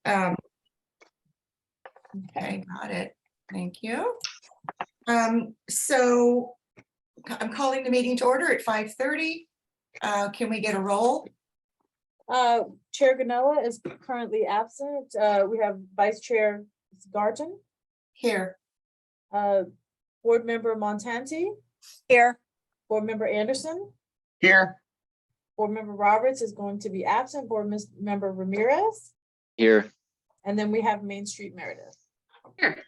Um, okay, got it. Thank you. So I'm calling the meeting to order at 5:30. Can we get a roll? Chair Ganella is currently absent. We have Vice Chair Garton, Here. Board Member Montanti, Here. Board Member Anderson, Here. Board Member Roberts is going to be absent, Member Ramirez, Here. and then we have Main Street Meredith. Here.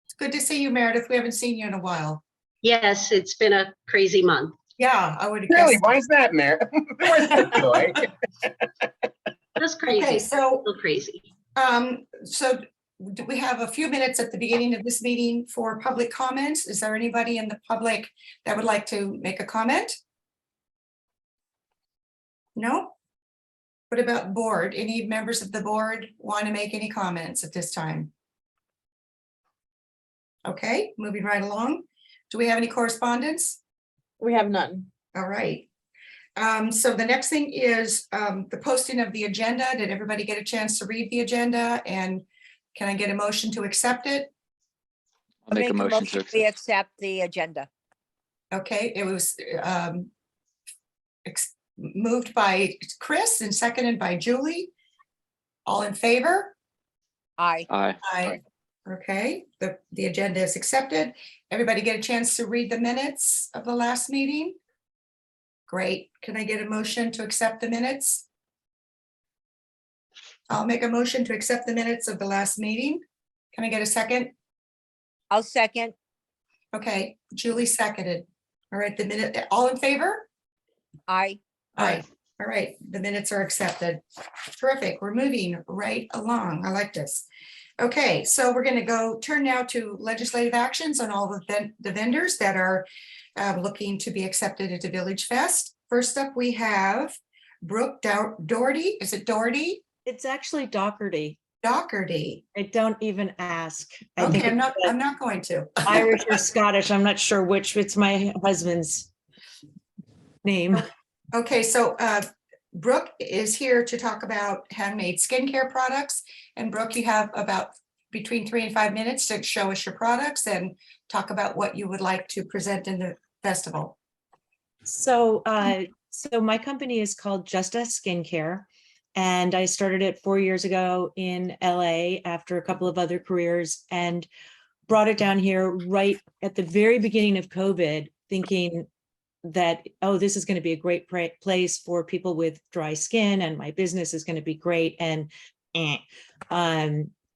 It's good to see you, Meredith. We haven't seen you in a while. Yes, it's been a crazy month. Yeah, I would have Really? guessed. Why is that, Mayor? Where's the joy? That's crazy. Okay, so Still crazy. So do we have a few minutes at the beginning of this meeting for public comments? Is there anybody in the public that would like to make a comment? No? What about board? Any members of the board want to make any comments at this time? Okay, moving right along. Do we have any correspondence? We have none. All right. So the next thing is the posting of the agenda. Did everybody get a chance to read the agenda? And can I get a motion to accept it? I'll make a motion to we accept the agenda. Okay, it was moved by Chris and seconded by Julie. All in favor? Aye. Aye. Aye. Okay, the agenda is accepted. Everybody get a chance to read the minutes of the last meeting? Great. Can I get a motion to accept the minutes? I'll make a motion to accept the minutes of the last meeting. Can I get a second? I'll second. Okay, Julie seconded. All right, the minute, all in favor? Aye. Aye. All right, the minutes are accepted. Terrific. We're moving right along. I like this. Okay, so we're going to go turn now to legislative actions on all the vendors that are looking to be accepted into VillageFest. First up, we have Brooke Doherty. Is it Doherty? It's actually Doherty. Doherty. I don't even ask. I Okay, think I'm not going to. Irish or Scottish. I'm not sure which. It's my husband's name. Okay, so Brooke is here to talk about handmade skincare products. And Brooke, you have about between 3 and 5 minutes to show us your products and talk about what you would like to present in the festival. So, so my company is called Just Us Skincare, and I started it 4 years ago in LA after a couple of other careers, and brought it down here right at the very beginning of COVID, thinking that, oh, this is going to be a great place for people with dry skin, and my business is going to be great. And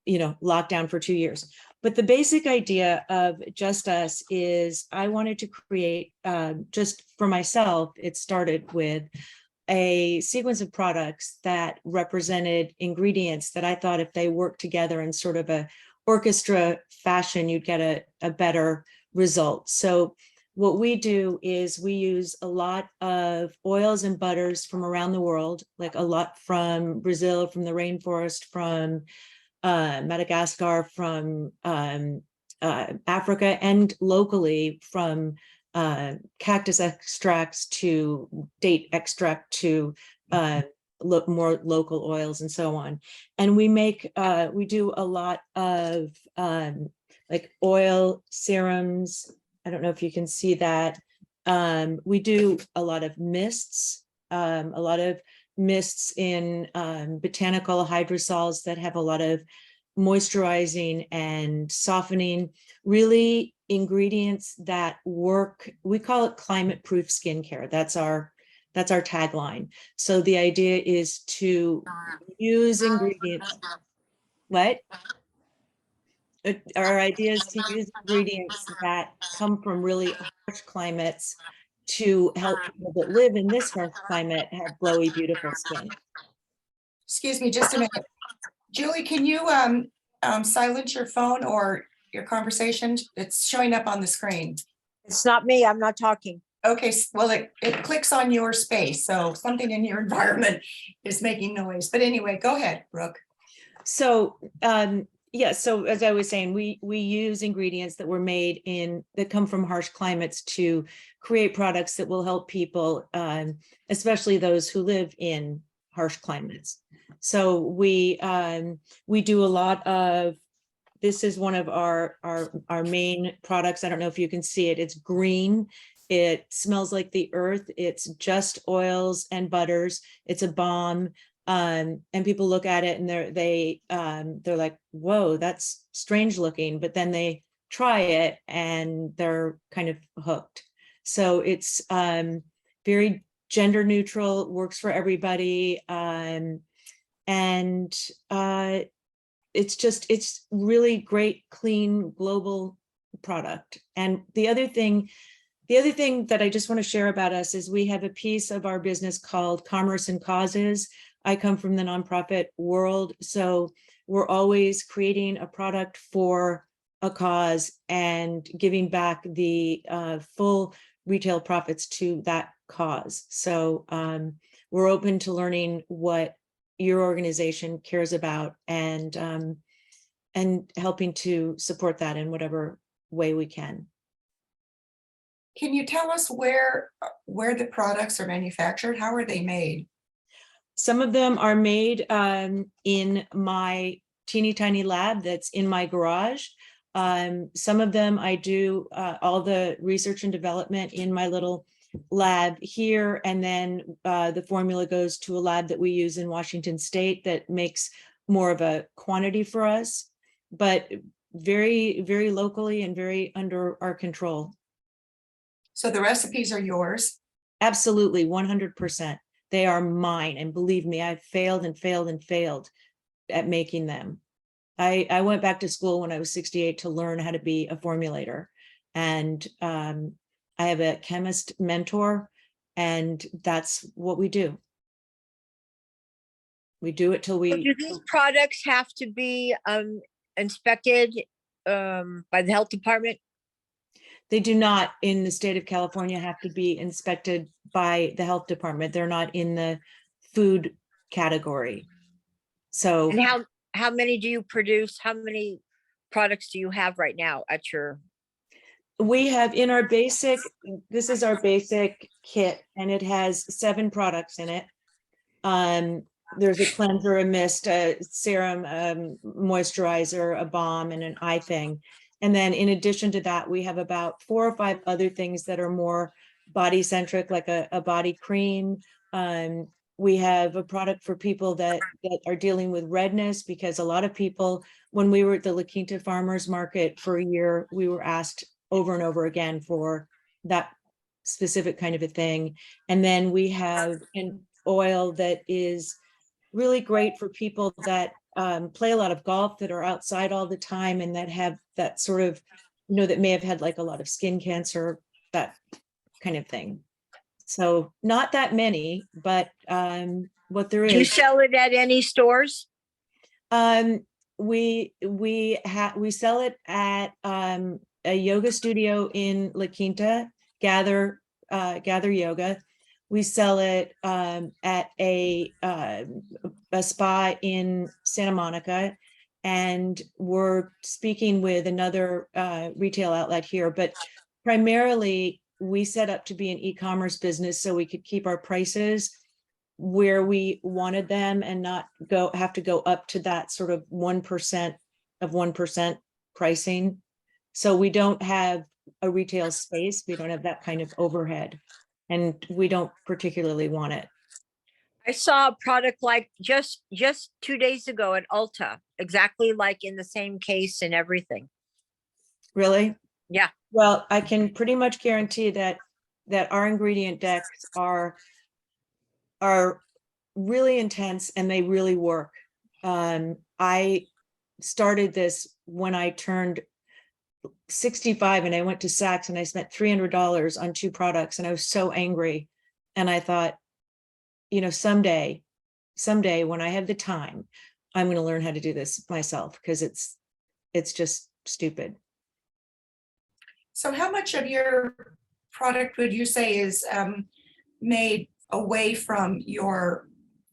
you know, lockdown for 2 years. But the basic idea of Just Us is I wanted to create, just for myself, it started with a sequence of products that represented ingredients that I thought if they worked together in sort of a orchestra fashion, you'd get a better result. So what we do is we use a lot of oils and butters from around the world, like a lot from Brazil, from the rainforest, from Madagascar, from Africa, and locally from cactus extracts to date extract to more local oils and so on. And we make, we do a lot of like oil serums. I don't know if you can see that. We do a lot of mists, in botanical hydrosols that have a lot of moisturizing and softening, really ingredients that work. We call it climate proof skincare. That's our tagline. So the idea is to use ingredients. What? Our idea is to use ingredients that come from really harsh climates to help people that live in this harsh climate have glowy, beautiful skin. Excuse me just a minute. Julie, can you silence your phone or your conversation? It's showing up on the screen. It's not me. I'm not talking. Okay, well, it clicks on your space, so something in your environment is making noise. But anyway, go ahead, Brooke. So yeah, so as I was saying, we use ingredients that were made that come from harsh climates to create products that will help people, especially those who live in harsh climates. So we do a lot of, this is one of our main products. I don't know if you can see it. It's green. It smells like the earth. It's just oils and butters. It's a balm. And people look at it and they're like, whoa, that's strange looking. But then they try it and they're kind of hooked. So it's very gender neutral, works for everybody. It's really great, clean, global product. And the other thing that I just want to share about us is we have a piece of our business called Commerce and Causes. I come from the nonprofit world, so we're always creating a product for a cause and giving back the full retail profits to that cause. So we're open to learning what your organization cares about and helping to support that in whatever way we can. Can you tell us where the products are manufactured? How are they made? Some of them are made in my teeny tiny lab that's in my garage. Some of them I do all the research and development in my little lab here, and then the formula goes to a lab that we use in Washington State that makes more of a quantity for us, but very, very locally and very under our control. So the recipes are yours? Absolutely, 100%. They are mine, and believe me, I've failed and failed and failed at making them. I went back to school when I was 68 to learn how to be a formulator, and I have a chemist mentor, and that's what we do. We do it till So we. do these products have to be inspected by the health department? They do not, in the state of California, have to be inspected by the health department. They're not in the food category. So. And how many do you produce? How many products do you have right now at your? We have in our basic, this is our basic kit, and it has 7 products in it. There's a cleanser, a mist, a serum, moisturizer, a balm, and an eye thing. And then in addition to that, we have about 4 or 5 other things that are more body centric, like a body cream. We have a product for people that are dealing with redness, because a lot of people, when we were at the La Quinta Farmers Market for a year, we were asked over and over again for that specific kind of a thing. And then we have an oil that is really great for people that play a lot of golf, that are outside all the time, and that have that sort of, that may have had like a lot of skin cancer, that kind of thing. So not that many, but what there is. Do you sell it at any stores? We sell it at a yoga studio in La Quinta, Gather Yoga. We sell it at a spa in Santa Monica, and we're speaking with another retail outlet here, but primarily we set up to be an e-commerce business so we could keep our prices where we wanted them and not have to go up to that sort of 1% of 1% pricing. So we don't have a retail space. We don't have that kind of overhead, and we don't particularly want it. I saw a product like just 2 days ago at Ulta, exactly like in the same case and everything. Really? Yeah. Well, I can pretty much guarantee that our ingredient decks are really intense and they really work. I started this when I turned 65 and I went to Saks and I spent $300 on 2 products, and I was so angry. And I thought, someday when I have the time, I'm going to learn how to do this myself, because it's just stupid. So how much of your product would you say is made away from your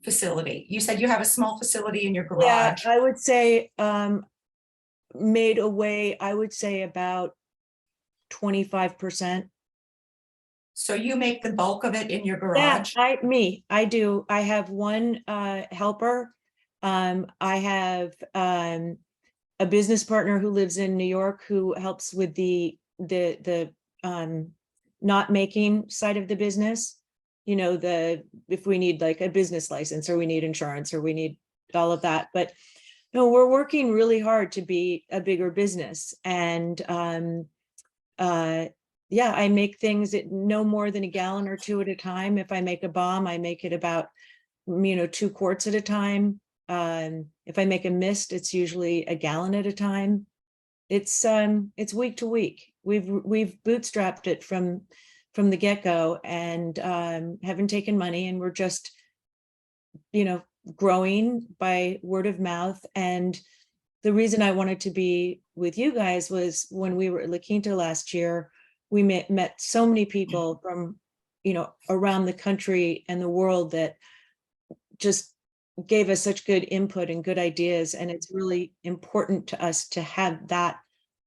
facility? You said you have a small facility in your garage. Yeah, I would say made away, I would say about 25%. So you make the bulk of it in your garage? Yeah, I do. I have one helper I have a business partner who lives in New York who helps with the not making side of the business. You know, if we need like a business license or we need insurance or we need all of that, but no, we're working really hard to be a bigger business. And yeah, I make things at no more than a gallon or two at a time. If I make a bomb, I make it about 2 quarts at a time. If I make a mist, it's usually a gallon at a time. It's week to week. We've bootstrapped it from the get-go and haven't taken money, and we're just growing by word of mouth. And the reason I wanted to be with you guys was when we were at La Quinta last year, we met so many people from around the country and the world that just gave us such good input and good ideas. And it's really important to us to have that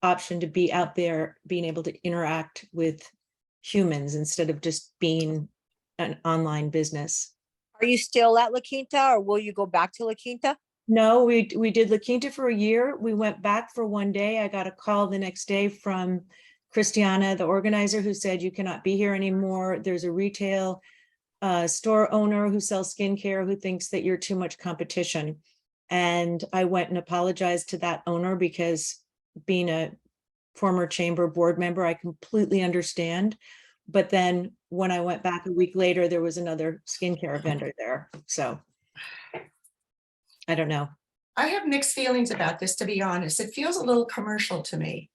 option, to be out there, being able to interact with humans instead of just being an online business. Are you still at La Quinta, or will you go back to La Quinta? No, we did La Quinta for a year. We went back for one day. I got a call the next day from Christiana, the organizer, who said, you cannot be here anymore. There's a retail store owner who sells skincare who thinks that you're too much competition. And I went and apologized to that owner, because being a former chamber board member, I completely understand. But then when I went back a week later, there was another skincare vendor there. So I don't know. I have mixed feelings about this, to be honest. It feels a little commercial to me.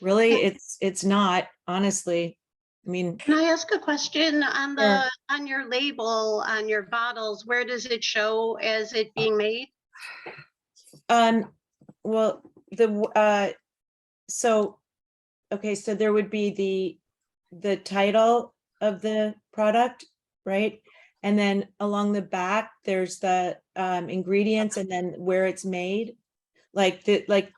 Really, it's not, honestly. I mean, Can I ask a question on Sure. on your label, on your bottles? Where does it show as it being made? well, so okay, so there would be the title of the product, right? And then along the back, there's the ingredients, and then where it's made. Like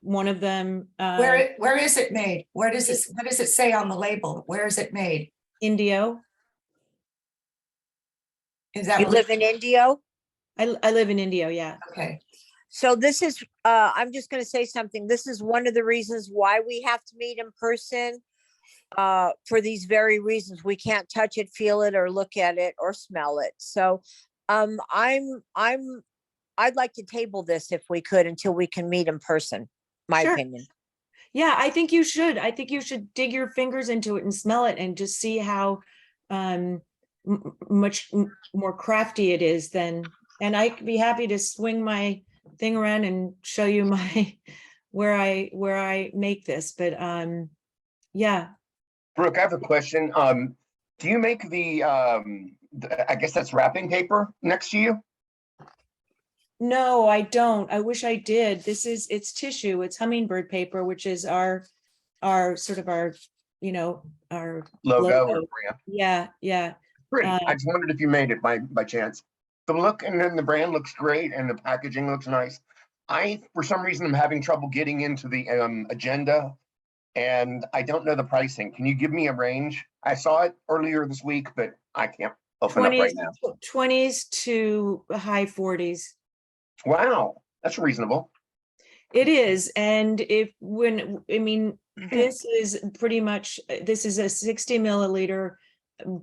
one of them, Where is it made? What does it say on the label? Where is it made? Indio. Is that You what- live in Indio? I live in Indio, yeah. Okay, So this is, I'm just gonna say something. This is one of the reasons why we have to meet in person. For these very reasons. We can't touch it, feel it, or look at it, or smell it. So I'd like to table this if we could until we can meet in person, my Sure. opinion. Yeah, I think you should. I think you should dig your fingers into it and smell it and just see how much more crafty it is than, and I'd be happy to swing my thing around and show you my where I make this. But yeah. Brooke, I have a question. Do you make I guess that's wrapping paper next to you? No, I don't. I wish I did. It's tissue. It's hummingbird paper, which is our sort of our Logo logo. or brand? Yeah, yeah. Pretty. I just wondered if you made it by chance. The look and then the brand looks great and the packaging looks nice. For some reason, I'm having trouble getting into the agenda, and I don't know the pricing. Can you give me a range? I saw it earlier this week, but I can't open up right now. 20s to high 40s. Wow, that's reasonable. It is. And this is pretty much, this is a 60 milliliter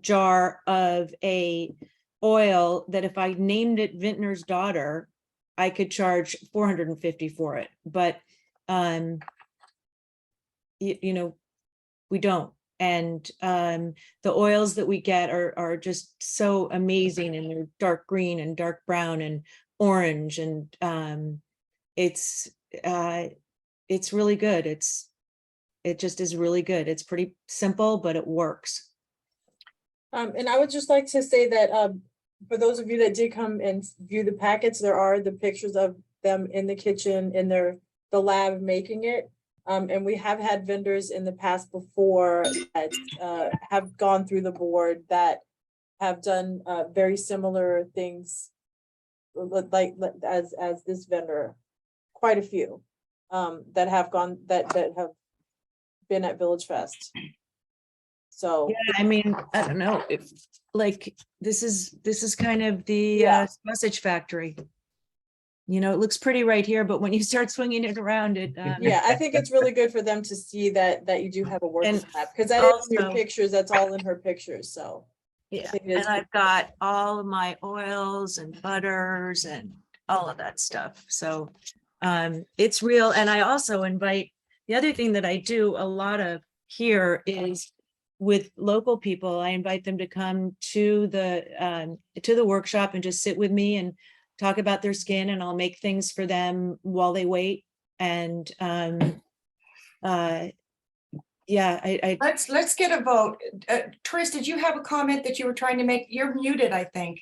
jar of a oil that if I named it Vintner's Daughter, I could charge $450 for it. But, we don't. And the oils that we get are just so amazing, and they're dark green and dark brown and orange, and it's really good. It just is really good. It's pretty simple, but it works. And I would just like to say that for those of you that did come and view the packets, there are the pictures of them in the kitchen, in the lab making it. And we have had vendors in the past before that have gone through the board that have done very similar things, like as this vendor, quite a few that have have been at VillageFest. So Yeah, I mean, I don't know if this is kind of the Yeah. sausage factory. you know, it looks pretty right here, but when you start swinging it around, it. Yeah, I think it's really good for them to see that you do have a working And lab, because that is in your also- pictures, that's all in her pictures, so. Yeah, think it is and I've got all of my oils and butters and all of that stuff. So it's real. And I also invite, the other thing that I do a lot of here is with local people, I invite them to come to the workshop and just sit with me and talk about their skin, and I'll make things for them while they wait. And yeah, I Let's get a vote. Tris, did you have a comment that you were trying to make? You're muted, I think.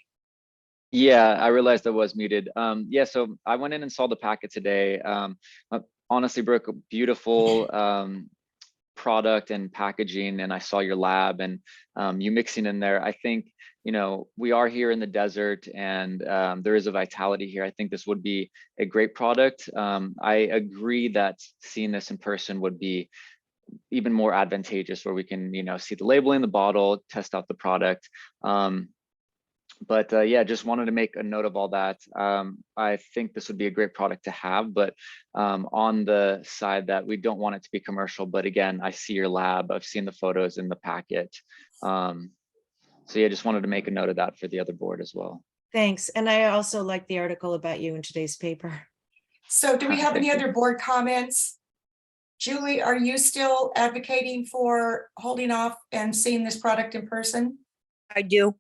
Yeah, I realized I was muted. Yeah, so I went in and saw the packet today. Honestly, Brooke, beautiful product and packaging, and I saw your lab and you mixing in there. I think, you know, we are here in the desert, and there is a vitality here. I think this would be a great product. I agree that seeing this in person would be even more advantageous, where we can, you know, see the labeling, the bottle, test out the product. But yeah, just wanted to make a note of all that. I think this would be a great product to have, but on the side that we don't want it to be commercial. But again, I see your lab, I've seen the photos in the packet. So yeah, just wanted to make a note of that for the other board as well. thanks. And I also like the article about you in today's paper. So do we have any Thank you. other board comments? Julie, are you still advocating for holding off and seeing this product in person? I do.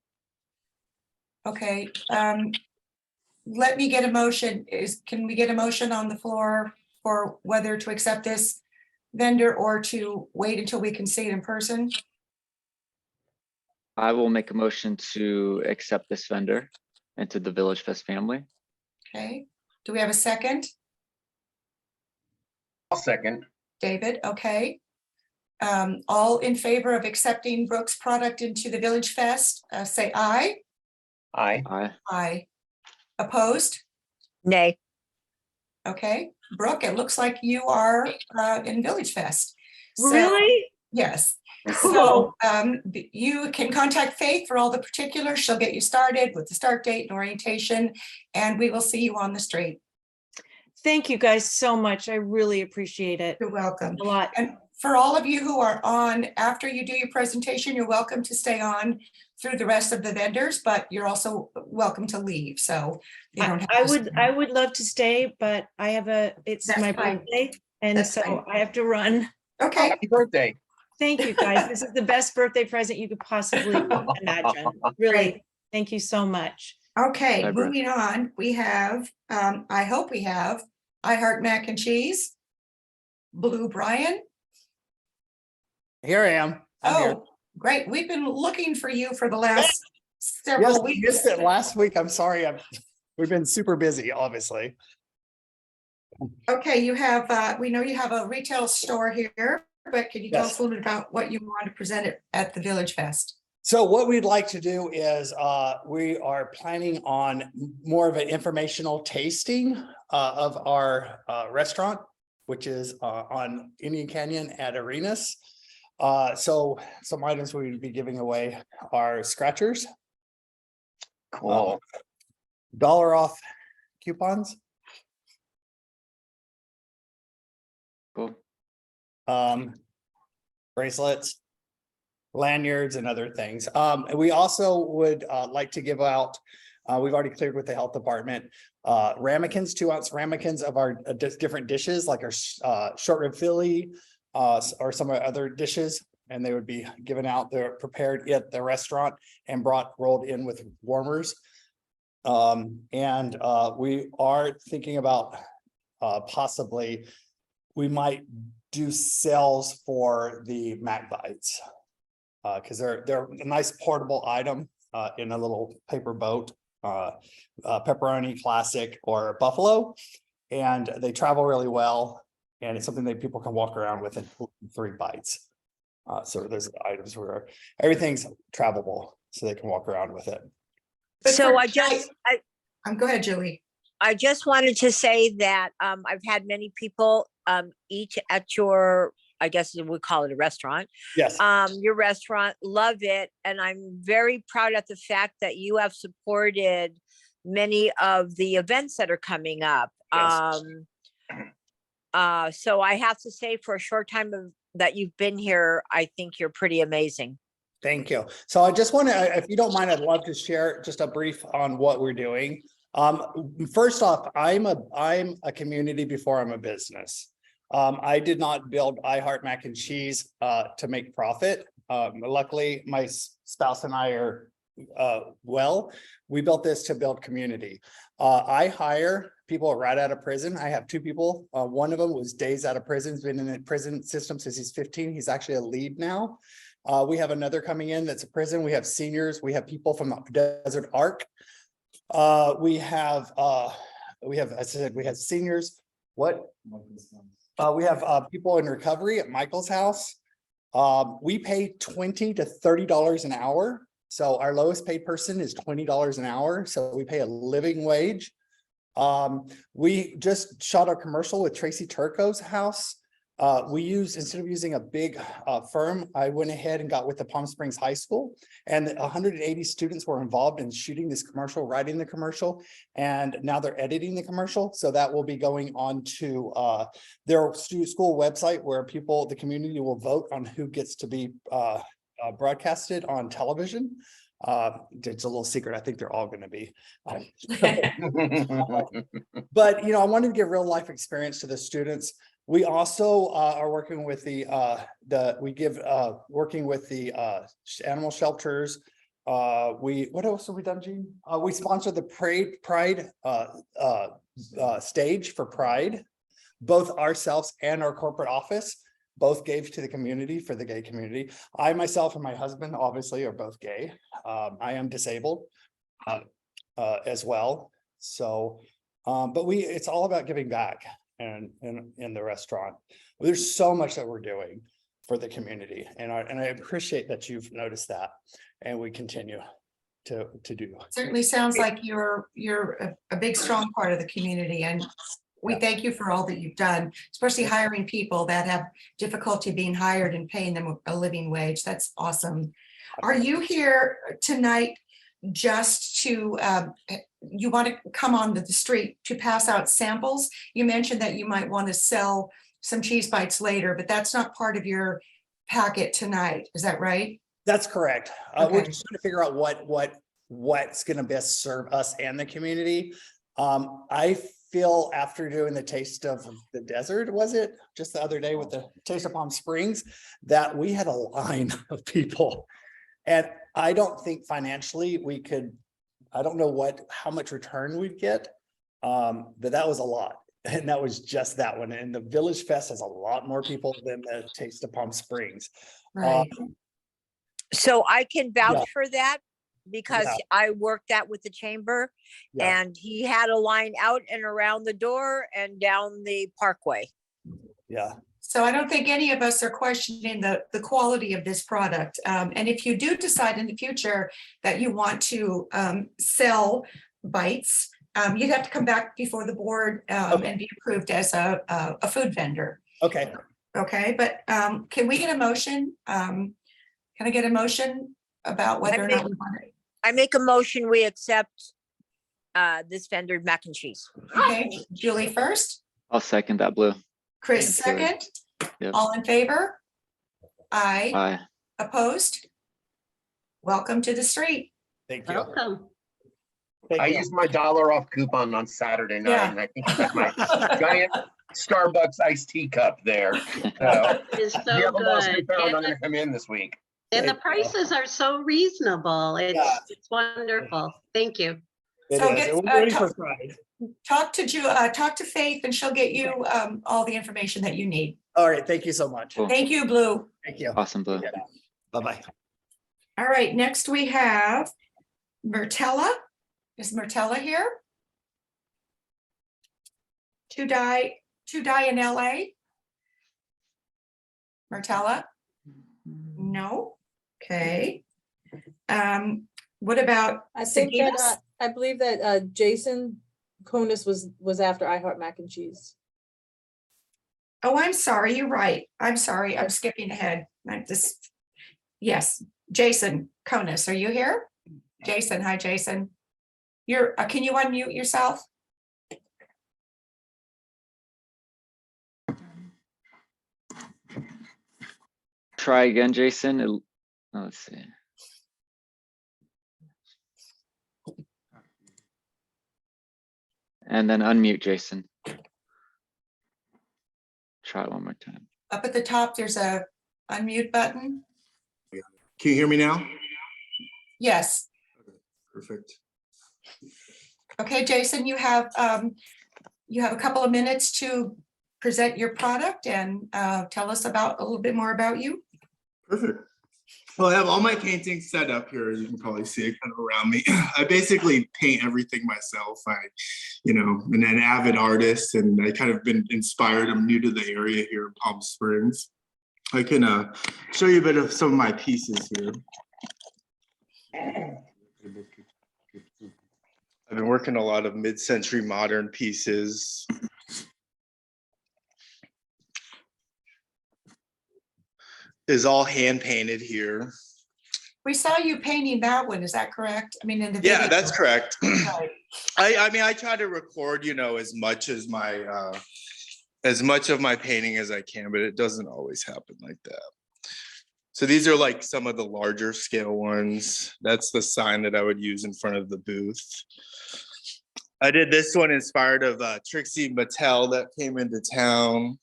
Okay, let me get a motion. Can we get a motion on the floor for whether to accept this vendor or to wait until we can see it in person? I will make a motion to accept this vendor into the VillageFest family. Okay, do we have a second? I'll second. David, okay. All in favor of accepting Brooke's product into the Village Fest, say aye. Aye. Aye. Opposed? Nay. Okay, Brooke, it looks like you are in Village Fest. So- Really? Yes. Cool. So you can contact Faith for all the particulars. She'll get you started with the start date and orientation, and we will see you on the street. Thank you guys so much. I really appreciate it You're welcome. a lot. And for all of you who are on, after you do your presentation, you're welcome to stay on through the rest of the vendors, but you're also welcome to leave, so. You don't have I to stay. I would love to stay, but I have it's That's my fine. birthday, and That's so fine. I have to run. Okay, Happy birthday. Thank you, guys. This is the best birthday present you could possibly imagine. Really, Great. thank you so much. okay, Bye, Brooke. moving on, we have, I hope we have, I Heart Mac and Cheese. Blue Brian. Here I am. I'm here. Oh, great. We've been looking for you for the last several Yes, we weeks. missed it last week. I'm sorry. We've been super busy, obviously. Okay, you have, we know you have a retail store here, but can you tell Yes. us a little bit about what you want to present at the Village Fest? So what we'd like to do is we are planning on more of an informational tasting of our restaurant, which is on Indian Canyon at Arenas. So some items we would be giving away are scratchers, Cool. $1 off coupons, Cool. bracelets, lanyards, and other things. And we also would like to give out, we've already cleared with the health department, ramekins, 2-ounce ramekins of our different dishes, like our short rib Philly, or some of our other dishes. And they would be given out, they're prepared at the restaurant and rolled in with warmers. And we are thinking about possibly, we might do sales for the Mac Bites. Because they're a nice portable item in a little paper boat, pepperoni classic or buffalo, and they travel really well. And it's something that people can walk around with in 3 bites. So there's items where everything's travelable, so they can walk around with it. But So for I just, go ahead, Julie. I just wanted to say that I've had many people eat at your, I guess we call it a restaurant, Yes, your restaurant, love it. And I'm very proud of the fact that you have supported many of the events that are coming up. Yes. So I have to say, for a short time that you've been here, I think you're pretty amazing. Thank you. So I just want to, if you don't mind, I'd love to share just a brief on what we're doing. First off, I'm a community before I'm a business. I did not build I Heart Mac and Cheese to make profit. Luckily, my spouse and I are we built this to build community. I hire people right out of prison. I have two people. One of them was days out of prison. He's been in the prison system since he's 15. He's actually a lead now. We have another coming in that's a prison. We have seniors. We have people from the Desert Arc. We have, as I said, we have seniors. What? We have people in recovery at Michael's house. We pay $20 to $30 an hour. So our lowest paid person is $20 an hour. So we pay a living wage. We just shot a commercial with Tracy Turco's house. Instead of using a big firm, I went ahead and got with the Palm Springs High School, and 180 students were involved in shooting this commercial, writing the commercial, and now they're editing the commercial. So that will be going on to their school website, where the community will vote on who gets to be broadcasted on television. It's a little secret. I think they're all going to be. But I wanted to give real life experience to the students. We also are working with working with the animal shelters. What else have we done, Gene? We sponsored the Pride stage for Pride. Both ourselves and our corporate office both gave to the community, for the gay community. I myself and my husband obviously are both gay. I am disabled as well. So, but it's all about giving back. And in the restaurant, there's so much that we're doing for the community, and I appreciate that you've noticed that, and we continue to do. Certainly sounds like you're a big, strong part of the community, and we thank you for all that you've done, especially hiring people that have difficulty being hired and paying them a living wage. That's awesome. Are you here tonight just to, you want to come on the street to pass out samples? You mentioned that you might want to sell some cheese bites later, but that's not part of your packet tonight. Is that right? That's correct. Okay. We're just trying to figure out what's going to best serve us and the community. I feel after doing the Taste of the Desert, was it just the other day with the Taste of Palm Springs, that we had a line of people, and I don't think financially we could. I don't know how much return we'd get, but that was a lot. And that was just that one. And the Village Fest has a lot more people than the Taste of Palm Springs. Right. So I can vouch for that, because Yeah. I worked that with the chamber, Yeah. and he had a line out and around the door and down the parkway. Yeah. So I don't think any of us are questioning the quality of this product. And if you do decide in the future that you want to sell bites, you'd have to come back before the board and be approved as a food vendor. Okay. Okay, but can we get a motion? Can I get a motion about whether or not we want it? I make a motion, we accept this vendor mac and cheese. Okay, Julie first, I'll second that, Blue. Chris Thank you. second. Yep. All in favor? Aye. Bye. Opposed? Welcome to the street. Thank you. Welcome. Thank I you. used my $1 off coupon on Saturday night, Yeah. and I think I got my giant Starbucks iced tea cup there. So, It's if you so have a lost and good. found, I'm And gonna come in this week. and the Thank you. prices are so reasonable. Yeah. It's wonderful. Thank you. It So is. get- And we're ready talk- for Pride. Talk to Faith and she'll get you all the information that you need. All right. Thank you so much. Cool. Thank you, Blue. Thank you. Awesome, Blue. Bye-bye. All right, next we have Myrtella. Is Myrtella here? To die in LA? Myrtella? No? Okay. What about I think that, Saginas? I believe that Jason Konis was after I Heart Mac and Cheese. Oh, I'm sorry, you're right. I'm sorry, I'm skipping ahead. Yes, Jason Konis, are you here? Jason, hi, Jason. can you unmute yourself? Try again, Jason. Let's see. And then unmute Jason. Try it one more time. Up at the top, there's a unmute button. Can you hear me now? Yes. Perfect. Okay, Jason, you have a couple of minutes to present your product and tell us about a little bit more about you. Perfect. Well, I have all my paintings set up here. As you can probably see it kind of around me. I basically paint everything myself. I'm an avid artist, and I kind of been inspired. I'm new to the area here in Palm Springs. I can show you a bit of some of my pieces here. I've been working a lot of mid-century modern pieces. Is all hand painted here. We saw you painting that one, is that correct? I mean, in the Yeah, video. that's correct. Right. I mean, I try to record, as much of my painting as I can, but it doesn't always happen like that. So these are like some of the larger scale ones. That's the sign that I would use in front of the booth. I did this one inspired of Trixie Mattel that came into town.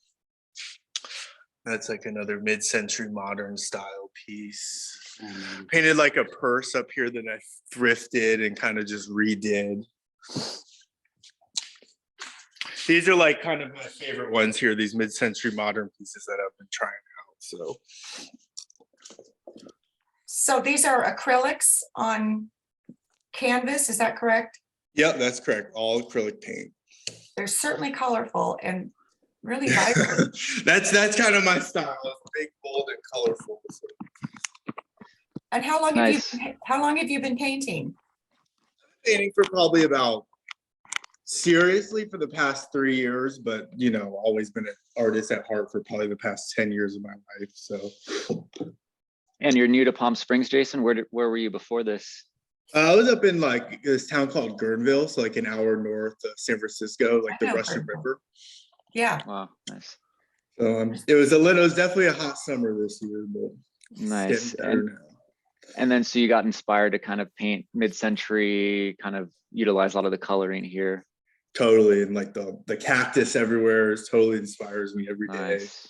That's like another mid-century modern style piece. Painted like a purse up here that I thrifted and kind of just redid. These are like kind of my favorite ones here, these mid-century modern pieces that I've been trying out. So these are acrylics on canvas, is that correct? Yep, that's correct. All acrylic paint. They're certainly colorful and really vibrant. That's kind of my style. It's big, bold, and colorful. And how long Nice. have you been painting? Painting for probably about, seriously, for the past 3 years, but always been an artist at heart for probably the past 10 years of my life. So And you're new to Palm Springs, Jason? Where were you before this? I was up in like this town called Guerneville, so like an hour north of San Francisco, like I the know Russian Guerneville. River. Wow, nice. So it was definitely a hot summer this year, but it's Nice. getting better now. And then so you got inspired to kind of paint mid-century, kind of utilize a lot of the coloring here. Totally, and like the cactus everywhere is totally inspires me every day. Nice.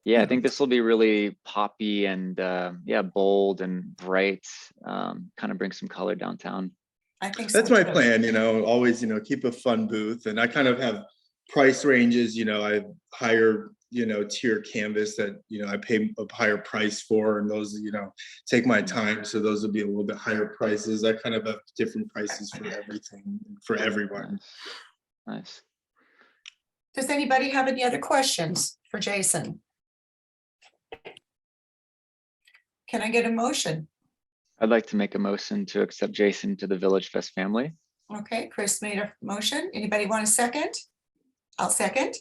Yeah, I think this will be really poppy and yeah, bold and bright. Kind of bring some color downtown. I think so. That's my too. plan, always, keep a fun booth, and I kind of have price ranges, I hire, tier canvas that, I pay a higher price for, and those, take my time. So those will be a little bit higher prices. I kind of have different prices for everything, for everyone. Nice. Does anybody have any other questions for Jason? Can I get a motion? I'd like to make a motion to accept Jason to the VillageFest family. Okay, Chris made a motion. Anybody want a second? I'll second.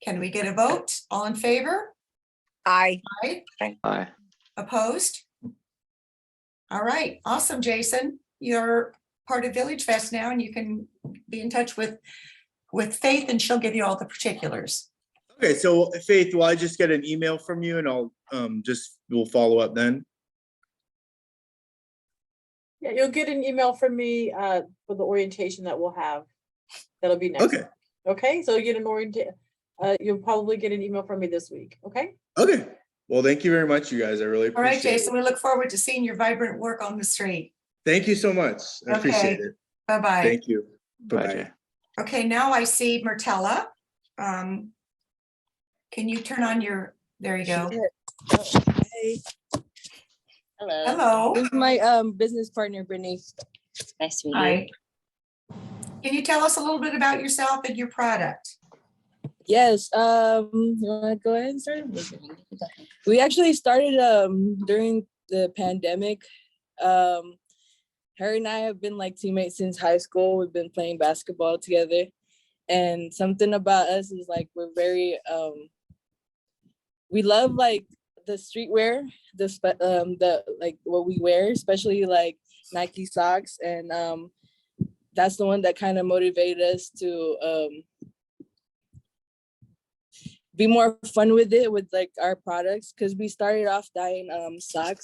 Can we get a vote? All in favor? Aye. Aye. Aye. Opposed? All right, awesome, Jason. You're part of Village Fest now, and you can be in touch with Faith, and she'll give you all the particulars. Okay, so Faith, will I just get an email from you, and I'll we'll follow up then? Yeah, you'll get an email from me for the orientation that we'll have. That'll be next. Okay. week. Okay, so you get an you'll probably get an email from me this week. Okay. Okay. Well, thank you very much, you guys. I really All right, appreciate Jason, it. we look forward to seeing your vibrant work on the street. Thank you so much. I appreciate it. Bye-bye. Thank you. Bye, Bye-bye. Jay. Okay, now I see Martella. Can you turn on your, there you go. Hey. Hello. Hello. This is my business partner, Brittany. Nice to meet you. Hi. Can you tell us a little bit about yourself and your product? Yes. You want to go ahead and start? We actually started during the pandemic. Her and I have been like teammates since high school. We've been playing basketball together, and something about us is like we're very we love like the streetwear, the like what we wear, especially like Nike socks, and that's the one that kind of motivated us to be more fun with it, with like our products, because we started off dyeing socks.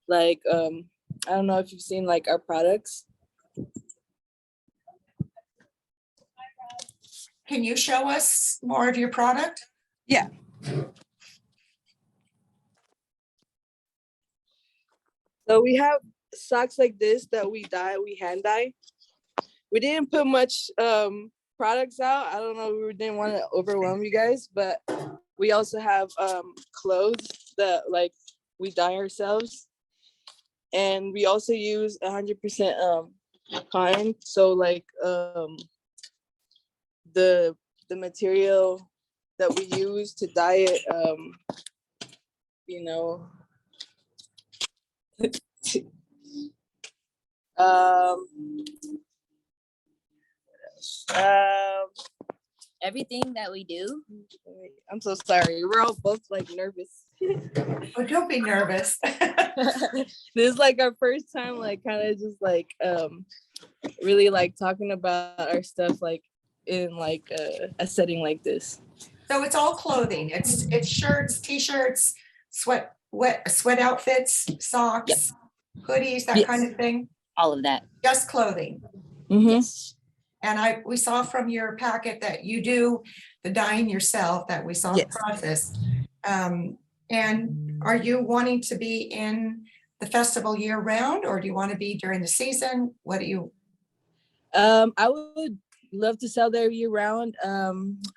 Like I don't know if you've seen like our products. Can you show us more of your product? Yeah. So we have socks like this that we hand dye. We didn't put much products out. I don't know, we didn't want to overwhelm you guys, but we also have clothes that like we dye ourselves. And we also use 100% cotton. So like the material that we use to dye it, you know, everything that we do. I'm so sorry. We're all both like nervous. Oh, don't be nervous. This is like our first time, like kind of just like really like talking about our stuff like in like a setting like this. So it's all clothing. It's shirts, t-shirts, sweat outfits, socks, hoodies, that kind of thing. All of that. Just clothing. Mm-hmm. Yes. And we saw from your packet that you do the dyeing yourself, that we saw the process. And are you wanting to be in the festival year round, or do you want to be during the season? What do you? I would love to sell there year round.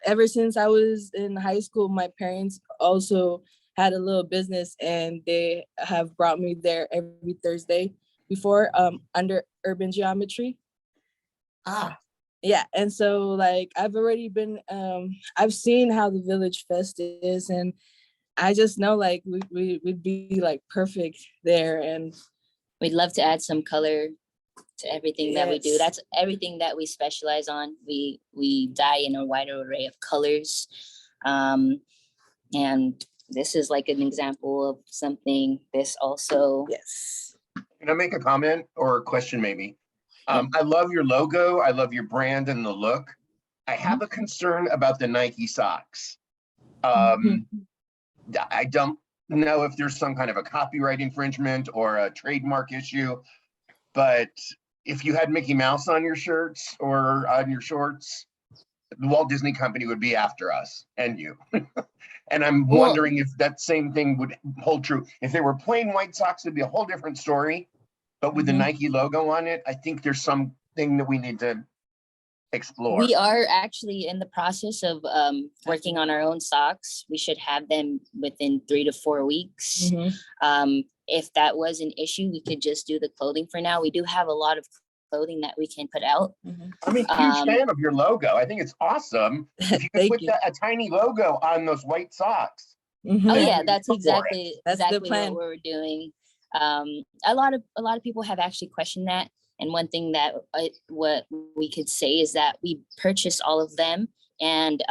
Ever since I was in high school, my parents also had a little business, and they have brought me there every Thursday before, under Urban Geometry. Ah. Yeah, and so like I've already been, I've seen how the Village Fest is, and I just know like we'd be like perfect there, and we'd love to add some color to everything that we do. Yes. That's everything that we specialize on. We dye in a wider array of colors. And this is like an example of something. This also. Yes. Can I make a comment or a question maybe? I love your logo. I love your brand and the look. I have a concern about the Nike socks. I don't know if there's some kind of a copyright infringement or a trademark issue, but if you had Mickey Mouse on your shirts or on your shorts, the Walt Disney Company would be after us and you. And I'm wondering if that same thing would hold true. If they were plain white socks, it'd be a whole different story. But with the Nike logo on it, I think there's something that we need to explore. We are actually in the process of working on our own socks. We should have them within 3 to 4 weeks. If that was an issue, we could just do the clothing for now. We do have a lot of clothing that we can put out. I'm a huge fan of your logo. I think it's awesome. If you could put a tiny logo on those white socks. Oh yeah, that's exactly the plan. what we're doing. A lot of people have actually questioned that, and one thing that what we could say is that we purchased all of them, and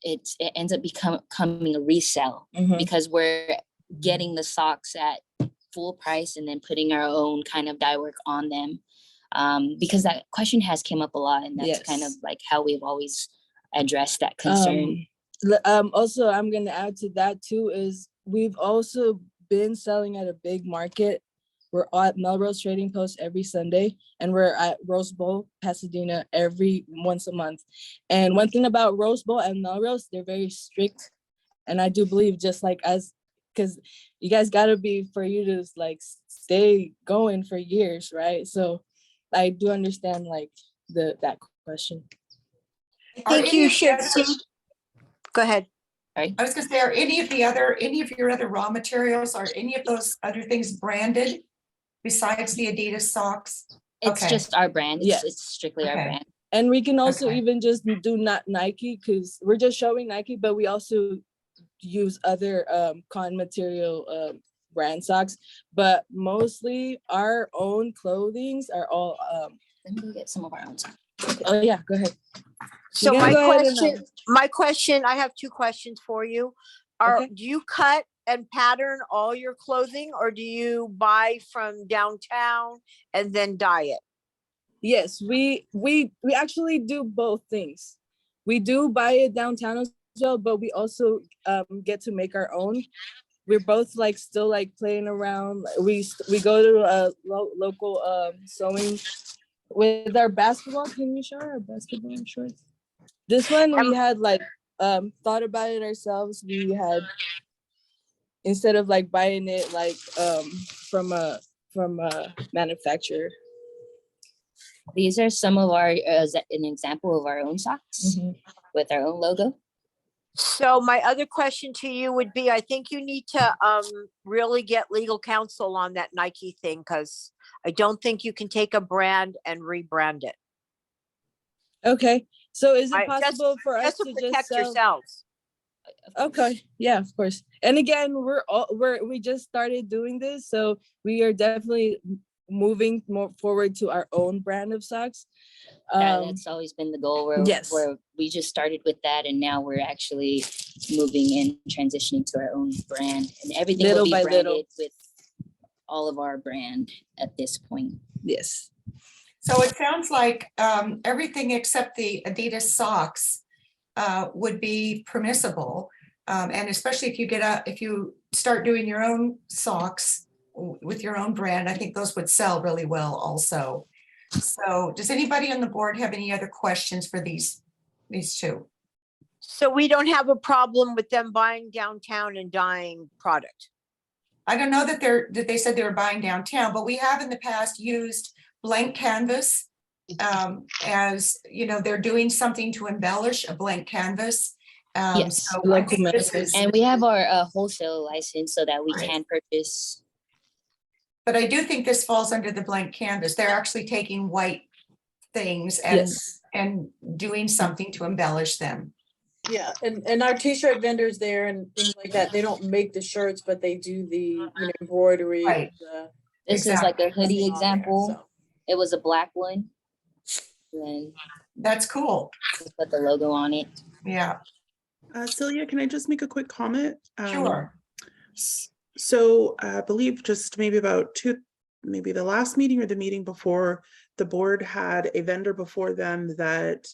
it ends up becoming a resell because we're getting the socks at full price and then putting our own kind of dye work on them, because that question has came up a lot, and that's kind of like how we've always addressed that concern. Also, I'm gonna add to that too, is we've also been selling at a big market. We're at Melrose Trading Post every Sunday, and we're at Rose Bowl, Pasadena, once a month. And one thing about Rose Bowl and Melrose, they're very strict. And I do believe, just like us, because you guys gotta be, for you to like stay going for years, right? So I do understand like that question. I think you should see. Go ahead. I was gonna say, are any of your other raw materials, are any of those other things branded besides the Adidas socks? It's just our brand. It's strictly our brand. And we can also even just do not Nike, because we're just showing Nike, but we also use other cotton material brand socks. But mostly our own clothings are all. Let me go get some of our own socks. Oh yeah, go ahead. So my question, I have 2 questions for you. Do you cut and pattern all your clothing, or do you buy from downtown and then dye it? Yes, we actually do both things. We do buy it downtown as well, but we also get to make our own. We're both like still like playing around. We go to a local sewing with our basketball. Can you show our basketball shorts? This one we had like thought about it ourselves. We had, instead of like buying it like from a manufacturer. These are some of our, an example of our own socks with our own logo. So my other question to you would be, I think you need to really get legal counsel on that Nike thing, because I don't think you can take a brand and rebrand it. Okay, so is it Just possible for us to to protect just sell? yourselves. Okay, yeah, of course. And again, we just started doing this, so we are definitely moving more forward to our own brand of socks. That's always been the goal. Where we just started with that, and now we're actually moving and transitioning to our own brand, and everything will be branded with all of our brand at this point. Yes. So it sounds like everything except the Adidas socks would be permissible. And especially if you start doing your own socks with your own brand, I think those would sell really well also. So does anybody on the board have any other questions for these two? So we don't have a problem with them buying downtown and dyeing product? I don't know that they said they were buying downtown, but we have in the past used blank canvas as, they're doing something to embellish a blank canvas. Yes, so I think this is, and we have our wholesale license so that we can purchase. but I do think this falls under the blank canvas. They're actually taking white things and doing something to embellish them. Yeah, and our t-shirt vendors there and things like that, they don't make the shirts, but they do the embroidery. Right. This is like a hoodie There, example. so. It was a black one. And That's cool. just put the logo on it. Yeah. Celia, can I just make a quick comment? Sure. So I believe just maybe maybe the last meeting or the meeting before, the board had a vendor before them that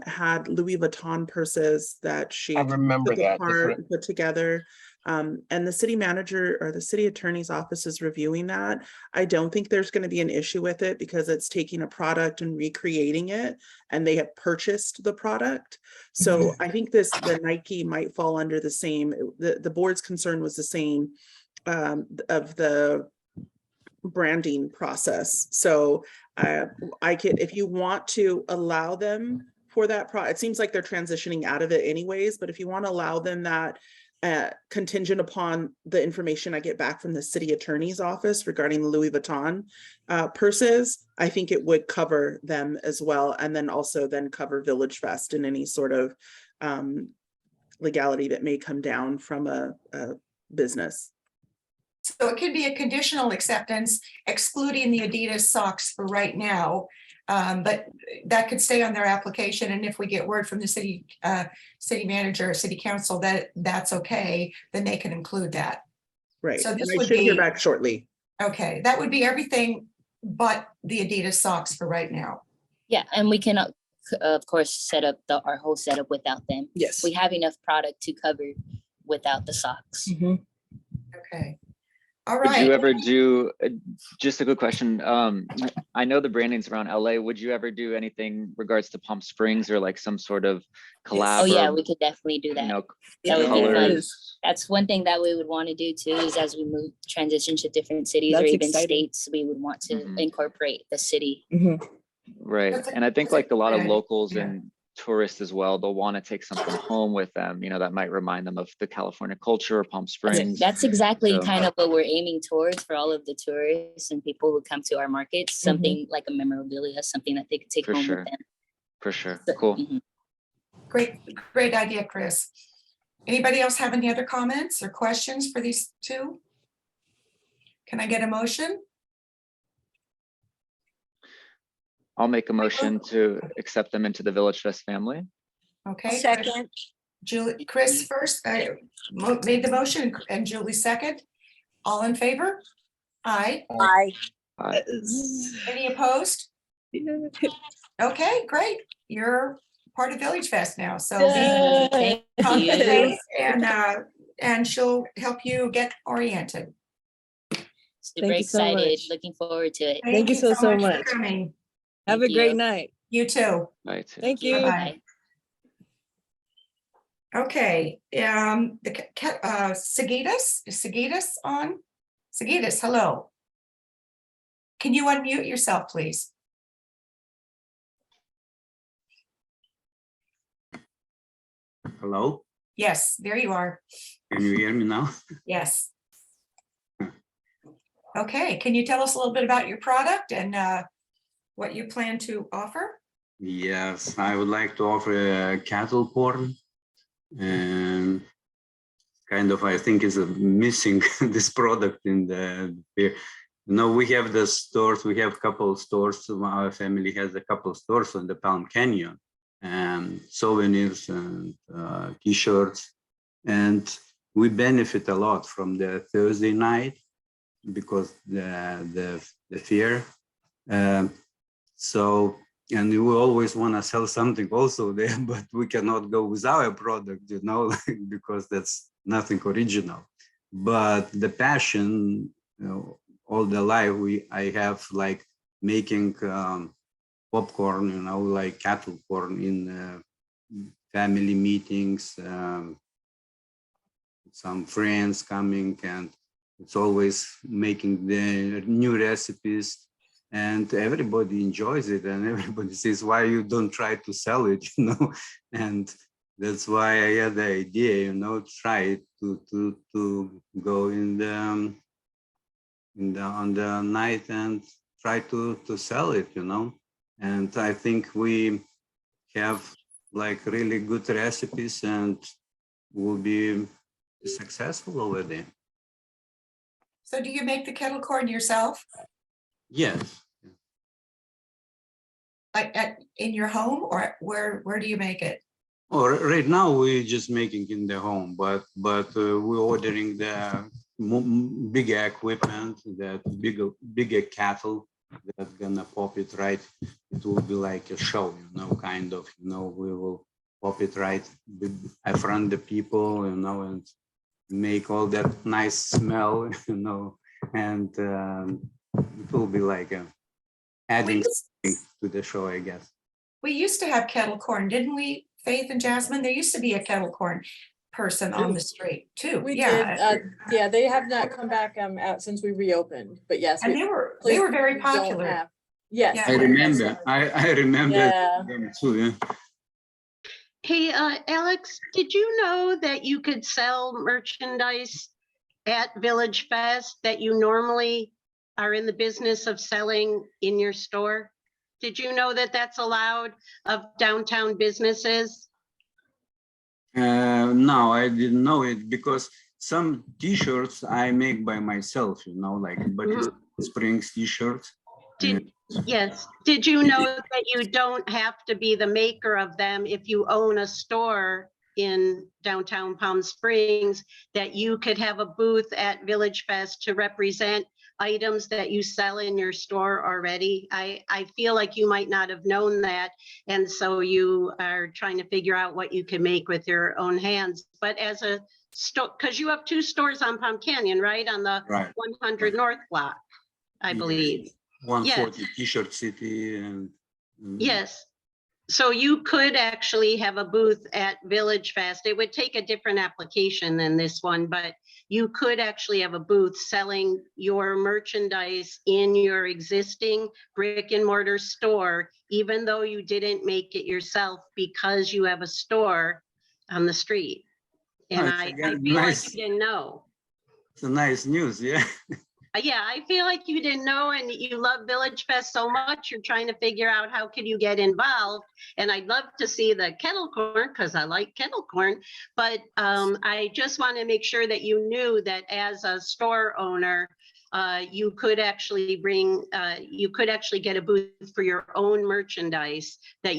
had Louis Vuitton purses that she I remember took that. apart and put together. And the city manager or the city attorney's office is reviewing that. I don't think there's going to be an issue with it because it's taking a product and recreating it, and they have purchased the product. So I think the Nike might fall under the same, the board's concern was the same of the branding process. So if you want to allow them for that it seems like they're transitioning out of it anyways, but if you want to allow them that contingent upon the information I get back from the city attorney's office regarding the Louis Vuitton purses, I think it would cover them as well. And then also cover VillageFest and any sort of legality that may come down from a business. So it could be a conditional acceptance excluding the Adidas socks for right now. But that could stay on their application. And if we get word from the city manager or city council that that's okay, then they can include that. Right. So this and I would should hear be back shortly. Okay. That would be everything but the Adidas socks for right now. Yeah, and we can of course set up our whole setup without them. Yes. We have enough product to cover without the socks. Okay. All Would right. you ever do, just a good question. I know the branding's around LA. Would you ever do anything regards to Palm Springs or like some sort of collab? Oh yeah, or, we could definitely do that. That would be fun. colors? That's one thing that we would want to do too, is as we transition to different cities or even states, we would want to incorporate the city. Right. And I think like a lot of locals Yeah. and tourists as well, they'll want to take something home with them, that might remind them of the California culture or Palm Springs. That's exactly So- kind of what we're aiming towards for all of the tourists and people who come to our markets, something like a memorabilia, something that they could take For home sure. with them. For sure. Cool. Great idea, Chris. Anybody else have any other comments or questions for these two? Can I get a motion? I'll make a motion to accept them into the VillageFest family. Okay. Second. Julie, Chris first, made the motion and Julie second. All in favor? Aye. I, Any opposed? Okay, great. You're part of Village Fest now, so be Yay. confident and she'll help you get oriented. Super Thank you so excited, much. looking forward to it. Thank you so for much. coming. Have Thank a great you. night. You too. Right. Thank you. Bye-bye. Okay, Sagitas, is Sagitas on? Sagitas, hello. Can you unmute yourself, please? Hello, Yes, there you are. can you hear me now? Yes. Okay, can you tell us a little bit about your product and what you plan to offer? Yes, I would like to offer cattle corn. And kind of, I think is missing this product in the here. We have the stores, we have a couple of stores. Our family has a couple of stores on the Palm Canyon, and souvenirs and t-shirts. And we benefit a lot from the Thursday night because the fair. So, and we always want to sell something also there, but we cannot go with our product, because that's nothing original. But the passion, all the life I have like making popcorn, like cattle corn in family meetings, some friends coming, and it's always making the new recipes. And everybody enjoys it, and everybody says, why you don't try to sell it, And that's why I had the idea, try to go on the night and try to sell it, And I think we have like really good recipes and will be successful over there. So do you make the kettle corn yourself? Yes. Like in your home, or where do you make it? Or right now we're just making in the home, but we're ordering the bigger equipment, that bigger cattle that's gonna pop it right. It will be like a show, kind of, we will pop it right in front of the people, and make all that nice smell, and it will be like adding to the show, I guess. We used to have kettle corn, didn't we, Faith and Jasmine? There used to be a kettle corn person on the street too. We Yeah. did, yeah, they have not come back out since we reopened, but yes. And they were very we don't popular. have- Yes. Yeah. I remember. I remember Yeah. them too. Yeah. Hey, Alex, did you know that you could sell merchandise at Village Fest that you normally are in the business of selling in your store? Did you know that that's allowed of downtown businesses? No, I didn't know it, because some t-shirts I make by myself, like Buddy Springs t-shirts. Yes. Did you know that you don't have to be the maker of them if you own a store in downtown Palm Springs, that you could have a booth at Village Fest to represent items that you sell in your store already? I feel like you might not have known that, and so you are trying to figure out what you can make with your own hands. But as a store, because you have two stores on Palm Canyon, right? On the 100 North block, I believe. 140 T-shirt city and yes. So you could actually have a booth at Village Fest. It would take a different application than this one, but you could actually have a booth selling your merchandise in your existing brick and mortar store, even though you didn't make it yourself, because you have a store on the street. And I feel like you didn't know. It's a nice news, yeah. Yeah, I feel like you didn't know, and you love Village Fest so much, you're trying to figure out how can you get involved. And I'd love to see the kettle corn, because I like kettle corn, but I just want to make sure that you knew that as a store owner, you could actually get a booth for your own merchandise that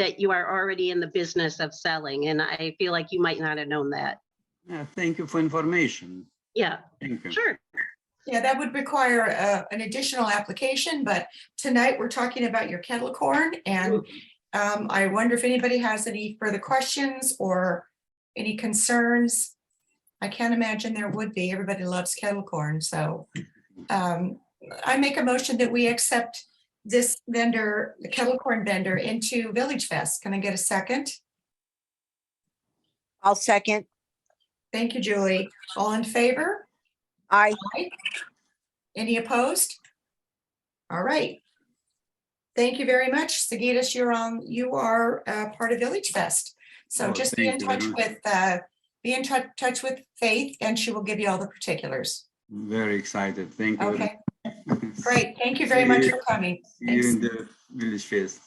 that you are already in the business of selling. And I feel like you might not have known that. Yeah, thank you for information. Yeah, Thank you. sure. Yeah, that would require an additional application, but tonight we're talking about your kettle corn, and I wonder if anybody has any further questions or any concerns. I can't imagine there would be. Everybody loves kettle corn, so I make a motion that we accept this vendor, the kettle corn vendor, into Village Fest. Can I get a second? I'll second. Thank you, Julie. All in favor? Aye. Aye. Any opposed? All right. Thank you very much, Sagitas. You are part of Village Fest. So Oh, just be in thank you touch very with touch with Faith, and she will give you all the particulars. Very excited. Thank you. Okay. Great. Thank you very much for coming. See you Thanks. in the Village Fest.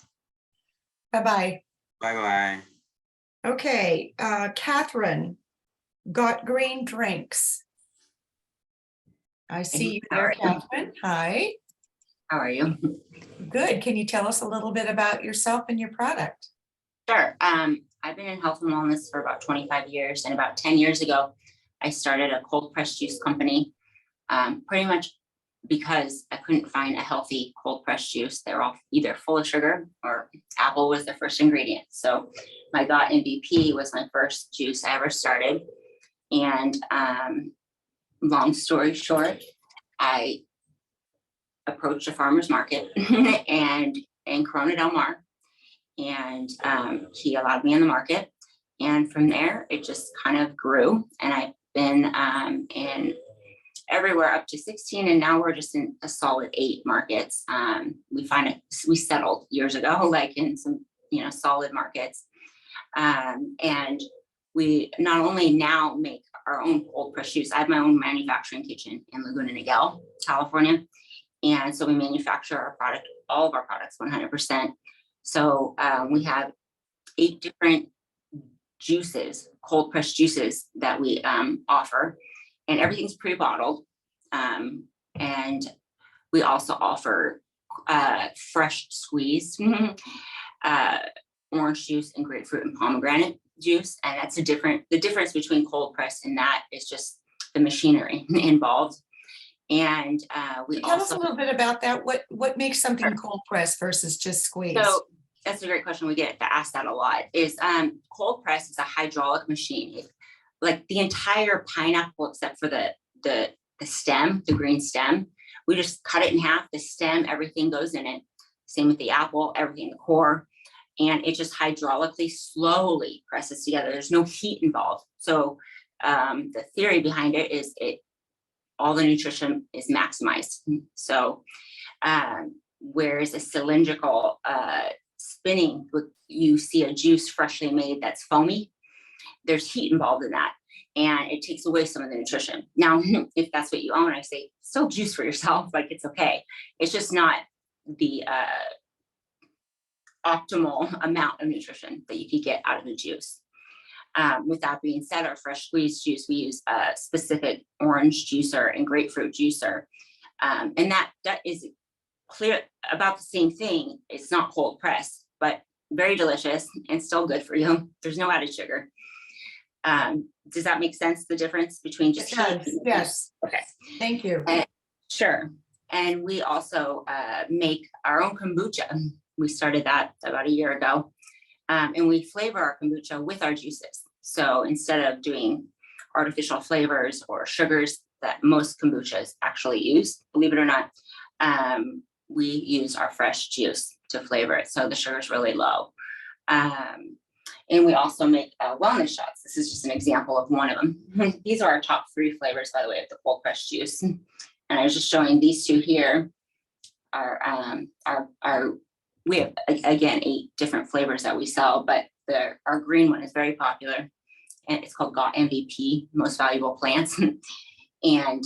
Bye-bye. Bye-bye. Okay, Catherine, Got Green Drinks. I see you there, Catherine. Hi. How are you? Good. Can you tell us a little bit about yourself and your product? Sure. I've been in health and wellness for about 25 years, and about 10 years ago, I started a cold pressed juice company, pretty much because I couldn't find a healthy cold pressed juice. They're all either full of sugar or apple was the first ingredient. So my GOT MVP was my first juice I ever started. And long story short, I approached a farmer's market and in Corona Del Mar, and he allowed me in the market. And from there, it just kind of grew. And I've been in everywhere up to 16, and now we're just in a solid 8 markets. We settled years ago, like in some, solid markets. And we not only now make our own cold press juice. I have my own manufacturing kitchen in Laguna Niguel, California. And so we manufacture all of our products 100%. So we have 8 different juices, cold pressed juices that we offer, and everything's pre-bottled. And we also offer fresh squeezed orange juice and grapefruit and pomegranate juice. And that's the difference between cold press and that is just the machinery involved. And we Tell us also a little bit about that. What makes something cold press versus just squeeze? So that's a great question. We get asked that a lot. Is cold press is a hydraulic machine. Like the entire pineapple, except for the stem, the green stem, we just cut it in half. The stem, everything goes in it. Same with the apple, everything, the core, and it just hydraulically slowly presses together. There's no heat involved. So the theory behind it is all the nutrition is maximized. So whereas a cylindrical spinning, you see a juice freshly made that's foamy, there's heat involved in that, and it takes away some of the nutrition. Now, if that's what you own, I say still juice for yourself, like it's okay. It's just not the optimal amount of nutrition that you could get out of the juice. With that being said, our fresh squeezed juice, we use a specific orange juicer and grapefruit juicer. And that is clear about the same thing. It's not cold pressed, but very delicious and still good for you. There's no added sugar. Does that make sense? The difference between just yes. Okay. Thank you. Sure. And we also make our own kombucha. We started that about a year ago. And we flavor our kombucha with our juices. So instead of doing artificial flavors or sugars that most kombuchas actually use, believe it or not, we use our fresh juice to flavor it. So the sugar is really low. And we also make wellness shots. This is just an example of one of them. These are our top 3 flavors, by the way, of the cold pressed juice. And I was just showing these 2 here we have, again, 8 different flavors that we sell, but our green one is very popular, and it's called GOT MVP, Most Valuable Plants. And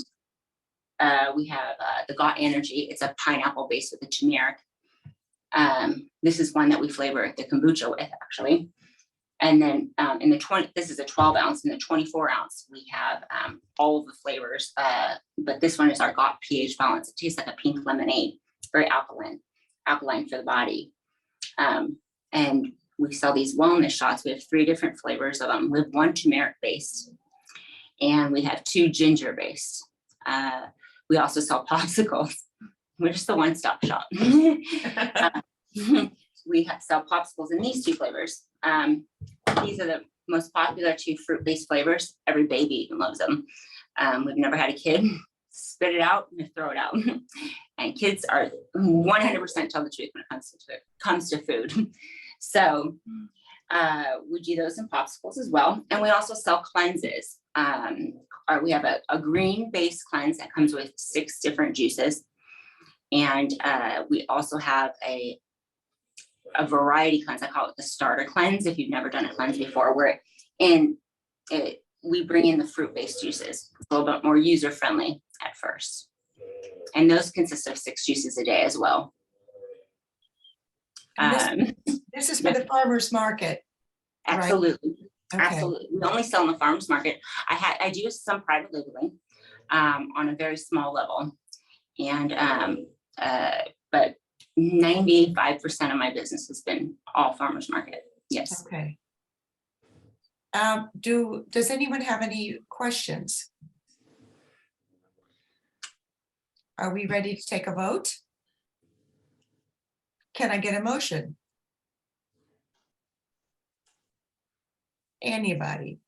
we have the GOT Energy. It's a pineapple based with a turmeric. This is one that we flavor the kombucha with, actually. And then in the this is a 12 ounce. In the 24 ounce, we have all of the flavors, but this one is our GOT pH balance. It tastes like a pink lemonade. It's very alkaline for the body. And we sell these wellness shots. We have 3 different flavors of them. We have 1 turmeric based, and we have 2 ginger based. We also sell popsicles. We're just the one-stop shop. We sell popsicles in these 2 flavors. These are the most popular 2 fruit-based flavors. Every baby even loves them. We've never had a kid spit it out and throw it out. And kids are 100% tell the truth when it comes to food. So we do those in popsicles as well. And we also sell cleanses. We have a green based cleanse that comes with 6 different juices. And we also have a variety cleanse. I call it the starter cleanse. If you've never done a cleanse before, we bring in the fruit-based juices. It's a little bit more user-friendly at first. And those consist of 6 juices a day as well. This is for the farmer's market. Absolutely. Right? Okay. Absolutely. We only sell in the farmer's market. I do some private labeling on a very small level. And but 95% of my business has been all farmer's market. Yes. Okay. Does anyone have any questions? Are we ready to take a vote? Can I get a motion? Anybody?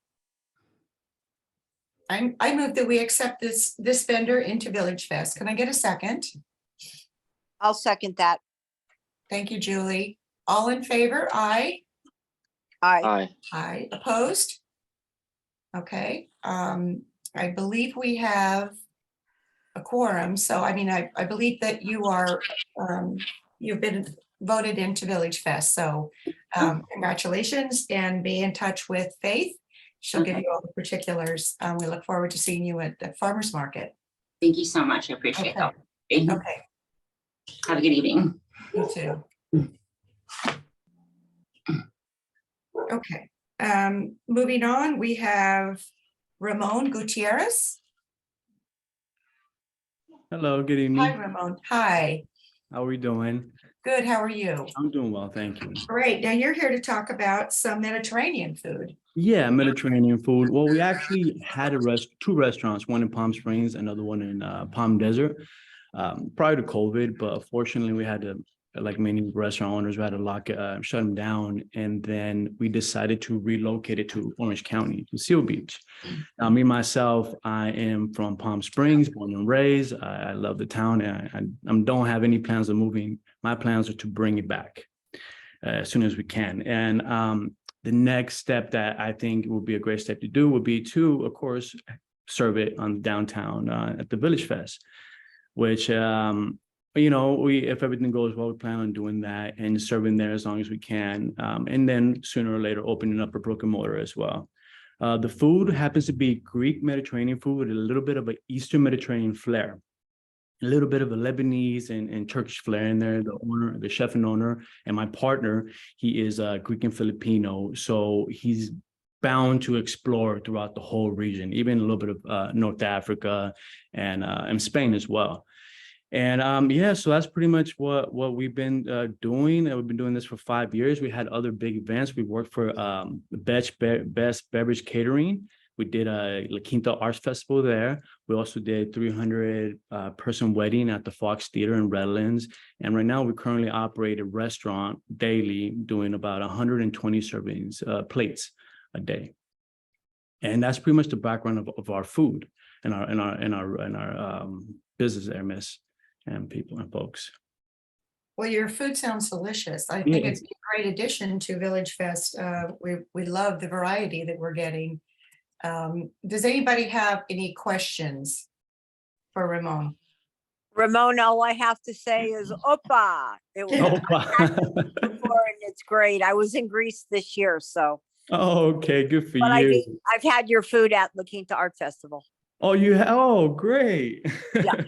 I move that we accept this vendor into VillageFest. Can I get a second? I'll second that. Thank you, Julie. All in favor? Aye. Aye. Aye. Aye. Opposed? Okay. I believe we have a quorum. So I mean, I believe that you are you've been voted into VillageFest. So congratulations, and be in touch with Faith. She'll give you all the particulars. We look forward to seeing you at the farmer's market. Thank you so much. I appreciate Okay. it. Okay. Have a good evening. You too. Okay. Moving on, we have Ramon Gutierrez. Hello, good Hi, evening. Ramon. Hi. How are we doing? Good. How are you? I'm doing well, thank you. Great. Now you're here to talk about some Mediterranean food. Yeah, Mediterranean food. Well, we actually had two restaurants, one in Palm Springs, another one in Palm Desert, prior to COVID. But fortunately, we had to, like many restaurant owners, we had to shut them down. And then we decided to relocate it to Orange County, to Seal Beach. Now, me, myself, I am from Palm Springs, born and raised. I love the town, and I don't have any plans of moving. My plans are to bring it back as soon as we can. And the next step that I think would be a great step to do would be to, of course, serve it on downtown at the VillageFest, which, you know, if everything goes well, we plan on doing that and serving there as long as we can. And then sooner or later, opening up a brick and mortar as well. The food happens to be Greek Mediterranean food with a little bit of an Eastern Mediterranean flair. A little bit of a Lebanese and Turkish flair in there. The chef and owner, and my partner, he is Greek and Filipino. So he's bound to explore throughout the whole region, even a little bit of North Africa and Spain as well. And yeah, so that's pretty much what we've been doing. We've been doing this for 5 years. We had other big events. We worked for the Best Beverage Catering. We did a La Quinta Arts Festival there. We also did 300 person wedding at the Fox Theater in Redlands. And right now we currently operate a restaurant daily doing about 120 servings, plates a day. And that's pretty much the background of our food and our business there, Miss, and people and folks. Well, your food sounds delicious. I think it's a great addition to VillageFest. We love the variety that we're getting. Does anybody have any questions for Ramon? Ramon, all I have to say is Opa. It was before, and it's great. I was in Greece this year, so. Oh, okay, good for But you. I've had your food at La Quinta Art Festival. Oh, you have? Oh, great. Yeah.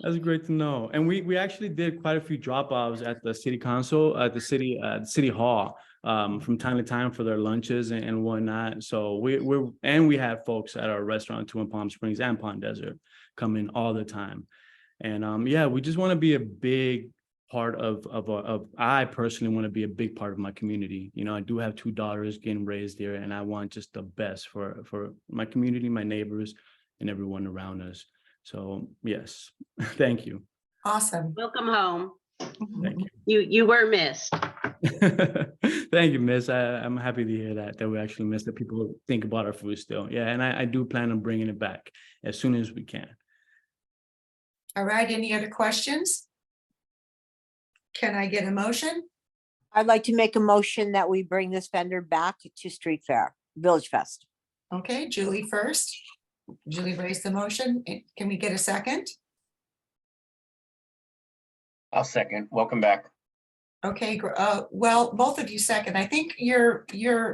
That's great to know. And we actually did quite a few drop-offs at the city council, at the city hall, from time to time for their lunches and whatnot. So we have folks at our restaurant too in Palm Springs and Palm Desert come in all the time. And yeah, we just want to be a big part I personally want to be a big part of my community. You know, I do have 2 daughters getting raised there, and I want just the best for my community, my neighbors, and everyone around us. So yes, thank you. Awesome. Welcome home. Thank you. You were missed. Thank you, Miss. I'm happy to hear that we actually miss, that people think about our food still. Yeah, and I do plan on bringing it back as soon as we can. All right, any other questions? Can I get a motion? I'd like to make a motion that we bring this vendor back to Street Fair, Village Fest. Okay, Julie first. Julie raised the motion. Can we get a second? I'll second. Welcome back. Okay, well, both of you second. I think you're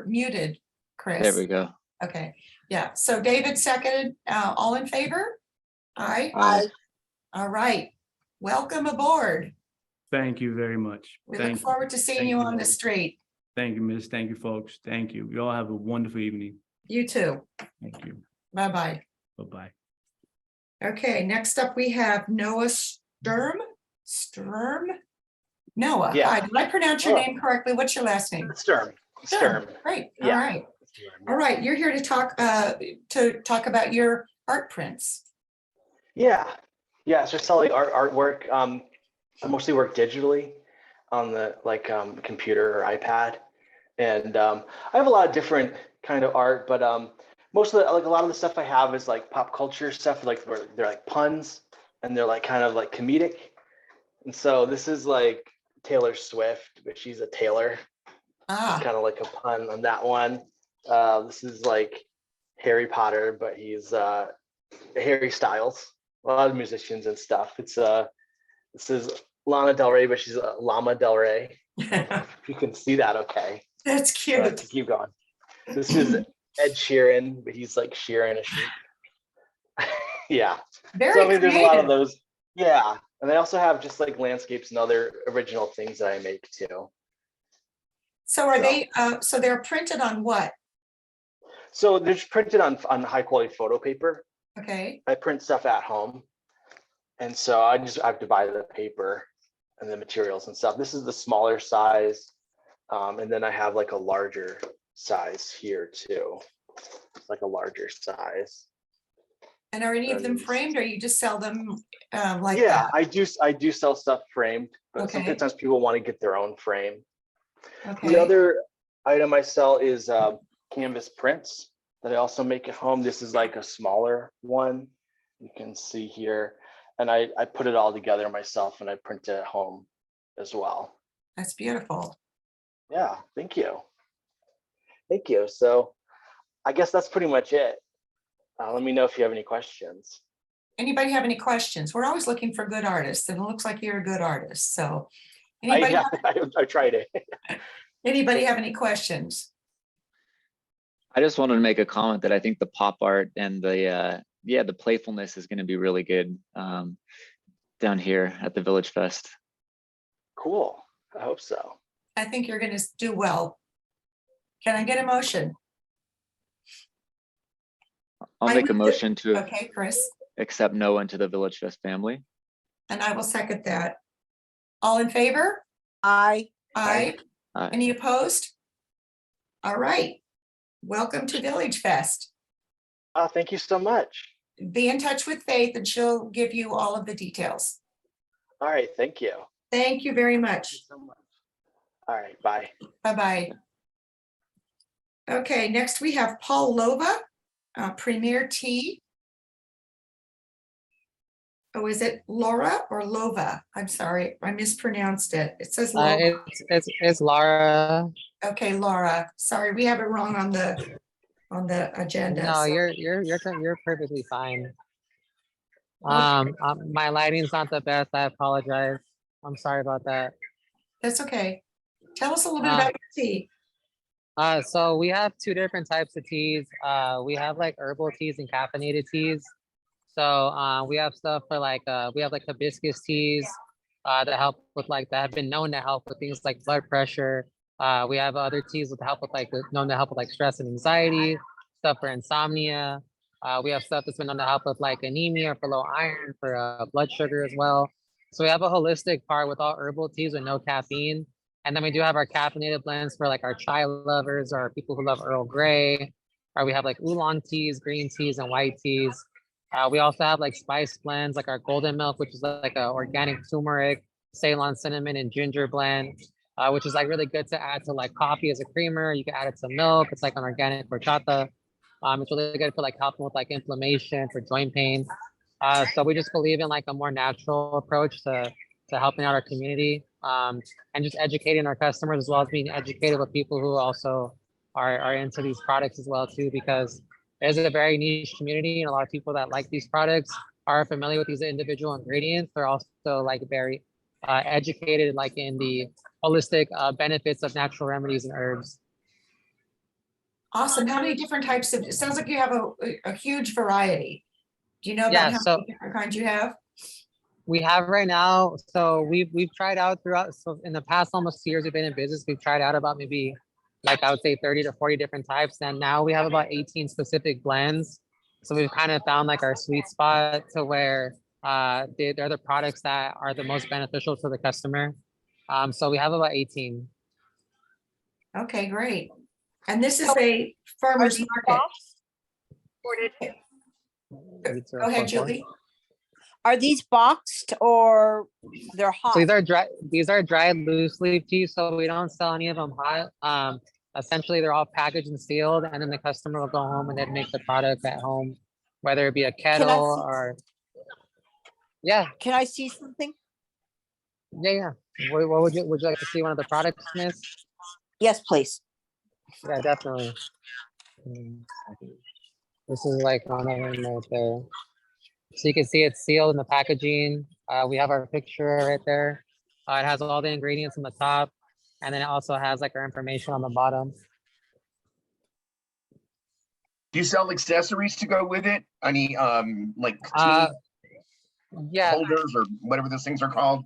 muted, Chris. There we go. Okay, yeah, so David seconded, all in favor? Aye. Aye. All right, welcome aboard. Thank you very much. We Thank look you. forward to seeing Thank you you, on the ladies. street. Thank you, Miss. Thank you, folks. Thank you. You all have a wonderful evening. You too. Thank you. Bye-bye. Bye-bye. Okay, next up we have Noah Sturm. Noah, Yeah. hi, did I pronounce your Hello. name correctly? What's your last name? Sturm. Great, all Yeah. right. All right, you're here to talk about your art prints. Yeah. It's just selling artwork. I mostly work digitally on the computer or iPad. And I have a lot of different kind of art, but most of the, a lot of the stuff I have is like pop culture stuff, like where they're like puns and they're like kind of like comedic. And so this is like Taylor Swift, but she's a Taylor. Kind of like a pun on that one. This is like Harry Potter, but he's Harry Styles. A lot of musicians and stuff. It's this is Lana Del Rey, but she's a Llama Del Rey. You can see that, okay? That's cute. Keep going. This is Ed Sheeran, but he's like shearing a sheep. Yeah. Very So I mean, there's a lot of creative. those. Yeah, and I also have just like landscapes and other original things that I make too. So are they, so they're printed on what? So they're just printed on high quality photo paper. Okay, I print stuff at home, and so I have to buy the paper and the materials and stuff. This is the smaller size, and then I have like a larger size here too. It's like a larger size. and are any of them framed or you just sell them like Yeah, that? I do sell stuff framed, but Okay. sometimes people want to get their own frame. Okay. The other item I sell is canvas prints that I also make at home. This is like a smaller one. You can see here, and I put it all together myself and I print it at home as well. That's beautiful. Yeah, thank you. Thank you. So I guess that's pretty much it. Let me know if you have any questions. Anybody have any questions? We're always looking for good artists, and it looks like you're a good artist, so. Anybody, I tried it. anybody have any questions? I just wanted to make a comment that I think the pop art and the playfulness is going to be really good down here at the Village Fest. Cool. I hope so. I think you're gonna do well. Can I get a motion? I'll make a motion to Okay, Chris, accept Noah into the Village Fest family. and I will second that. All in favor? Aye. Aye. Aye. Any opposed? All right. Welcome to Village Fest. Thank you so much. Be in touch with Faith and she'll give you all of the details. All right. Thank you. Thank you very much. All right. Bye. Bye-bye. Okay, next we have Paul Lova, Premier Tea. Oh, is it Laura or Lova? I'm sorry, I mispronounced it. It says Lova. It's Laura. Okay, Laura. Sorry, we have it wrong on the agenda. No, so- you're perfectly fine. My lighting's not the best. I apologize. I'm sorry about that. That's okay. Tell us a little bit about your tea. So we have two different types of teas. We have like herbal teas and caffeinated teas. So we have stuff for like we have like hibiscus teas that help with that have been known to help with things like blood pressure. We have other teas that help with known to help with stress and anxiety, stuff for insomnia. We have stuff that's been known to help with anemia, for low iron, for blood sugar as well. So we have a holistic part with all herbal teas with no caffeine. And then we do have our caffeinated blends for like our chai lovers or people who love Earl Grey. Or we have like oolong teas, green teas, and white teas. We also have like spice blends, like our golden milk, which is like a organic turmeric, Ceylon cinnamon, and ginger blend, which is like really good to add to like coffee as a creamer. You can add it to milk. It's like an organic horchata. It's really good for like helping with like inflammation, for joint pain. So we just believe in like a more natural approach to helping out our community, and just educating our customers, as well as being educated with people who also are into these products as well too, because there's a very niche community and a lot of people that like these products are familiar with these individual ingredients. They're also like very educated like in the holistic benefits of natural remedies and herbs. Awesome. How many different types of, it sounds like you have a huge variety. Do you know Yeah, about how so- many different kinds you have? We have right now, so we've tried out throughout, so in the past almost 2 years we've been in business, we've tried out about maybe like I would say 30 to 40 different types. And now we have about 18 specific blends. So we've kind of found like our sweet spot to where they're the products that are the most beneficial to the customer. So we have about 18. Okay, great. And this is a farmer's market. Go ahead, Julie. Are these boxed or they're hot? So these are dried loose leaf teas, so we don't sell any of them hot. Essentially they're all packaged and sealed, and then the customer will go home and then make the product at home, whether it be a kettle or yeah. Can I see something? Yeah. What would you like to see one of the products, Miss? Yes, please. Yeah, definitely. This is like one of them right there. So you can see it's sealed in the packaging. We have our picture right there. It has all the ingredients on the top, and then it also has like our information on the bottom. Do you sell accessories to go with it? Any like Uh, tea Yeah, holders or whatever those things are called?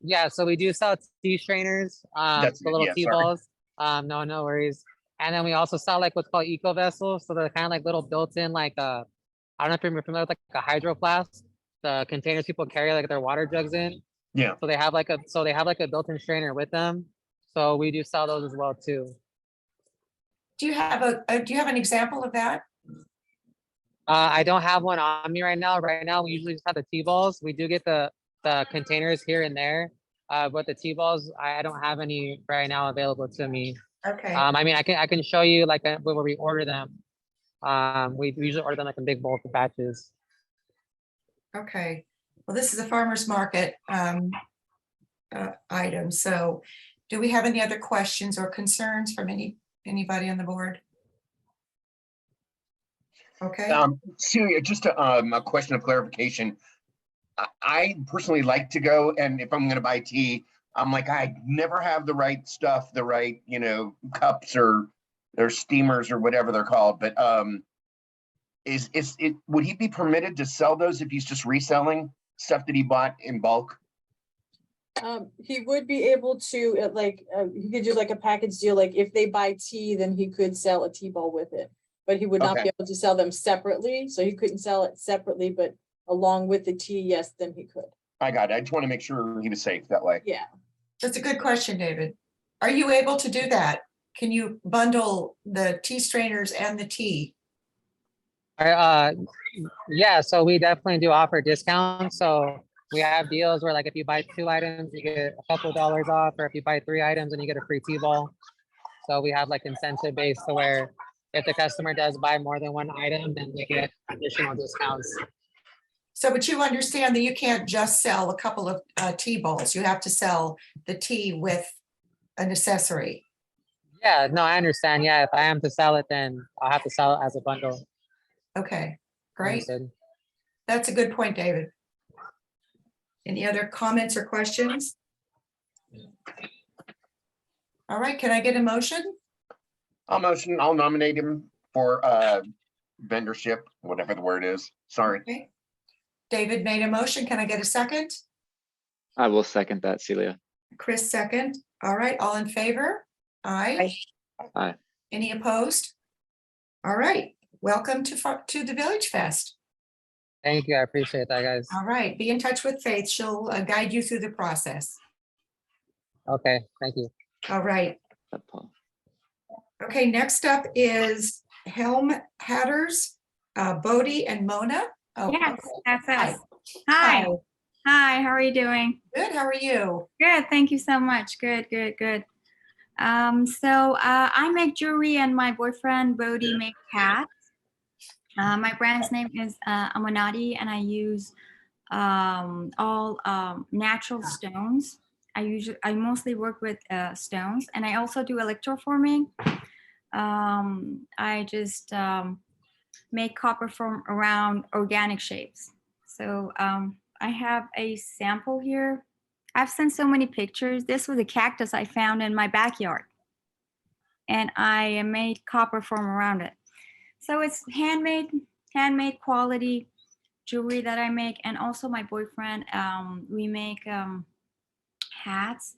yeah. So we do sell tea strainers, That's the it, little yeah, tea sorry. balls. No worries. And then we also sell like what's called eco vessels. So they're kind of like little built-in like I don't know if you're familiar with like a hydro flask, the containers people carry like their water jugs in. Yeah. So they have like a built-in strainer with them. So we do sell those as well too. Do you have an example of that? I don't have one on me right now. Right now, we usually just have the T-balls. We do get the containers here and there, but the T-balls, I don't have any right now available to me. Okay. I mean, I can show you like where we order them. We usually order them like in big bulk batches. Okay. Well, this is a farmer's market item. So do we have any other questions or concerns from anybody on the board? Okay. Celia, just a question of clarification. I personally like to go, and if I'm gonna buy tea, I'm like, I never have the right stuff, the right, cups or steamers or whatever they're called, but would he be permitted to sell those if he's just reselling stuff that he bought in bulk? He would be able to, he could do like a package deal, like if they buy tea, then he could sell a tea ball with it. But he would not Okay. be able to sell them separately, so he couldn't sell it separately, but along with the tea, yes, then he could. I got it. I just want to make sure he was safe that way. Yeah. That's a good question, David. Are you able to do that? Can you bundle the tea strainers and the tea? Yeah, so we definitely do offer discounts. So we have deals where like if you buy 2 items, you get a couple of dollars off, or if you buy 3 items and you get a free tea ball. So we have like incentive based to where if the customer does buy more than 1 item, then they get additional discounts. So, but you understand that you can't just sell a couple of tea bowls. You have to sell the tea with an accessory. Yeah, no, I understand. Yeah, if I am to sell it, then I'll have to sell it as a bundle. Okay, great. Understood. That's a good point, David. Any other comments or questions? All right, can I get a motion? I'll nominate him for vendorship, whatever the word is. Sorry. Okay. David made a motion. Can I get a second? I will second that, Celia. Chris second. All right, all in favor? Aye. Aye. Any opposed? All right, welcome to the Village Fest. Thank you. I appreciate that, guys. All right, be in touch with Faith. She'll guide you through the process. Okay, thank you. All right. Okay, next up is Helm Hatters, Bodie and Mona. Oh, Yes, okay. that's Hi. us. Hi. Hi, how are you doing? Good, how are you? Good, thank you so much. Good, good, good. I make jewelry and my boyfriend Bodie makes hats. My brand's name is Amanati and I use all natural stones. I mostly work with stones and I also do electroforming. I just make copper from around organic shapes. So I have a sample here. I've sent so many pictures. This was a cactus I found in my backyard. And I made copper from around it. So it's handmade quality jewelry that I make. And also my boyfriend, we make hats,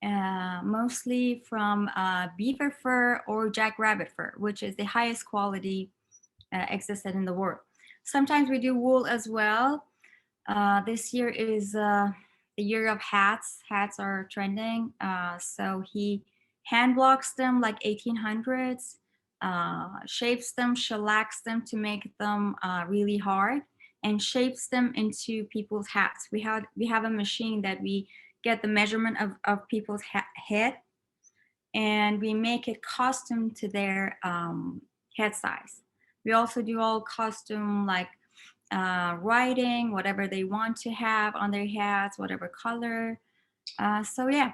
mostly from beaver fur or jackrabbit fur, which is the highest quality existed in the world. Sometimes we do wool as well. This year is the year of hats. Hats are trending. So he hand blocks them like 1800s, shapes them, shellacks them to make them really hard, and shapes them into people's hats. We have a machine that we get the measurement of people's head, and we make it custom to their head size. We also do all custom like writing, whatever they want to have on their hats, whatever color. So yeah,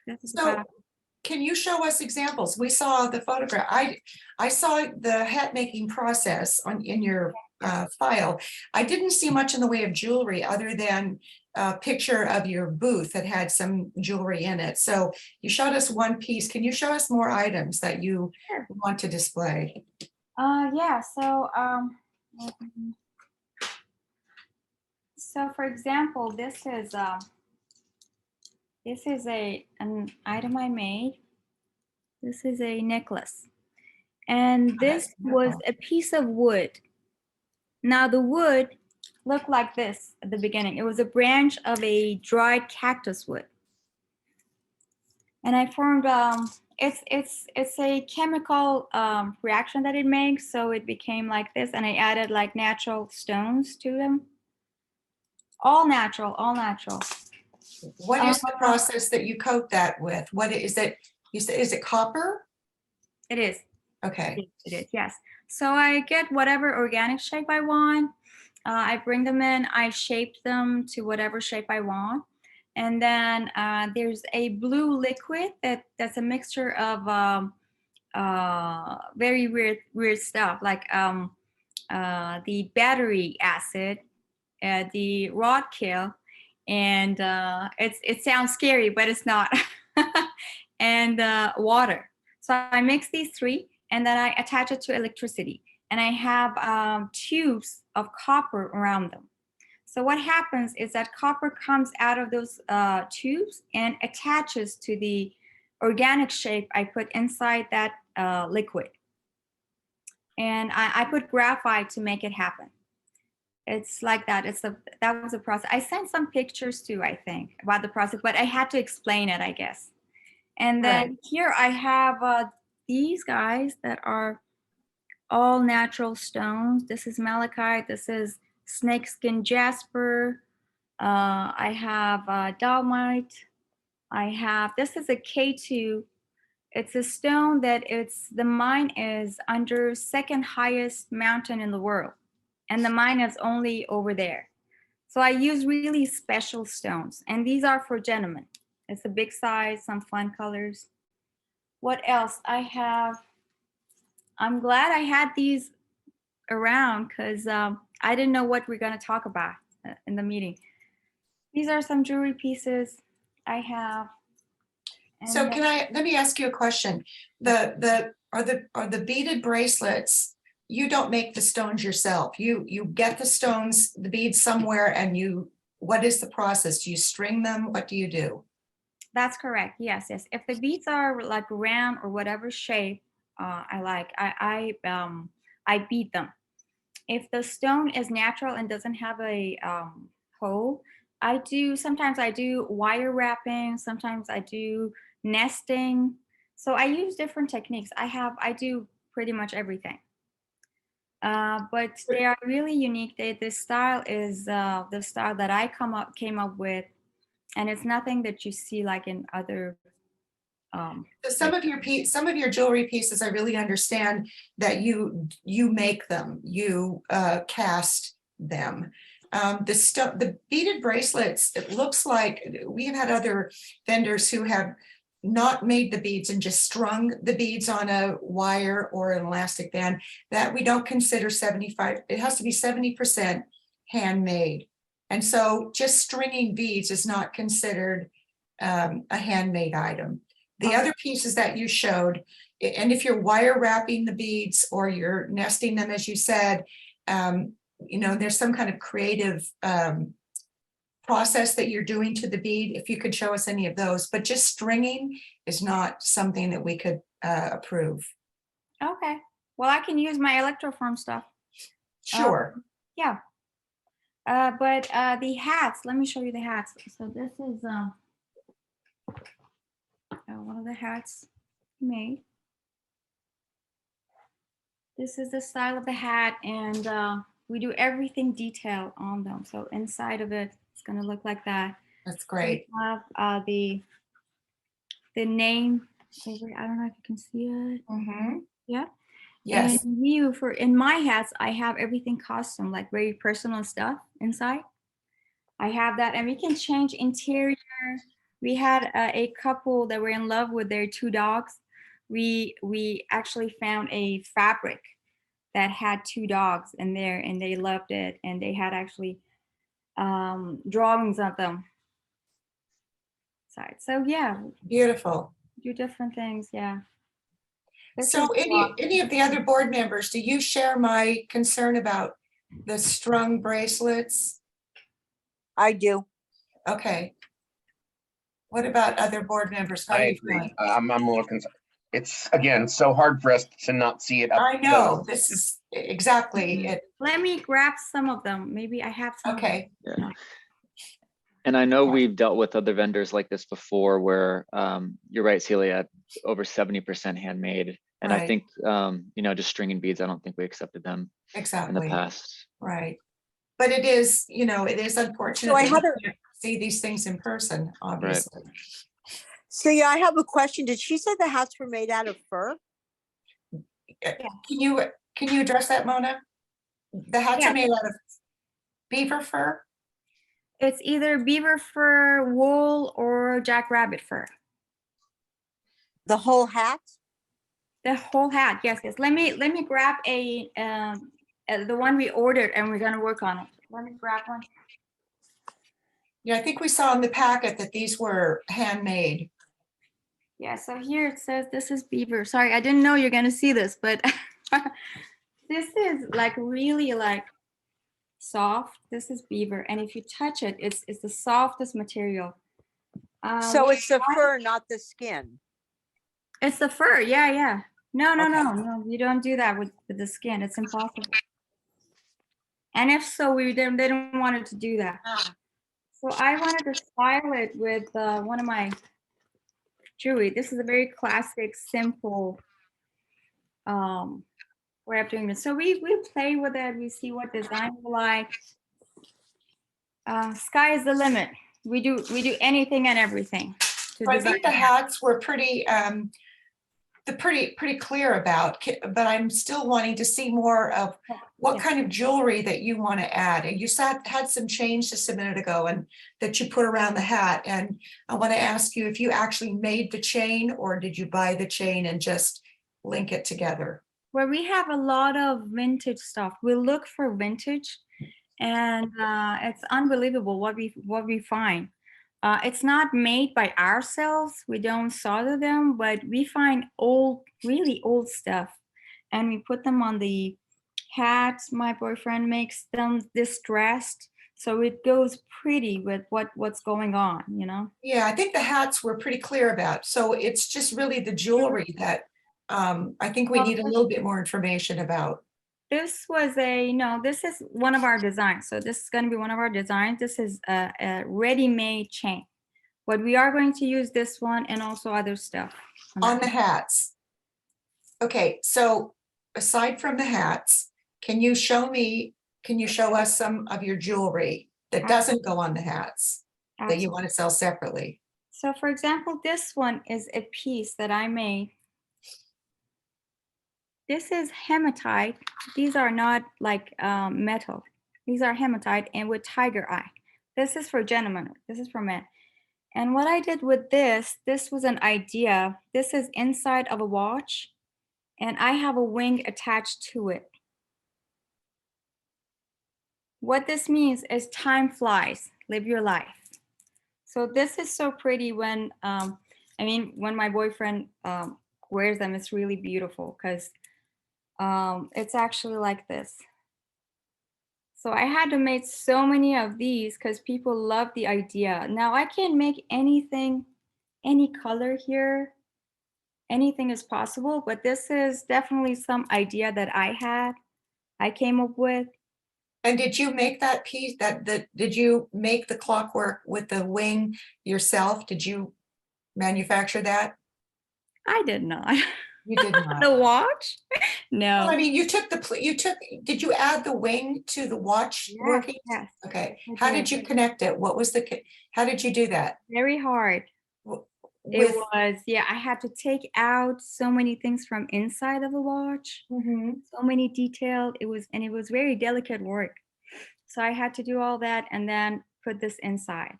this is So about. can you show us examples? We saw the photograph. I saw the hat making process in your file. I didn't see much in the way of jewelry other than a picture of your booth that had some jewelry in it. So you showed us one piece. Can you show us more items that you want to display? Yeah, so for example, this is an item I made. This is a necklace. And this was a piece of wood. Now the wood looked like this at the beginning. It was a branch of a dried cactus wood. And I formed, it's a chemical reaction that it makes. So it became like this, and I added like natural stones to them. All natural, all natural. What is the process that you coat that with? What is it? You said, is it copper? It is. Okay. It is, yes. So I get whatever organic shape I want. I bring them in, I shape them to whatever shape I want. And then there's a blue liquid that's a mixture of very weird stuff, like the battery acid, the roadkill, and it sounds scary, but it's not, and water. So I mix these three, and then I attach it to electricity. And I have tubes of copper around them. So what happens is that copper comes out of those tubes and attaches to the organic shape I put inside that liquid. And I put graphite to make it happen. It's like that. That was a process. I sent some pictures too, I think, about the process, but I had to explain it, I guess. And then here I have these guys that are all natural stones. This is malachite. This is snakeskin jasper. I have dolomite. This is a K2. It's a stone that the mine is under second highest mountain in the world. And the mine is only over there. So I use really special stones. And these are for gentlemen. It's a big size, some fun colors. What else? I'm glad I had these around because I didn't know what we're going to talk about in the meeting. These are some jewelry pieces I have. So let me ask you a question. Are the beaded bracelets, you don't make the stones yourself. You get the stones, the beads somewhere, and what is the process? Do you string them? What do you do? That's correct. Yes. If the beads are like round or whatever shape I like, I beat them. if the stone is natural and doesn't have a hole, sometimes I do wire wrapping, sometimes I do nesting. So I use different techniques. I do pretty much everything. But they are really unique. The style is the style that I came up with, and it's nothing that you see like in other. So some of your jewelry pieces, I really understand that you make them, you cast them. The beaded bracelets, it looks like we have had other vendors who have not made the beads and just strung the beads on a wire or an elastic band. That we don't consider 75, it has to be 70% handmade. And so just stringing beads is not considered a handmade item. The other pieces that you showed, and if you're wire wrapping the beads or you're nesting them, as you said, there's some kind of creative process that you're doing to the bead, if you could show us any of those, but just stringing is not something that we could approve. Okay, well, I can use my electroform stuff. Sure. Yeah. But the hats, let me show you the hats. So this is one of the hats made. This is the style of the hat, and we do everything detailed on them. So inside of it, it's gonna look like that. That's great. We have the name. I don't know if you can see it. Mm-hmm. Yeah. Yes. And in my hats, I have everything custom, like very personal stuff inside. I have that, and we can change interior. We had a couple that were in love with their 2 dogs. We actually found a fabric that had 2 dogs in there, and they loved it. And they had actually drawings of them. So yeah. Beautiful. Do different things, yeah. So any of the other board members, do you share my concern about the strung bracelets? I do. Okay. What about other board members? How do I you agree. feel? I'm a little concerned. It's, again, so hard for us to not see it. I know, this is exactly it. Let me grab some of them. Maybe I have some. Okay. Yeah. And I know we've dealt with other vendors like this before where you're right, Celia, over 70% handmade. And I Right. think, just stringing beads, I don't think we accepted them in Exactly. the past. Right. But it is unfortunate So I that had you can't see these things in person, obviously. So yeah, I have a question. Did she say the hats were made out of fur? Can you address that, Mona? The hats Yeah. are made out of beaver fur? It's either beaver fur, wool, or jackrabbit fur. The whole hat? The whole hat, yes. Let me grab the one we ordered, and we're gonna work on it. Let me grab one. Yeah, I think we saw in the packet that these were handmade. Yeah, so here it says this is beaver. Sorry, I didn't know you're gonna see this, but this is like really like soft. This is beaver, and if you touch it, it's the softest material. So it's the fur, not the skin. It's the fur, yeah. No, you don't do that with the skin. It's impossible. And if so, they didn't want it to do that. So I wanted to style it with one of my jewelry. This is a very classic, simple way of doing this. So we play with it. We see what design we like. Sky is the limit. We do anything and everything. So I think the hats were pretty clear about, but I'm still wanting to see more of what kind of jewelry that you want to add. And you had some change just a minute ago and that you put around the hat. And I want to ask you if you actually made the chain or did you buy the chain and just link it together? Where we have a lot of vintage stuff. We look for vintage, and it's unbelievable what we find. It's not made by ourselves. We don't solder them, but we find really old stuff, and we put them on the hats. My boyfriend makes them distressed, so it goes pretty with what's going on, Yeah, I think the hats were pretty clear about. So it's just really the jewelry that I think we need a little bit more information about. This was no, this is one of our designs. So this is going to be one of our designs. This is a ready-made chain. But we are going to use this one and also other stuff. On the hats. Okay, so aside from the hats, can you show us some of your jewelry that doesn't go on the hats that you want to sell separately? So for example, this one is a piece that I made. This is hematite. These are not like metal. These are hematite and with tiger eye. This is for gentlemen. This is for men. And what I did with this was an idea. This is inside of a watch and I have a wing attached to it. What this means is time flies, live your life. So this is so pretty when, when my boyfriend wears them, it's really beautiful because it's actually like this. So I had to make so many of these because people love the idea. Now I can make anything, any color here, anything is possible, but this is definitely some idea that I came up with. And did you make that piece, did you make the clockwork with the wing yourself? Did you manufacture that? I did not. You did not. The watch? No. Well, I mean, did you add the wing to the watch working? Yes. Okay. I How did. did you connect it? How did you do that? Very hard. It was, I had to take out so many things from inside of the watch. So many details. It was very delicate work. So I had to do all that and then put this inside.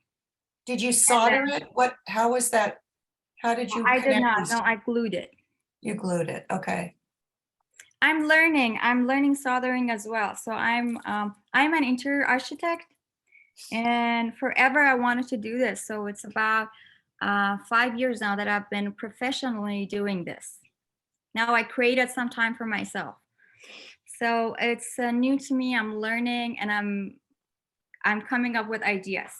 Did you solder it? How was that? How did you I did connect not. these? No, I glued it. You glued it. Okay. I'm learning soldering as well. So I'm an interior architect and forever I wanted to do this. So it's about 5 years now that I've been professionally doing this. Now I created some time for myself. So it's new to me. I'm learning and I'm coming up with ideas.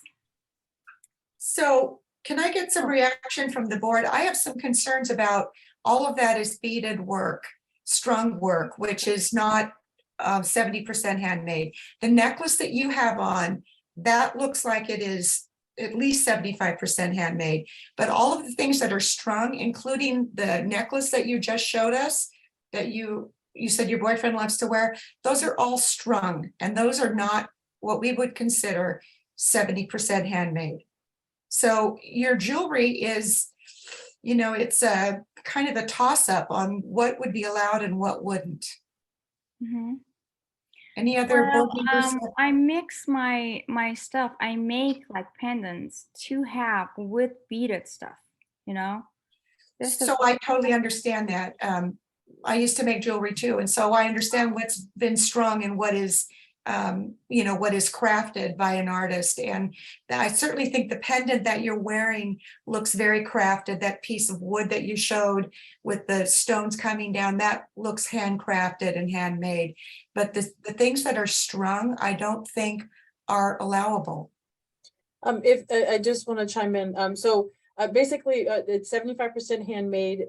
So can I get some reaction from the board? I have some concerns about all of that is beaded work, strung work, which is not 70% handmade. The necklace that you have on, that looks like it is at least 75% handmade. But all of the things that are strung, including the necklace that you just showed us, that you said your boyfriend loves to wear, those are all strung, and those are not what we would consider 70% handmade. So your jewelry is, it's a kind of a toss-up on what would be allowed and what wouldn't. Any other board members? I mix my stuff. I make like pendants to have with beaded stuff, So I totally understand that. I used to make jewelry too, and so I understand what's been strung and what is what is crafted by an artist. And I certainly think the pendant that you're wearing looks very crafted. That piece of wood that you showed with the stones coming down, that looks handcrafted and handmade. But the things that are strung, I don't think are allowable. If I just want to chime in, basically it's 75% handmade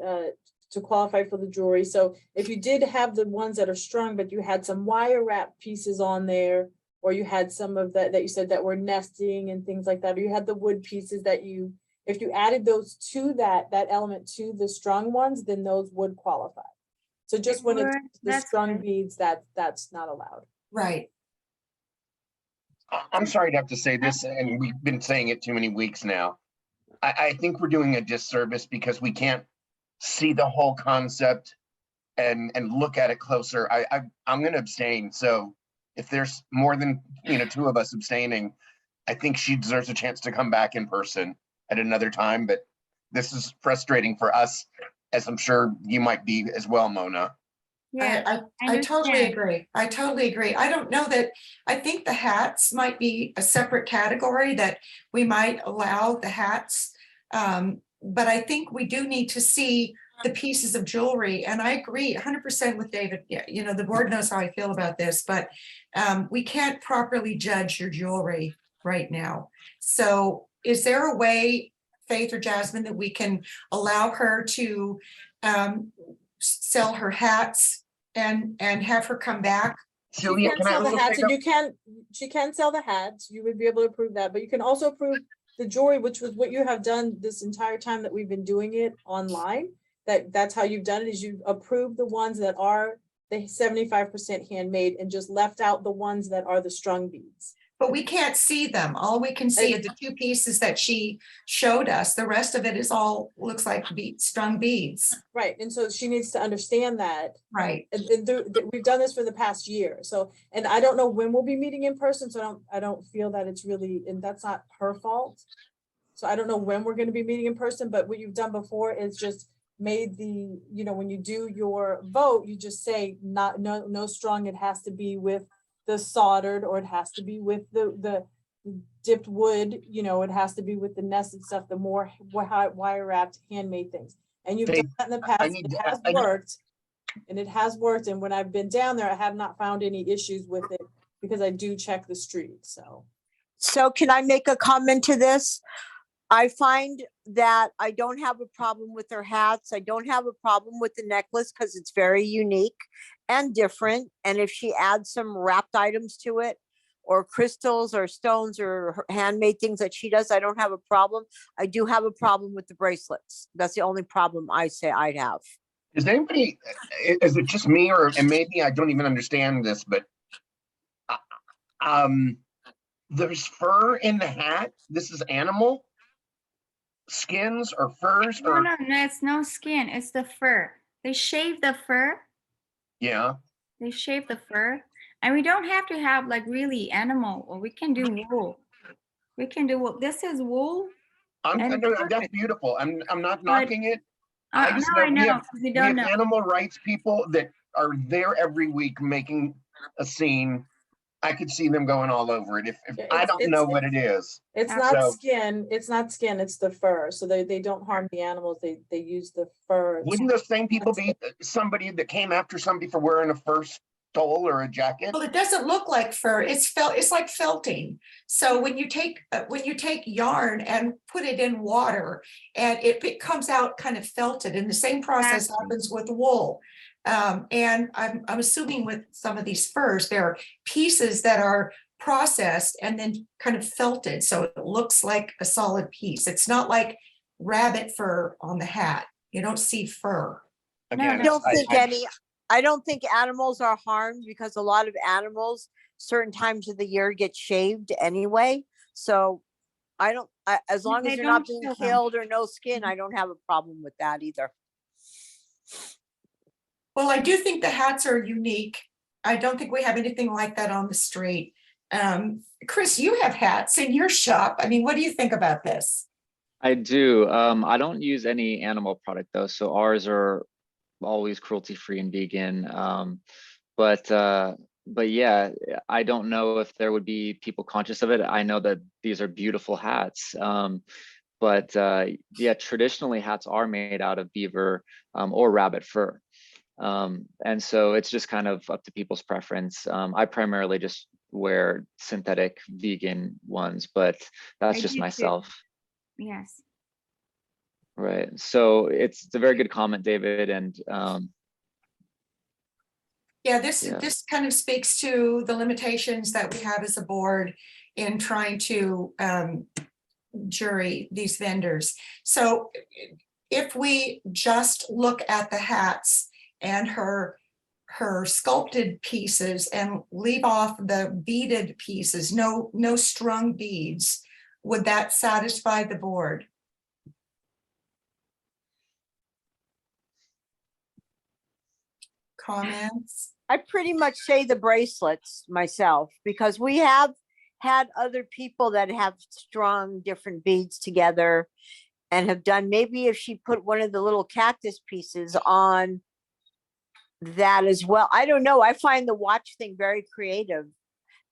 to qualify for the jewelry. So if you did have the ones that are strung, but you had some wire wrap pieces on there, or you had some of that you said that were nesting and things like that, or you had the wood pieces that if you added those to that element to the strung ones, then those would qualify. So just when it's the strung beads, that's not allowed. Right. I'm sorry to have to say this, and we've been saying it too many weeks now. I think we're doing a disservice because we can't see the whole concept and look at it closer. I'm going to abstain. So if there's more than two of us abstaining, I think she deserves a chance to come back in person at another time. But this is frustrating for us, as I'm sure you might be as well, Mona. Yeah, I totally agree. I totally agree. I don't know that, I think the hats might be a separate category that we might allow the hats. But I think we do need to see the pieces of jewelry. And I agree 100% with David. Yeah, the board knows how I feel about this, but we can't properly judge your jewelry right now. So is there a way, Faith or Jasmine, that we can allow her to sell her hats and have her come back? She Julia, can can I sell the also hats say and she can sell the hats. You would be able to approve that, but you can also approve the jewelry, which was what you have done this entire time that we've been doing it online. That's how you've done it, is you've approved the ones that are the 75% handmade and just left out the ones that are the strung beads. But we can't see them. All we can see are the two pieces that she showed us. The rest of it is all, looks like strung beads. Right, and so she needs to understand that. Right. And we've done this for the past year, so, and I don't know when we'll be meeting in person, so I don't feel that it's really, and that's not her fault. So I don't know when we're gonna be meeting in person, but what you've done before is just made the, you know, when you do your vote, you just say no strung, it has to be with the soldered, or it has to be with the dipped wood, you know, it has to be with the nested stuff, the more wire wrapped handmade things. And you've done that in the past, it has worked. And it has worked. And when I've been down there, I have not found any issues with it because I do check the street, so. So can I make a comment to this? I find that I don't have a problem with their hats. I don't have a problem with the necklace because it's very unique and different. And if she adds some wrapped items to it, or crystals or stones or handmade things that she does, I don't have a problem. I do have a problem with the bracelets. That's the only problem I say I'd have. Is anybody, is it just me, or, and maybe I don't even understand this, but there's fur in the hat. This is animal skins or furs No, or? no, it's no skin. It's the fur. They shave the fur. Yeah. They shave the fur. And we don't have to have like really animal, or we can do wool. We can do wool. This is wool. and it's That's perfect. beautiful. I'm not But- knocking it. I just no, I know know, we we don't have know. animal rights people that are there every week making a scene. I could see them going all over it if I don't know what it is. It's not So skin, it's the fur. So they don't harm the animals. They use the fur. wouldn't those same people be somebody that came after somebody for wearing a fur stole or a jacket? Well, it doesn't look like fur. It's like felting. So when you take yarn and put it in water, and it comes out kind of felted, and the same process happens with wool. And I'm assuming with some of these furs, there are pieces that are processed and then kind of felted, so it looks like a solid piece. It's not like rabbit fur on the hat. You don't see fur. I don't think animals are harmed because a lot of animals certain times of the year get shaved anyway. So as long as They they're not don't being kill them. killed or no skin, I don't have a problem with that either. Well, I do think the hats are unique. I don't think we have anything like that on the street. Chris, you have hats in your shop. I mean, what do you think about this? I do. I don't use any animal product though, so ours are always cruelty-free and vegan. But yeah, I don't know if there would be people conscious of it. I know that these are beautiful hats. But yeah, traditionally hats are made out of beaver or rabbit fur. And so it's just kind of up to people's preference. I primarily just wear synthetic vegan ones, but that's I just do too. myself. Yes. Right. So it's a very good comment, David. And Yeah, this kind of speaks to the limitations that we have as a board in trying to jury these vendors. So if we just look at the hats and her sculpted pieces and leave off the beaded pieces, no strung beads, would that satisfy the board? Comments? I pretty much say the bracelets myself because we have had other people that have strung different beads together and have done, maybe if she put one of the little cactus pieces on that as well. I don't know. I find the watch thing very creative.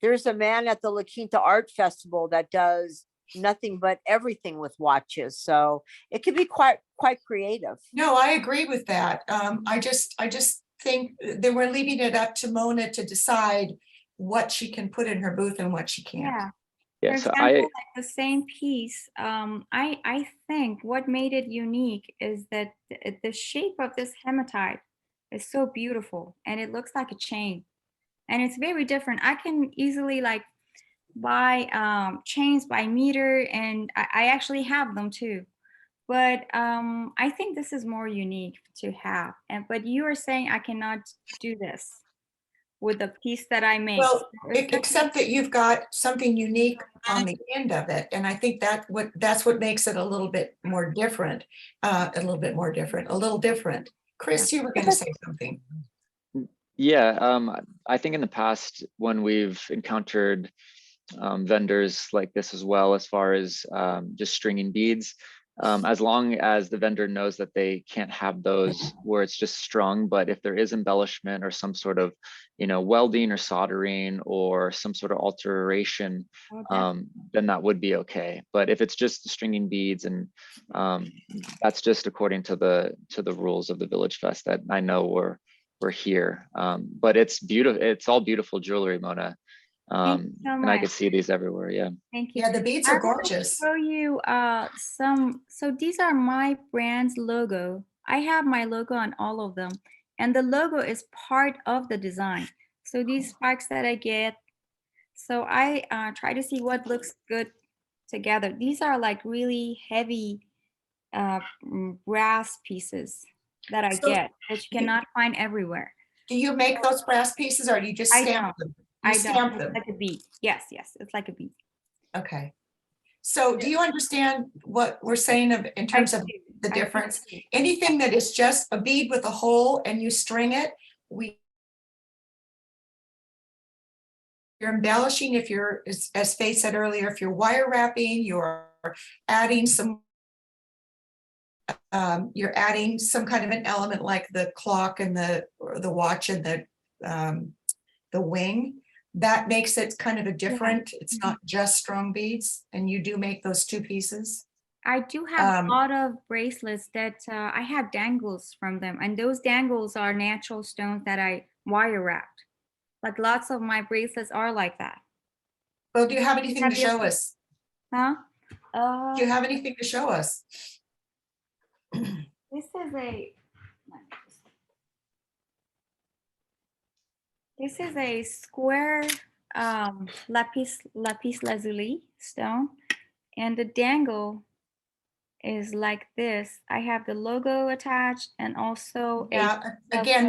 There's a man at the La Quinta Art Festival that does nothing but everything with watches. So it could be quite creative. No, I agree with that. I just think that we're leaving it up to Mona to decide what she can put in her booth and what she can't. Yeah. For example, like the same piece, I think what made it unique is that the shape of this hematite It's so beautiful and it looks like a chain. And it's very different. I can easily like buy chains by meter, and I actually have them too. But I think this is more unique to have. And but you are saying I cannot do this with the piece that I make. Well, So if except that you've got something unique on the end of it, and I think that's what makes it a little bit more different, a little bit more different, a little different. Chris, you were going to say something. Yeah, I think in the past when we've encountered vendors like this as well, as far as just stringing beads, as long as the vendor knows that they can't have those where it's just strung, but if there is embellishment or some sort of, welding or soldering or some sort of alteration, then that would be okay. But if it's just stringing beads, and that's just according to the rules of the Village Fest that I know we're here. But it's beautiful. It's all beautiful jewelry, Mona. Thank you so And I much. could see these everywhere. Yeah. Thank you. Yeah, the beads I are will gorgeous. show you some. So these are my brand's logo. I have my logo on all of them, and the logo is part of the design. So these spikes that I get, so I try to see what looks good together. These are like really heavy brass pieces that I So get that you cannot find everywhere. do you make those brass pieces, or do you just I stamp don't. them? You I stamp don't. them. It's like a bead. Yes, yes, it's like a bead. Okay. So do you understand what we're saying in terms of the difference? Anything that is just a bead with a hole and you string it, you're embellishing. If you're, as Faith said earlier, if you're wire wrapping, you're adding some kind of an element like the clock and the watch and the wing. That makes it kind of a different, it's not just strung beads, and you do make those two pieces. I do have a lot of bracelets that I have dangles from them, and those dangles are natural stones that I wire wrapped. Like lots of my bracelets are like that. Well, do you have anything to show us? Huh? Do you have anything to show us? This is a square lapis lazuli stone, and the dangle is like this. I have the logo attached, and also again,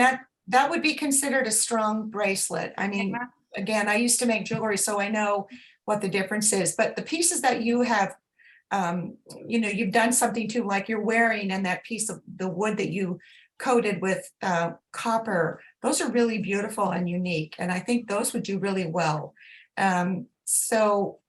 that would be considered a strung bracelet. I mean, again, I used to make jewelry, so I know what the difference is. But the pieces that you have, you've done something to, like you're wearing, and that piece of the wood that you coated with copper, those are really beautiful and unique, and I think those would do really well. So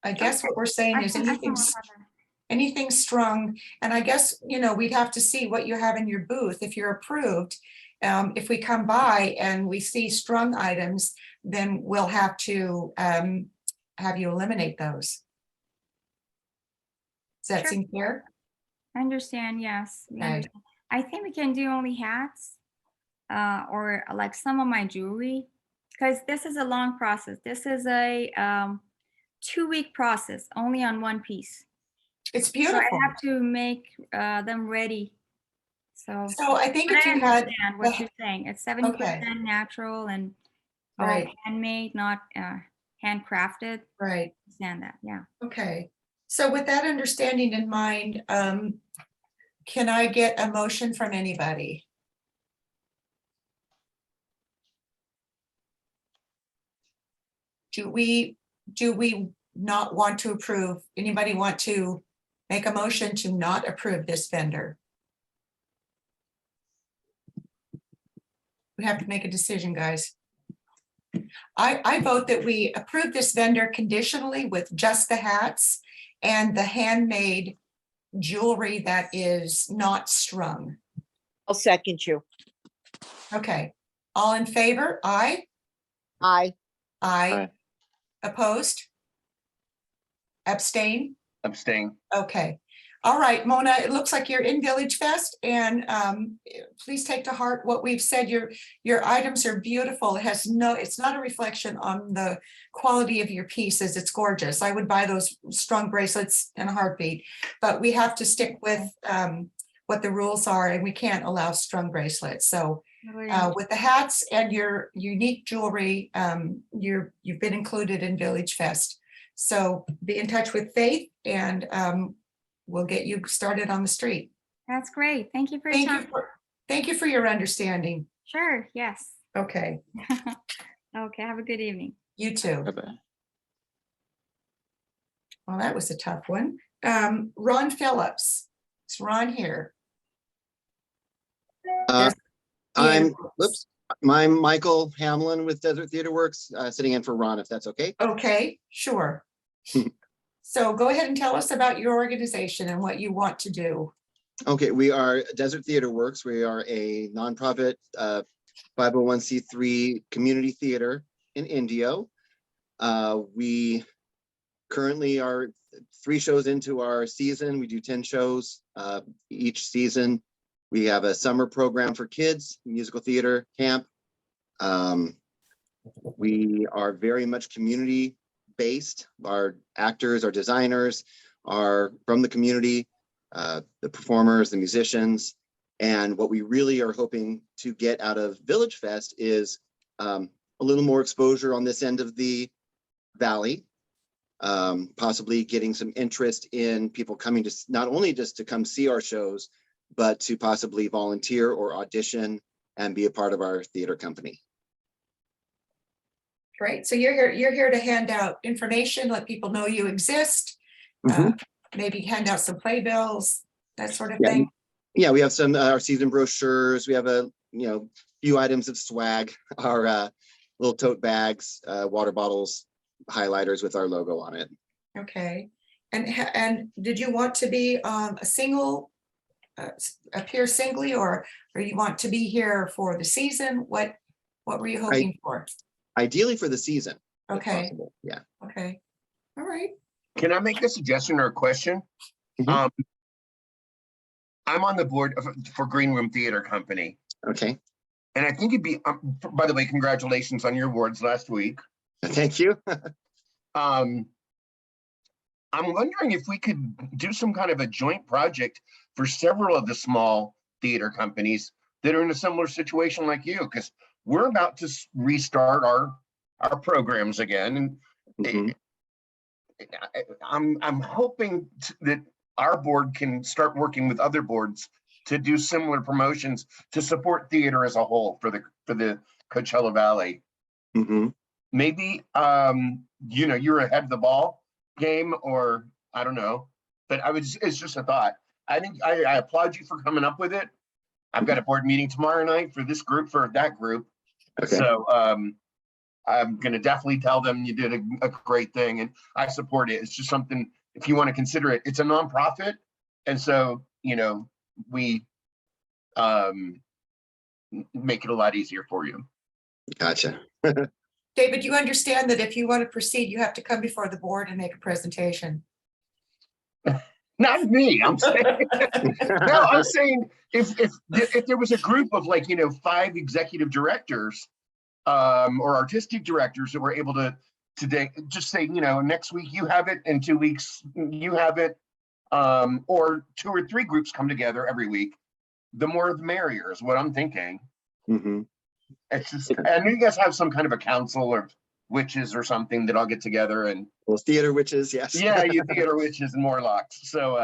I guess what we're saying is anything strung, and I guess we'd have to see what you have in your booth if you're approved. If we come by and we see strung items, then we'll have to have you eliminate those. Does that seem fair? I understand, yes. We Okay. understand. I think we can do only hats or like some of my jewelry, because this is a long process. This is a 2-week process only on one piece. It's beautiful. So I have to make them ready. So I think if I you had understand what you're saying, it's 70% natural and all Right. handmade, not handcrafted. Right. Understand that, yeah. Okay. So with that understanding in mind, can I get a motion from anybody? Do we not want to approve? Anybody want to make a motion to not approve this vendor? We have to make a decision, guys. I vote that we approve this vendor conditionally with just the hats and the handmade jewelry that is not strung. I'll second you. Okay, all in favor? Aye. Aye. Aye. Opposed? Abstain? Abstain. Okay. All right, Mona, it looks like you're in VillageFest, and please take to heart what we've said. Your items are beautiful. It's not a reflection on the quality of your pieces. It's gorgeous. I would buy those strung bracelets in a heartbeat, but we have to stick with what the rules are, and we can't allow strung bracelets. So with the hats and your unique jewelry. You've been included in Village Fest. So be in touch with Faith and we'll get you started on the street. That's great. Thank you for your time. Thank you for your understanding. Sure, yes. Okay, Okay, have a good evening. you too. Bye-bye. Well, that was a tough one. Ron Phillips. Is Ron here? I'm Michael Hamlin with Desert Theater Works, sitting in for Ron, if that's okay. Okay, sure. So go ahead and tell us about your organization and what you want to do. Okay, we are Desert Theater Works. We are a nonprofit 501c3 community theater in Indio. We currently are 3 shows into our season. We do 10 shows each season. We have a summer program for kids, musical theater camp. We are very much community based. Our actors, our designers are from the community, the performers, the musicians. And what we really are hoping to get out of Village Fest is a little more exposure on this end of the valley. Possibly getting some interest in people coming to not only just to come see our shows, but to possibly volunteer or audition and be a part of our theater company. Great. So you're here to hand out information, let people know you exist, maybe hand out some playbills, that sort of thing. Yeah, we have some our season brochures. We have a few items of swag, our little tote bags, water bottles, highlighters with our logo on it. Okay. And did you want to be a single, appear singly, or you want to be here for the season? What were you hoping for? Ideally for the season. Okay. Possible. Yeah. Okay. All right. Can I make a suggestion or a question? I'm on the board for Green Room Theater Company. Okay. And I think it'd be, by the way, congratulations on your awards last week. Thank you. I'm wondering if we could do some kind of a joint project for several of the small theater companies that are in a similar situation like you, because we're about to restart our programs again. And I'm hoping that our board can start working with other boards to do similar promotions to support theater as a whole for the Coachella Valley. Maybe you're ahead of the ball game, or I don't know, but it's just a thought. I think I applaud you for coming up with it. I've got a board meeting tomorrow night for this group, for that group. Okay. So I'm going to definitely tell them you did a great thing, and I support it. It's just something, if you want to consider it, it's a nonprofit. And so, we make it a lot easier for you. Gotcha. David, you understand that if you want to proceed, you have to come before the board and make a presentation. Not me, I'm saying. No, I'm saying if there was a group of 5 executive directors or artistic directors that were able to today just say, next week you have it, in 2 weeks you have it, or 2 or 3 groups come together every week, the more the merrier is what I'm thinking. It's just, I know you guys have some kind of a council or witches or something that all get together and. Well, theater witches, yes. Yeah, you theater witches and Morlocks. So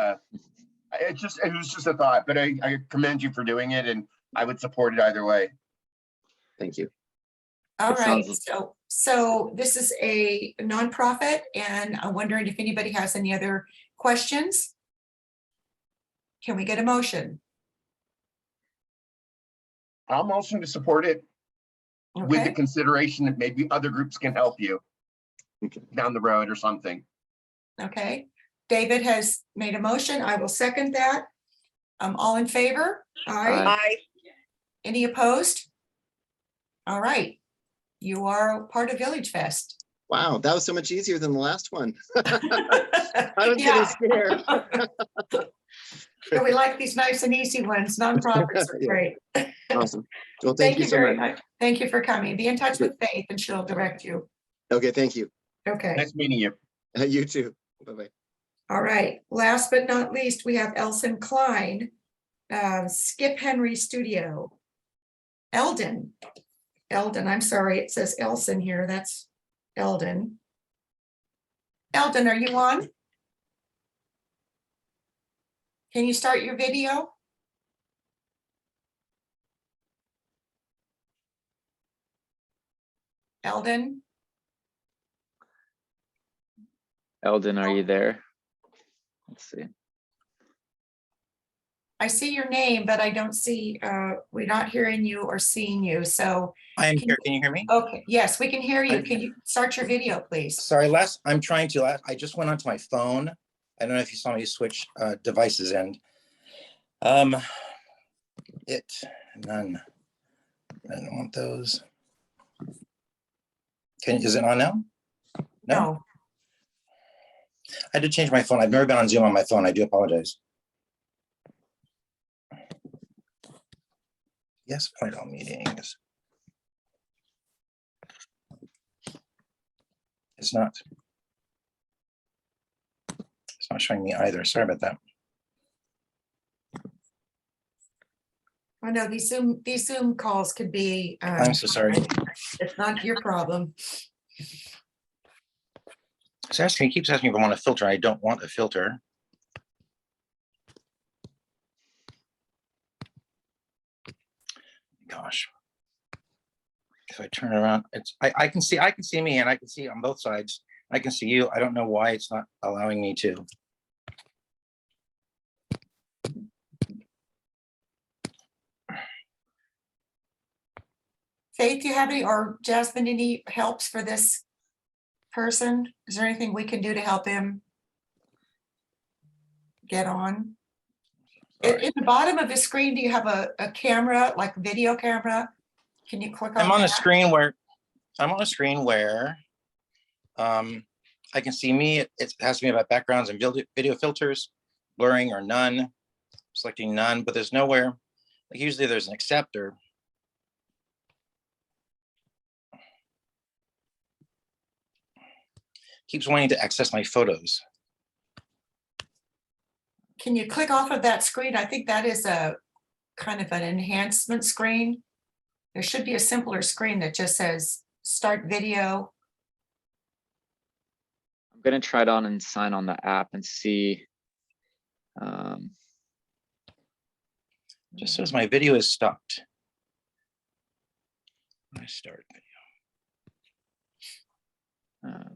it was just a thought, but I commend you for doing it, and I would support it either way. Thank you. All right, so this is a nonprofit, and I'm wondering if anybody has any other questions. Can we get a motion? I'll motion to support it with the consideration that maybe other groups can help you down the road or something. Okay, David has made a motion. I will second that. All in favor? Aye. Aye. Any opposed? All right, you are part of Village Fest. Wow, that was so much easier than the last one. I was getting scared. So we like these nice and easy ones. Nonprofits are great. Awesome. Well, thank you so very much. Thank you for coming. Be in touch with Faith and she'll direct you. Okay, thank you. Okay. Nice meeting you. You too. Bye-bye. All right. Last but not least, we have Elson Klein, Skip Henry Studio. Eldon. Eldon, I'm sorry, it says Elson here. That's Eldon. Eldon, are you on? Can you start your video? Eldon? Eldon, are you there? Let's see. I see your name, but I don't see, we're not hearing you or seeing you, so. I am here. Can you hear me? Okay, yes, we can hear you. Can you start your video, please? Sorry, I'm trying to, I just went onto my phone. I don't know if you saw me switch devices and none. I don't want those. Is it on now? No. I had to change my phone. I've never been on Zoom on my phone. I do apologize. Yes, applied all meetings. It's not showing me either. Sorry about that. I know these Zoom calls could be. I'm so sorry. It's not your problem. He keeps asking if I want a filter. I don't want a filter. Gosh. If I turn it around, I can see me and I can see on both sides. I can see you. I don't know why it's not allowing me to. Faith, do you have any, or Jasmine, any helps for this person? Is there anything we can do to help him get on? At the bottom of the screen, do you have a camera, like video camera? Can you click on I'm on a that? screen where I can see me. It has me about backgrounds and video filters, blurring or none, selecting none, but there's nowhere. Like usually there's an accept or keeps wanting to access my photos. Can you click off of that screen? I think that is a kind of an enhancement screen. There should be a simpler screen that just says start video. I'm gonna try it on and sign on the app and see. Just says my video is stopped. I start video.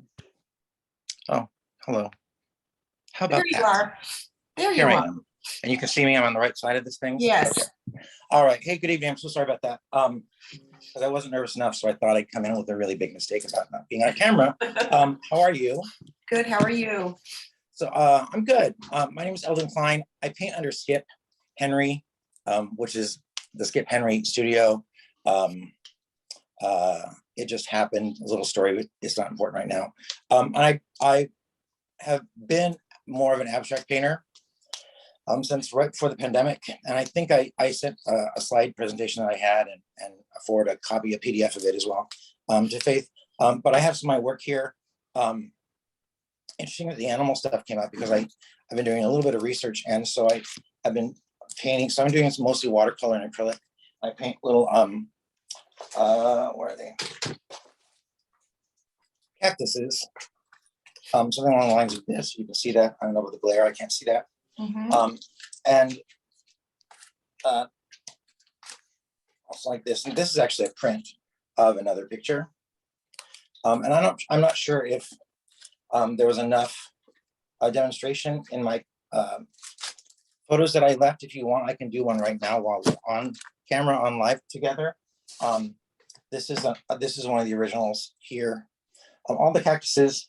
Oh, hello. How about There you that? are. There you Here I are. am. And you can see me, I'm on the right side of this thing? Yes. Okay. All right. Hey, good evening. I'm so sorry about that. Because I wasn't nervous enough, so I thought I'd come in with a really big mistake about not being on camera. How are you? Good. How are you? So I'm good. My name is Eldon Klein. I paint under Skip Henry, which is the Skip Henry studio. It just happened, a little story, but it's not important right now. I have been more of an abstract painter since right before the pandemic. And I think I sent a slide presentation that I had and forward a copy, a PDF of it as well to Faith. But I have some of my work here. Interesting that the animal stuff came out because I've been doing a little bit of research. And so I've been painting. So I'm doing mostly watercolor and acrylic. I paint little, where are they? Cactuses. Something along the lines of this. You can see that. I don't know with the glare, I can't see that. And also like this. And this is actually a print of another picture. And I'm not sure if there was enough demonstration in my photos that I left. If you want, I can do one right now while we're on camera on live together. This is one of the originals here. All the cactuses.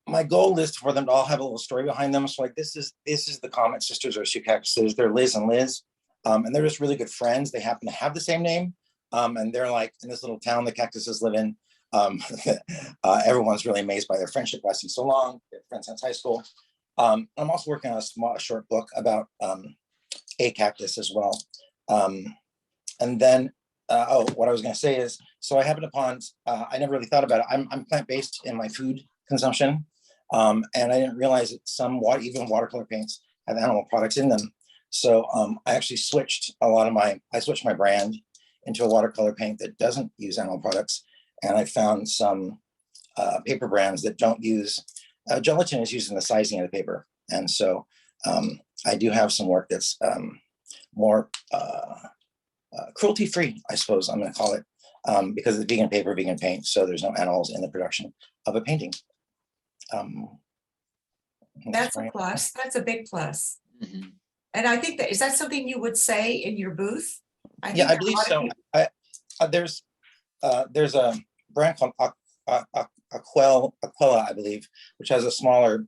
My goal is for them to all have a little story behind them. So like this is the Comet sisters or two cactuses. They're Liz and Liz, and they're just really good friends. They happen to have the same name, and they're like in this little town the cactuses live in. Everyone's really amazed by their friendship lasting so long. They're friends since high school. I'm also working on a short book about a cactus as well. And then, what I was going to say is, so I happened upon, I never really thought about it. I'm plant-based in my food consumption. And I didn't realize that even watercolor paints have animal products in them. So I actually switched I switched my brand into a watercolor paint that doesn't use animal products. And I found some paper brands that don't use, gelatin is used in the sizing of the paper. And so I do have some work that's more cruelty-free, I suppose I'm gonna call it, because it's vegan paper, vegan paint, so there's no animals in the production of a painting. That's a plus. That's a big plus. Mhm. And I think is that something you would say in your booth? Yeah, I think a believe lot of so. people- There's a brand called Aquella, I believe, which has a smaller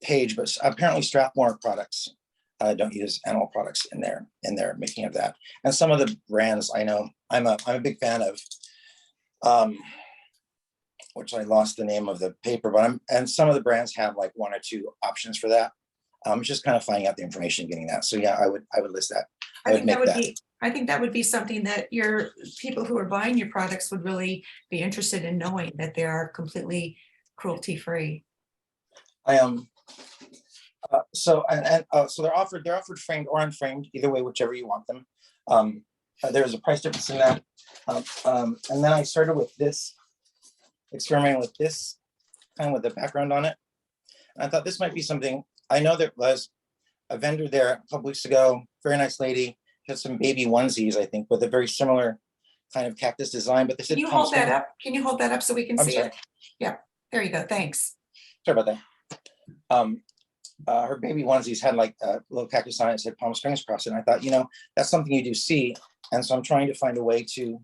page, but apparently Strathmore products don't use animal products in their making of that. And some of the brands I know, I'm a big fan of, which I lost the name of the paper, but and some of the brands have like 1 or 2 options for that. Just kind of finding out the information, getting that. So yeah, I would list that. I would make that. I think that would be something that your people who are buying your products would really be interested in knowing, that they are completely cruelty-free. So they're offered framed or unframed, either way, whichever you want them. There's a price difference in that. And then I started with this, experimenting with this, kind of with the background on it. And I thought this might be something. I know there was a vendor there a couple weeks ago, very nice lady, she had some baby onesies, I think, with a very similar kind of cactus design, but they said. Can you hold that up? Can you hold that up so we can see it? Yeah, there you go, thanks. Sorry about that. Her baby onesies had like a little cactus on it, said Palm Springs across it. And I thought, that's something you do see. And so I'm trying to find a way to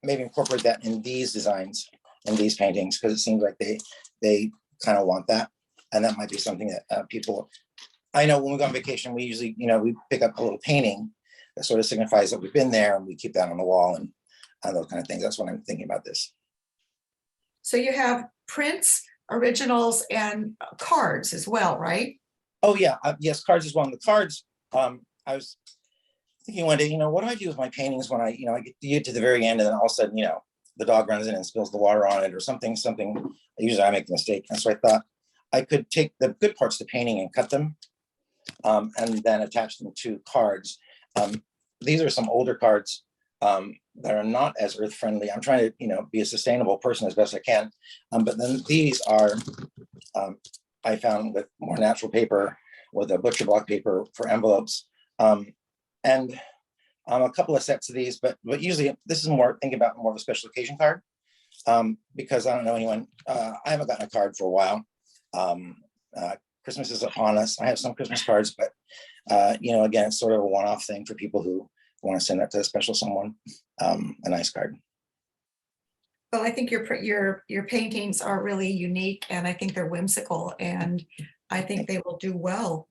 maybe incorporate that in these designs, in these paintings, because it seems like they kind of want that. And that might be something that people, I know when we go on vacation, we usually, we pick up a little painting that sort of signifies that we've been there, and we keep that on the wall and those kind of things. That's what I'm thinking about this. So you have prints, originals, and cards as well, right? Oh yeah, yes, cards is one. The cards, I was thinking one day, what do I do with my paintings when I get to the very end, and then all of a sudden, the dog runs in and spills the water on it or something. Usually I make the mistake. And so I thought I could take the good parts of the painting and cut them and then attach them to cards. These are some older cards that are not as earth friendly. I'm trying to, be a sustainable person as best I can. But then these are, I found with more natural paper, with a butcher block paper for envelopes. And a couple of sets of these, but usually this is more, thinking about more of a special occasion card, because I don't know anyone, I haven't gotten a card for a while. Christmas is upon us. I have some Christmas cards, but again, it's sort of a one-off thing for people who want to send that to a special someone, a nice card. Well, I think your paintings are really unique, and I think they're whimsical, and I think they will do well.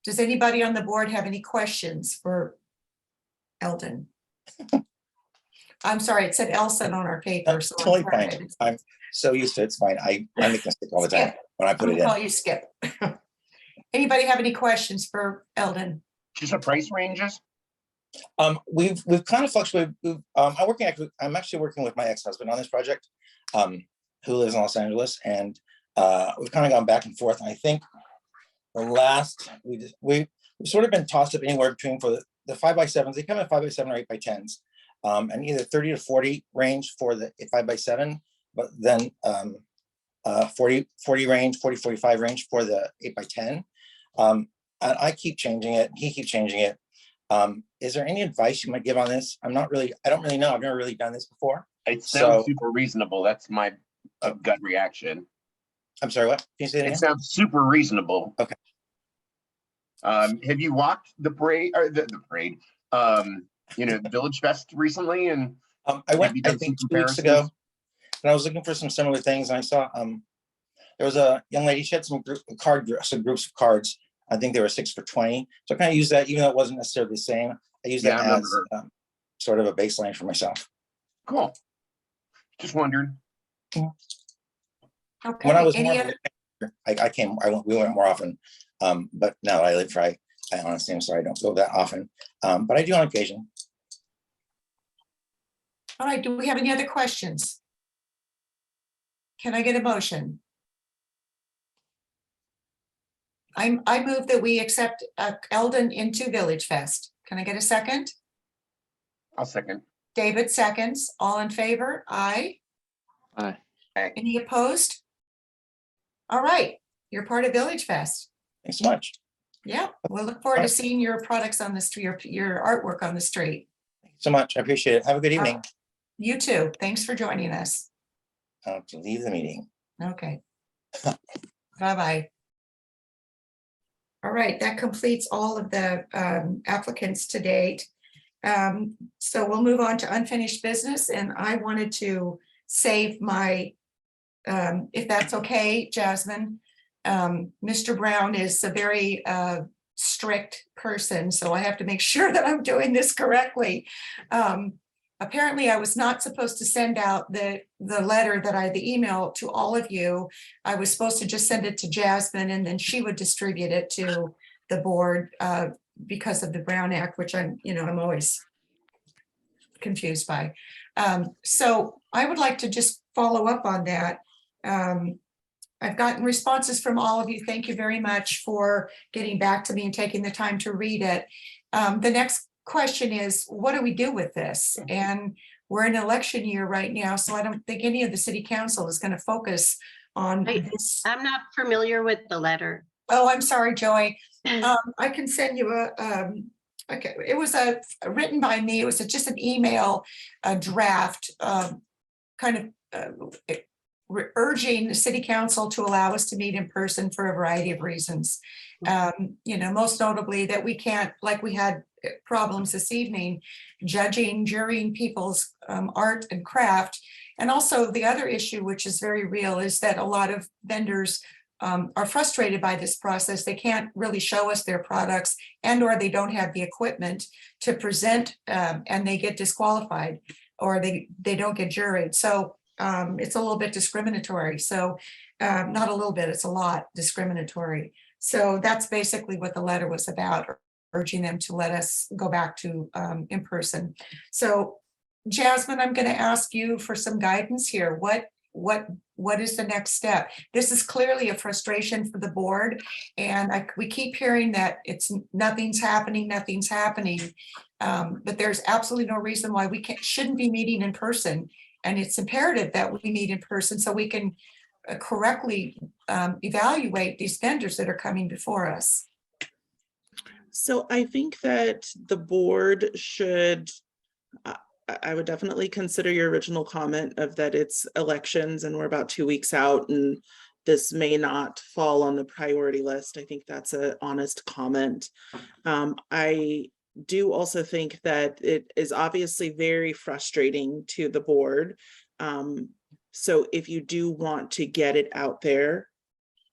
Does anybody on the board have any questions for Eldon? I'm sorry, it said Elson on our paper. So Totally fine. I'm so used to it. It's fine. I make mistakes all the time when I put it in. Call you Skip. Anybody have any questions for Eldon? Just the price ranges? We've kind of fluctuated. I'm actually working with my ex-husband on this project, who lives in Los Angeles, and we've kind of gone back and forth. And I think the last we've sort of been tossed up anywhere between, for the 5x7s. They come in 5x7 or 8x10s, and either 30 to 40 range for the 5x7, but then 40 range, 45 range for the 8x10. And I keep changing it. He keeps changing it. Is there any advice you might give on this? I don't really know. I've never really done this before. It sounds super reasonable. That's my gut reaction. I'm sorry, what? Can you say that again? It sounds super reasonable. Okay. Have you walked the parade, or the parade, VillageFest recently? And I went, I think 2 weeks ago, and I was looking for some similar things, and I saw there was a young lady. She had some groups of cards. I think they were 6 for $20. So I kind of used that, even though it wasn't necessarily the same. I used that as sort of a baseline for myself. Cool. Just wondered. Okay. When I was more, we went more often. But now that I live here, I honestly am sorry I don't go that often. But I do on occasion. All right, do we have any other questions? Can I get a motion? I move that we accept Eldon into Village Fest. Can I get a second? I'll second. David seconds. All in favor? Aye. Aye. Any opposed? All right, you're part of Village Fest. Thanks so much. Yeah, we'll look forward to seeing your products on the street, your artwork on the street. So much. I appreciate it. Have a good evening. You too. Thanks for joining us. I'll have to leave the meeting. Okay. Bye-bye. All right, that completes all of the applicants to date. So we'll move on to unfinished business, and I wanted to save my, if that's okay, Jasmine. Mr. Brown is a very strict person, so I have to make sure that I'm doing this correctly. Apparently, I was not supposed to send out the letter that the email to all of you. I was supposed to just send it to Jasmine, and then she would distribute it to the board because of the Brown Act, which I'm always confused by. So I would like to just follow up on that. I've gotten responses from all of you. Thank you very much for getting back to me and taking the time to read it. The next question is, what do we do with this? And we're in election year right now, so I don't think any of the city council is going to focus on this. I'm not familiar with the letter. Oh, I'm sorry, Joy. I can send you okay, it was written by me. It was just an email, a draft, kind of urging the city council to allow us to meet in person for a variety of reasons. Most notably that we can't, like we had problems this evening, jurying people's art and craft. And also the other issue, which is very real, is that a lot of vendors are frustrated by this process. They can't really show us their products, and or they don't have the equipment to present, and they get disqualified, or they don't get juried. So it's a little bit discriminatory. So not a little bit, it's a lot discriminatory. So that's basically what the letter was about, urging them to let us go back to in person. So Jasmine, I'm going to ask you for some guidance here. What is the next step? This is clearly a frustration for the board, and we keep hearing that nothing's happening, but there's absolutely no reason why we shouldn't be meeting in person. And it's imperative that we meet in person so we can correctly evaluate these vendors that are coming before us. So I think that the board should, I would definitely consider your original comment of that it's elections and we're about 2 weeks out and this may not fall on the priority list. I think that's an honest comment. I do also think that it is obviously very frustrating to the board. So if you do want to get it out there,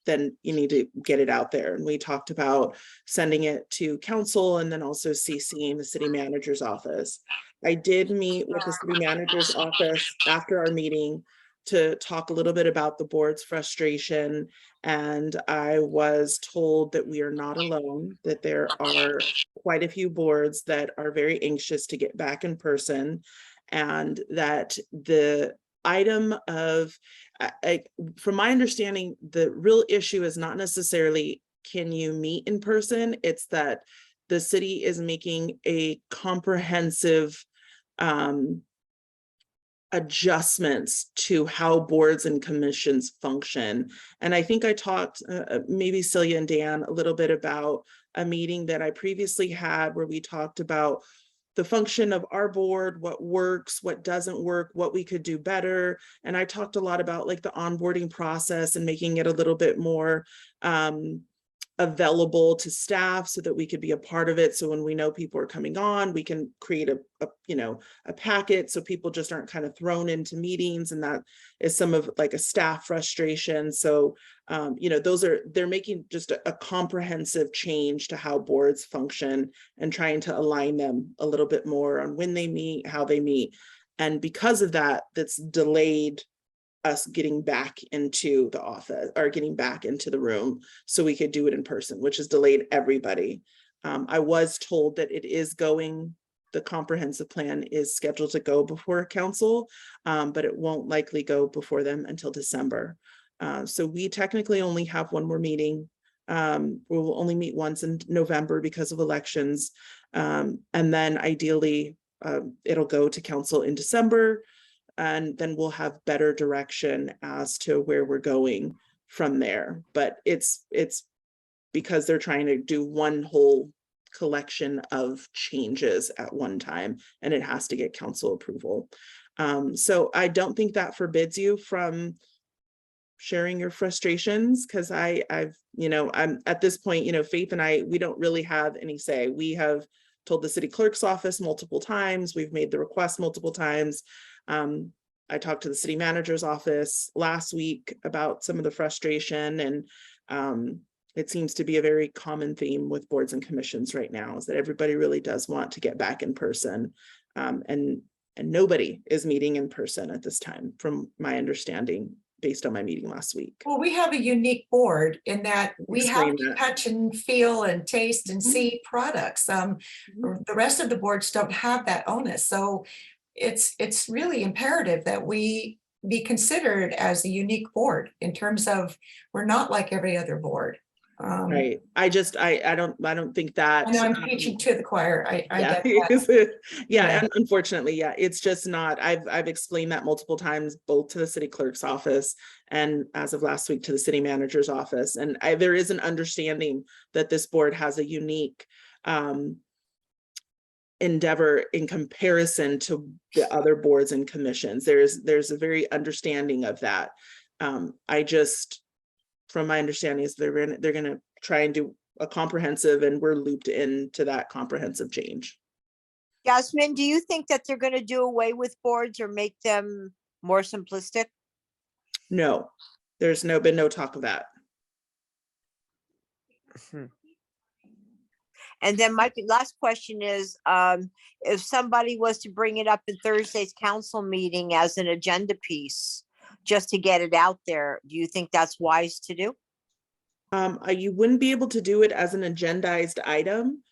then you need to get it out there. And we talked about sending it to council and then also CCing the city manager's office. I did meet with the city manager's office after our meeting to talk a little bit about the board's frustration. And I was told that we are not alone, that there are quite a few boards that are very anxious to get back in person, and that the item of, from my understanding, the real issue is not necessarily can you meet in person, it's that the city is making a comprehensive adjustments to how boards and commissions function. And I think I talked, maybe Celia and Dan, a little bit about a meeting that I previously had where we talked about the function of our board, what works, what doesn't work, what we could do better. And I talked a lot about like the onboarding process and making it a little bit more available to staff so that we could be a part of it. So when we know people are coming on, we can create a packet so people just aren't kind of thrown into meetings. And that is some of like a staff frustration. So, they're making just a comprehensive change to how boards function and trying to align them a little bit more on when they meet, how they meet. And because of that, that's delayed us getting back into the office or getting back into the room so we could do it in person, which has delayed everybody. I was told that it is going, the comprehensive plan is scheduled to go before council, but it won't likely go before them until December. So we technically only have one more meeting We'll only meet once in November because of elections. And then ideally, it'll go to council in December. And then we'll have better direction as to where we're going from there. But it's because they're trying to do one whole collection of changes at one time, and it has to get council approval. So I don't think that forbids you from sharing your frustrations, because I'm at this point, Faith and I, we don't really have any say. We have told the city clerk's office multiple times. We've made the request multiple times. I talked to the city manager's office last week about some of the frustration, and it seems to be a very common theme with boards and commissions right now, is that everybody really does want to get back in person. And nobody is meeting in person at this time, from my understanding, based on my meeting last week. Well, we have a unique board in that we have to touch and feel and taste and see products. The rest of the boards don't have that onus. So it's really imperative that we be considered as a unique board in terms of, we're not like every other board. Right. I don't think that. I know I'm preaching to the choir. I Yeah. get that. Yeah. And unfortunately, yeah, it's just not, I've explained that multiple times, both to the city clerk's office and as of last week to the city manager's office. And there is an understanding that this board has a unique endeavor in comparison to the other boards and commissions. There's a very understanding of that. From my understanding is they're gonna try and do a comprehensive, and we're looped into that comprehensive change. Jasmine, do you think that they're going to do away with boards or make them more simplistic? No, there's been no talk of that. And then my last question is, if somebody was to bring it up in Thursday's council meeting as an agenda piece, just to get it out there, do you think that's wise to do? You wouldn't be able to do it as an agendized item.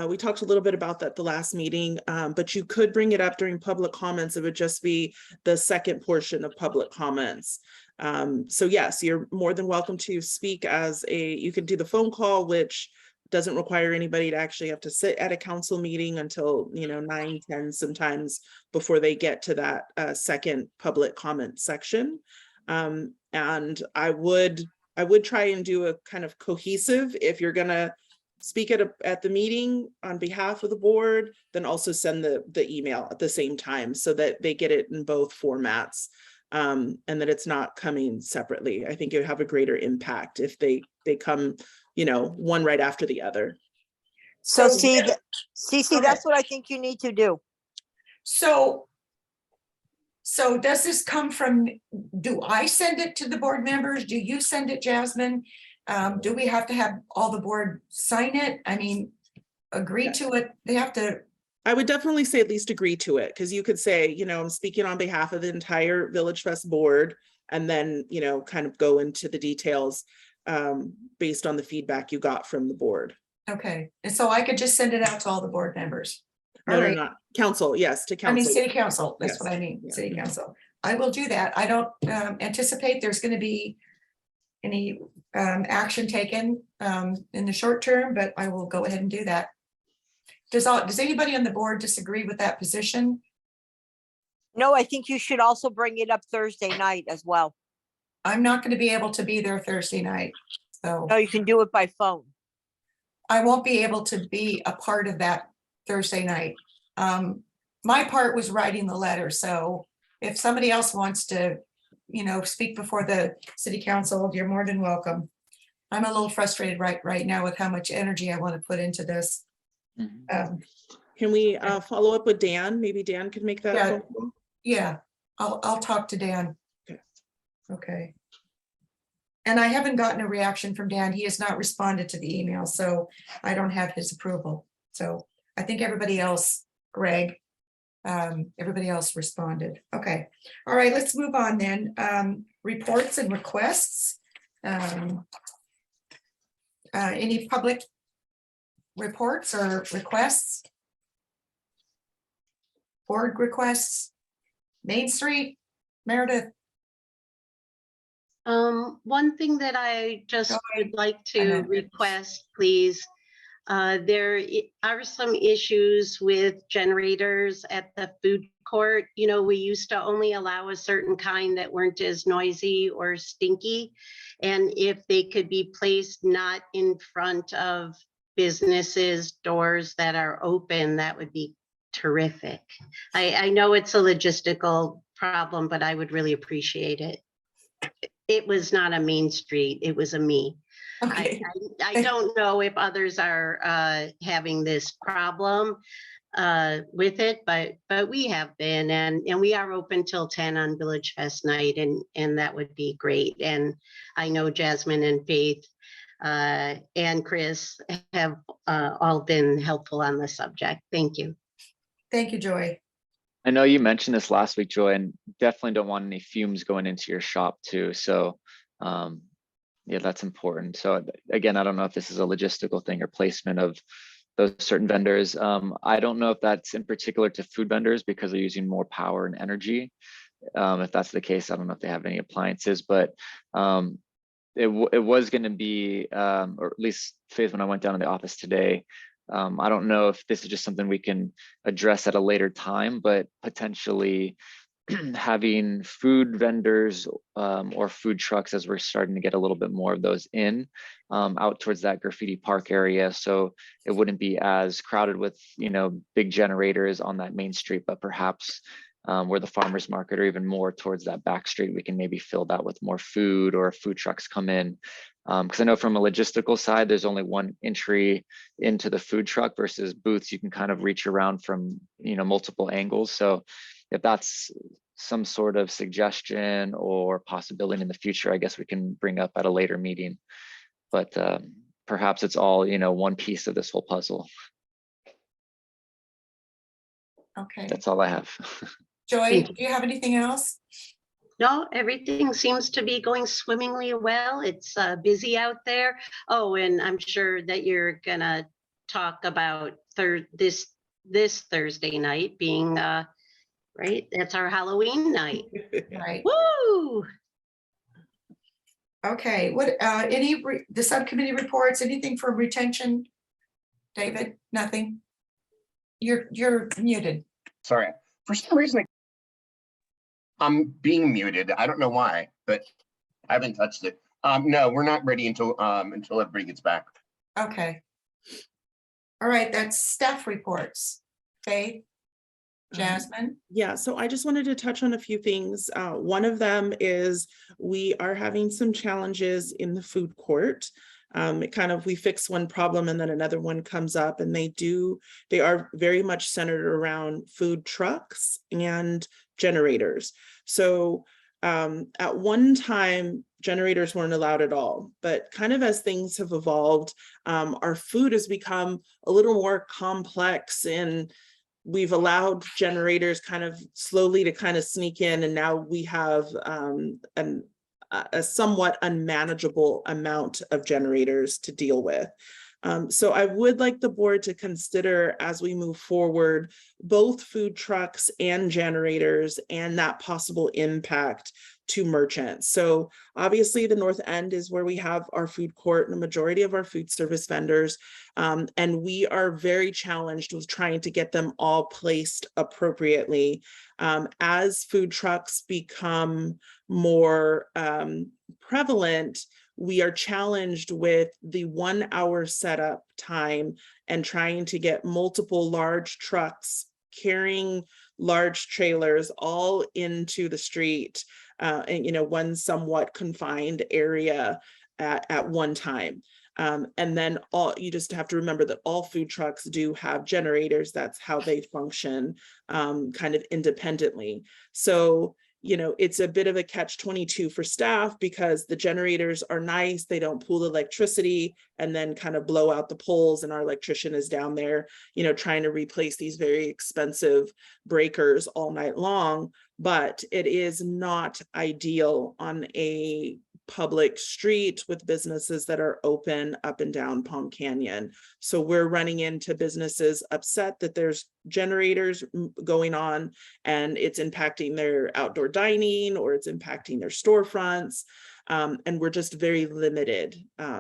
We talked a little bit about that the last meeting, but you could bring it up during public comments. It would just be the second portion of public comments. So yes, you're more than welcome to speak you can do the phone call, which doesn't require anybody to actually have to sit at a council meeting until 9-10 sometimes before they get to that second public comment section. And I would try and do a kind of cohesive, if you're gonna speak at the meeting on behalf of the board, then also send the email at the same time so that they get it in both formats, and that it's not coming separately. I think it would have a greater impact if they come one right after the other. So Cece, that's what I think you need to do. So does this come from, do I send it to the board members? Do you send it, Jasmine? Do we have to have all the board sign it? I mean, agree to it? They have to. I would definitely say at least agree to it, because you could say, I'm speaking on behalf of the entire VillageFest board, and then, kind of go into the details based on the feedback you got from the board. Okay, and so I could just send it out to all the board members. No, not council. Yes, to council. I mean, city council, that's Yes. what I mean, Yeah. city council. I will do that. I don't anticipate there's gonna be any action taken in the short term, but I will go ahead and do that. Does anybody on the board disagree with that position? No, I think you should also bring it up Thursday night as well. I'm not gonna be able to be there Thursday night, so. No, you can do it by phone. I won't be able to be a part of that Thursday night. My part was writing the letter, so if somebody else wants to, speak before the city council, you're more than welcome. I'm a little frustrated right now with how much energy I want to put into this. Can we follow up with Dan? Maybe Dan could make that. Yeah. phone call? Yeah, I'll talk to Dan. Okay. Okay. And I haven't gotten a reaction from Dan. He has not responded to the email, so I don't have his approval. So I think everybody else, Greg, everybody else responded. Okay. All right, let's move on then. Reports and requests. Any public reports or requests? Board requests? Main Street, Meredith? One thing that I just would like I to know. request, please. Are some issues with generators at the food court. You know, we used to only allow a certain kind that weren't as noisy or stinky. And if they could be placed not in front of businesses, doors that are open, that would be terrific. I know it's a logistical problem, but I would really appreciate it. It was not a main street, it was a me. Okay. I don't know if others are having this problem with it, but we have been, and we are open till 10 on Village Fest night, and that would be great. And I know Jasmine and Faith and Chris have all been helpful on the subject. Thank you. Thank you, Joy. I know you mentioned this last week, Joy, and definitely don't want any fumes going into your shop too. So yeah, that's important. So again, I don't know if this is a logistical thing or placement of those certain vendors. I don't know if that's in particular to food vendors because they're using more power and energy. If that's the case, I don't know if they have any appliances, but it was going to be, or at least Faith, when I went down to the office today, I don't know if this is just something we can address at a later time, but potentially having food vendors or food trucks, as we're starting to get a little bit more of those in out towards that graffiti park area, so it wouldn't be as crowded with, you know, big generators on that main street, but perhaps where the farmers market, or even more towards that back street, we can maybe fill that with more food, or food trucks come in. Because I know from a logistical side, there's only one entry into the food truck versus booths. You can kind of reach around from, you know, multiple angles. So if that's some sort of suggestion or possibility in the future, I guess we can bring up at a later meeting. But perhaps it's all, you know, one piece of this whole puzzle. Okay. That's all I have. Joy, do you have anything else? No, everything seems to be going swimmingly well. It's busy out there. Oh, and I'm sure that you're gonna talk about this Thursday night being right. That's our Halloween night. Right. Woo! Okay. What? The subcommittee reports? Anything for retention? David, nothing. You're muted. Sorry, for some reason I'm being muted. I don't know why, but I haven't touched it. No, we're not ready until everybody gets back. Okay. All right, that's staff reports. Faith, Jasmine. Yeah, so I just wanted to touch on a few things. One of them is we are having some challenges in the food court. We fix one problem and then another one comes up, and they are very much centered around food trucks and generators. So at one time, generators weren't allowed at all, but kind of as things have evolved, our food has become a little more complex, and we've allowed generators kind of slowly to kind of sneak in, and now we have a somewhat unmanageable amount of generators to deal with. So I would like the board to consider, as we move forward, both food trucks and generators and that possible impact to merchants. So obviously the North End is where we have our food court and the majority of our food service vendors. And we are very challenged with trying to get them all placed appropriately. As food trucks become more prevalent, we are challenged with the 1 hour setup time and trying to get multiple large trucks carrying large trailers all into the street, and one somewhat confined area at one time. And then you just have to remember that all food trucks do have generators. That's how they function kind of independently. So it's a bit of a catch-22 for staff, because the generators are nice. They don't pool electricity and then kind of blow out the poles, and our electrician is down there, trying to replace these very expensive breakers all night long. But it is not ideal on a public street with businesses that are open up and down Palm Canyon. So we're running into businesses upset that there's generators going on and it's impacting their outdoor dining or it's impacting their storefronts. And we're just very limited.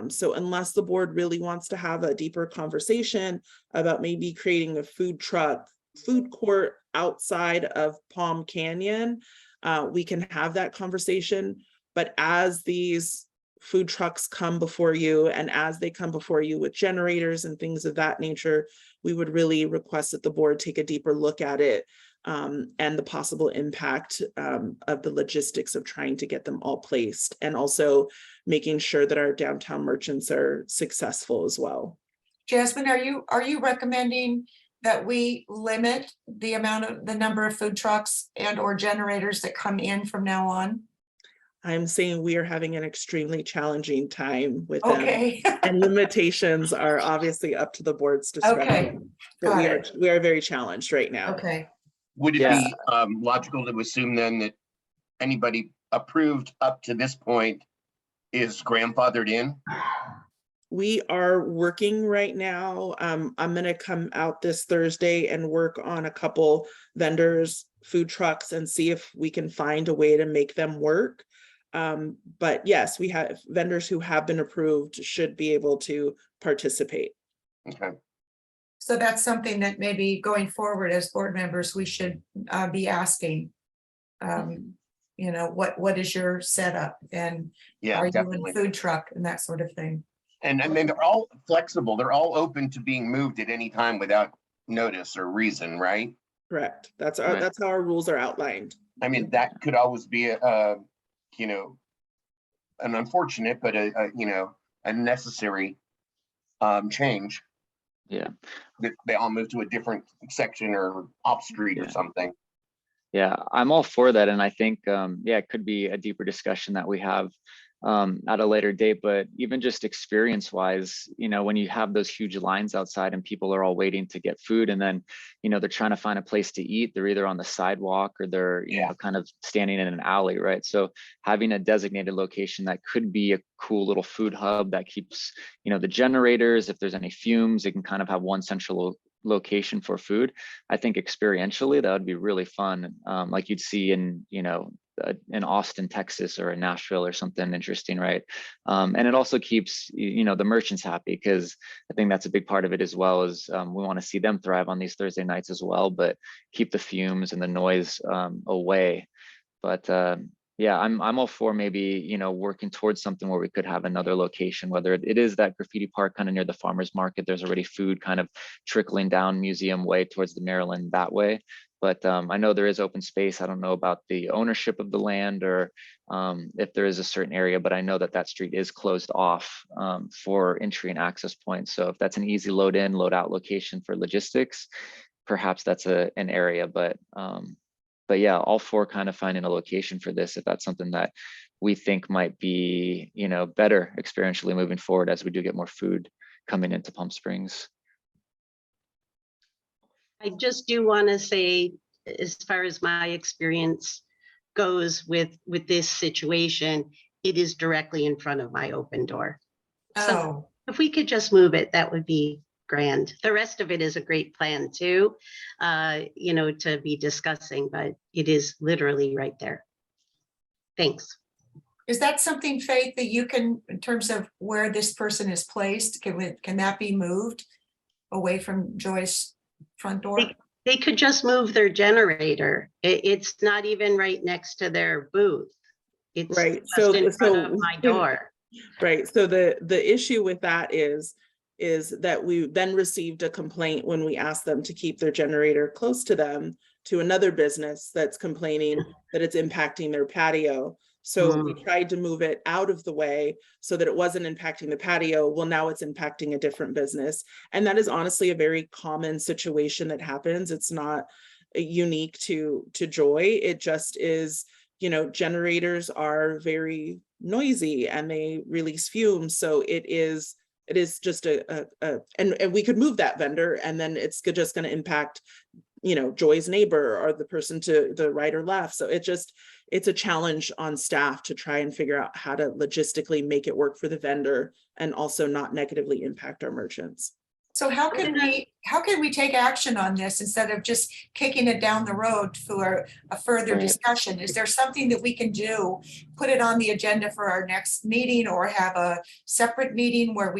So unless the board really wants to have a deeper conversation about maybe creating a food court outside of Palm Canyon, we can have that conversation. But as these food trucks come before you, and as they come before you with generators and things of that nature, we would really request that the board take a deeper look at it, and the possible impact of the logistics of trying to get them all placed, and also making sure that our downtown merchants are successful as well. Jasmine, are you recommending that we limit the number of food trucks and or generators that come in from now on? I'm saying we are having an extremely challenging time with them. Okay. And limitations are obviously up to the board's discretion. Okay. But Got it. we are very challenged right now. Okay. Would it Yeah. be logical to assume then that anybody approved up to this point is grandfathered in? We are working right now. I'm gonna come out this Thursday and work on a couple vendors, food trucks, and see if we can find a way to make them work. But yes, we have vendors who have been approved should be able to participate. Okay. So that's something that maybe going forward as board members, we should be asking. You know, what is your setup, and Yeah, are you definitely. in food truck and that sort of thing? And I mean, they're all flexible. They're all open to being moved at any time without notice or reason, right? Correct. That's Right. how our rules are outlined. I mean, that could always be a you know, an unfortunate, but a necessary change. Yeah. That they all move to a different section or off street or something. Yeah, I'm all for that. And I think, yeah, it could be a deeper discussion that we have at a later date. But even just experience wise, when you have those huge lines outside and people are all waiting to get food, and then, they're trying to find a place to eat, they're either on the sidewalk or they're, kind of standing in an alley, right? So having a designated location that could be a cool little food hub that keeps, the generators, if there's any fumes, it can kind of have one central location for food. I think experientially that would be really fun, like you'd see in in Austin, Texas, or in Nashville or something interesting, right? And it also keeps the merchants happy, because I think that's a big part of it as well. As we want to see them thrive on these Thursday nights as well, but keep the fumes and the noise away. But yeah, I'm all for maybe working towards something where we could have another location, whether it is that graffiti park kind of near the farmers market. There's already food kind of trickling down Museum Way towards the Maryland that way. But I know there is open space. I don't know about the ownership of the land, or if there is a certain area, but I know that street is closed off for entry and access points. So if that's an easy load in, load out location for logistics, perhaps that's an area. But yeah, all for kind of finding a location for this, if that's something that we think might be, better experientially moving forward as we do get more food coming into Palm Springs. I just do want to say, as far as my experience goes with this situation, it is directly in front of my open door. So if we could just move it, that would be grand. The rest of it is a great plan too, to be discussing, but it is literally right there. Thanks. Is that something, Faith, that you can, in terms of where this person is placed, can that be moved away from Joy's front door? They could just move their generator. It's not even right next to their booth. It's right. Just in front of my door. Right. So the issue with that is that we then received a complaint when we asked them to keep their generator close to them, to another business that's complaining that it's impacting their patio. So we tried to move it out of the way so that it wasn't impacting the patio. Well, now it's impacting a different business. And that is honestly a very common situation that happens. It's not unique to Joy. It just is, generators are very noisy and they release fumes. So it is just and we could move that vendor, and then it's just going to impact, Joy's neighbor or the person to the right or left. So it's a challenge on staff to try and figure out how to logistically make it work for the vendor and also not negatively impact our merchants. So how can we take action on this instead of just kicking it down the road for a further Right. discussion? Is there something that we can do, put it on the agenda for our next meeting or have a separate meeting where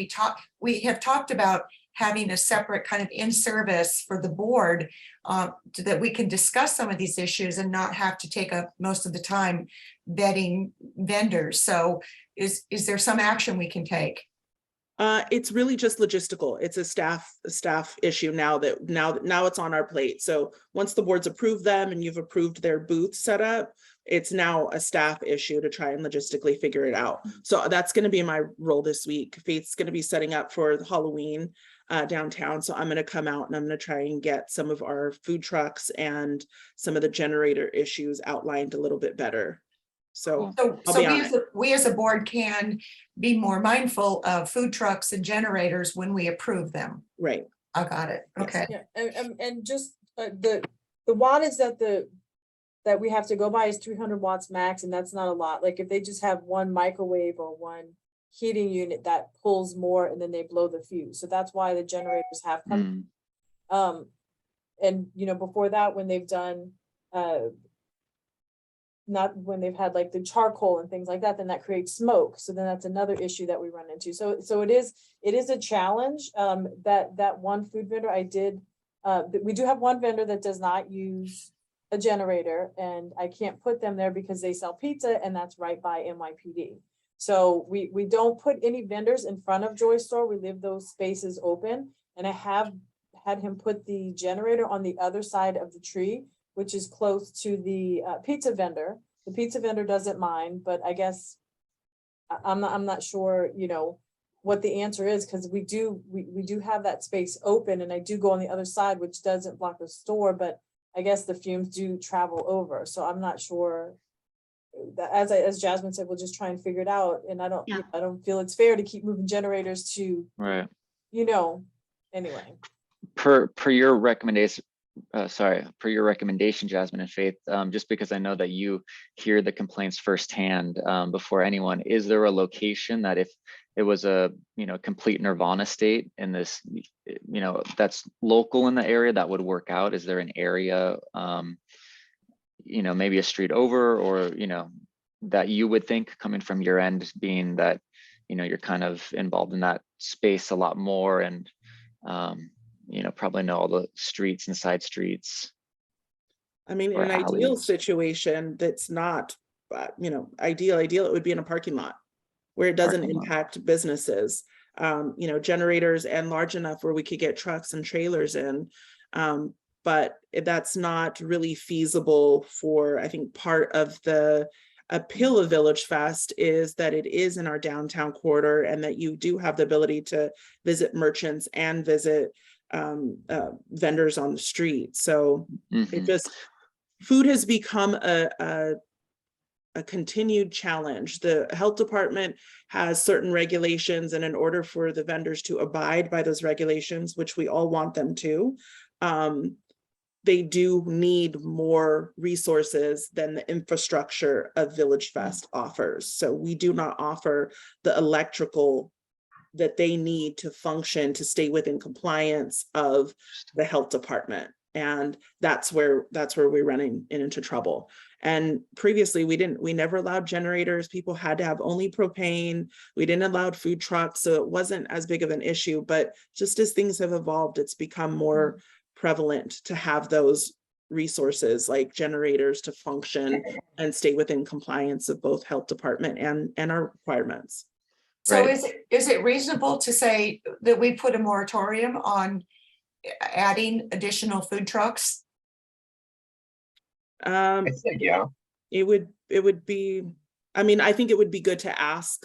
we have talked about having a separate kind of in-service for the board so that we can discuss some of these issues and not have to take up most of the time vetting vendors. So is there some action we can take? It's really just logistical. It's a staff issue now it's on our plate. So once the board's approved them and you've approved their booth setup, it's now a staff issue to try and logistically figure it out. So that's going to be my role this week. Faith's going to be setting up for the Halloween downtown. So I'm going to come out and I'm going to try and get some of our food trucks and some of the generator issues outlined a little bit better. So we as a board can be more mindful of food trucks and generators when we approve them. Right. I got it. Okay. Yeah, and just the wattage that we have to go by is 300 watts max, and that's not a lot. Like if they just have one microwave or one heating unit that pulls more and then they blow the fuse. So that's why the generators have come. And before that, when they've done not when they've had like the charcoal and things like that, then that creates smoke. So then that's another issue that we run into. So it is a challenge. That one food vendor we do have one vendor that does not use a generator, and I can't put them there because they sell pizza and that's right by NYPD. So we don't put any vendors in front of Joy Store. We leave those spaces open, and I have had him put the generator on the other side of the tree, which is close to the pizza vendor. The pizza vendor doesn't mind, but I guess I'm not sure, what the answer is, because we do have that space open, and I do go on the other side, which doesn't block the store, but I guess the fumes do travel over. So I'm not sure. As Jasmine said, we'll just try and figure it out. And I don't feel it's fair to keep moving generators to, Right. Anyway. Per your recommendation, per your recommendation, Jasmine and Faith, just because I know that you hear the complaints firsthand before anyone, is there a location that if it was a complete nirvana state in this, that's local in the area that would work out? Is there an area, maybe a street over, or that you would think, coming from your end, being that you're kind of involved in that space a lot more, and probably know all the streets and side streets? I mean, in an ideal situation that's not, ideal, it would be in a parking lot where it doesn't impact businesses, generators, and large enough where we could get trucks and trailers in. But that's not really feasible for, I think, part of the appeal of VillageFest is that it is in our downtown quarter, and that you do have the ability to visit merchants and visit vendors on the street. So food has become a continued challenge. The health department has certain regulations, and in order for the vendors to abide by those regulations, which we all want them to, they do need more resources than the infrastructure of VillageFest offers. So we do not offer the electrical that they need to function, to stay within compliance of the health department. And that's where we're running into trouble. And previously we never allowed generators. People had to have only propane. We didn't allow food trucks. So it wasn't as big of an issue, but just as things have evolved, it's become more prevalent to have those resources like generators to function and stay within compliance of both health department and our requirements. So is it reasonable to say that we put a moratorium on adding additional food trucks? I think, yeah. It would be, I think it would be good to ask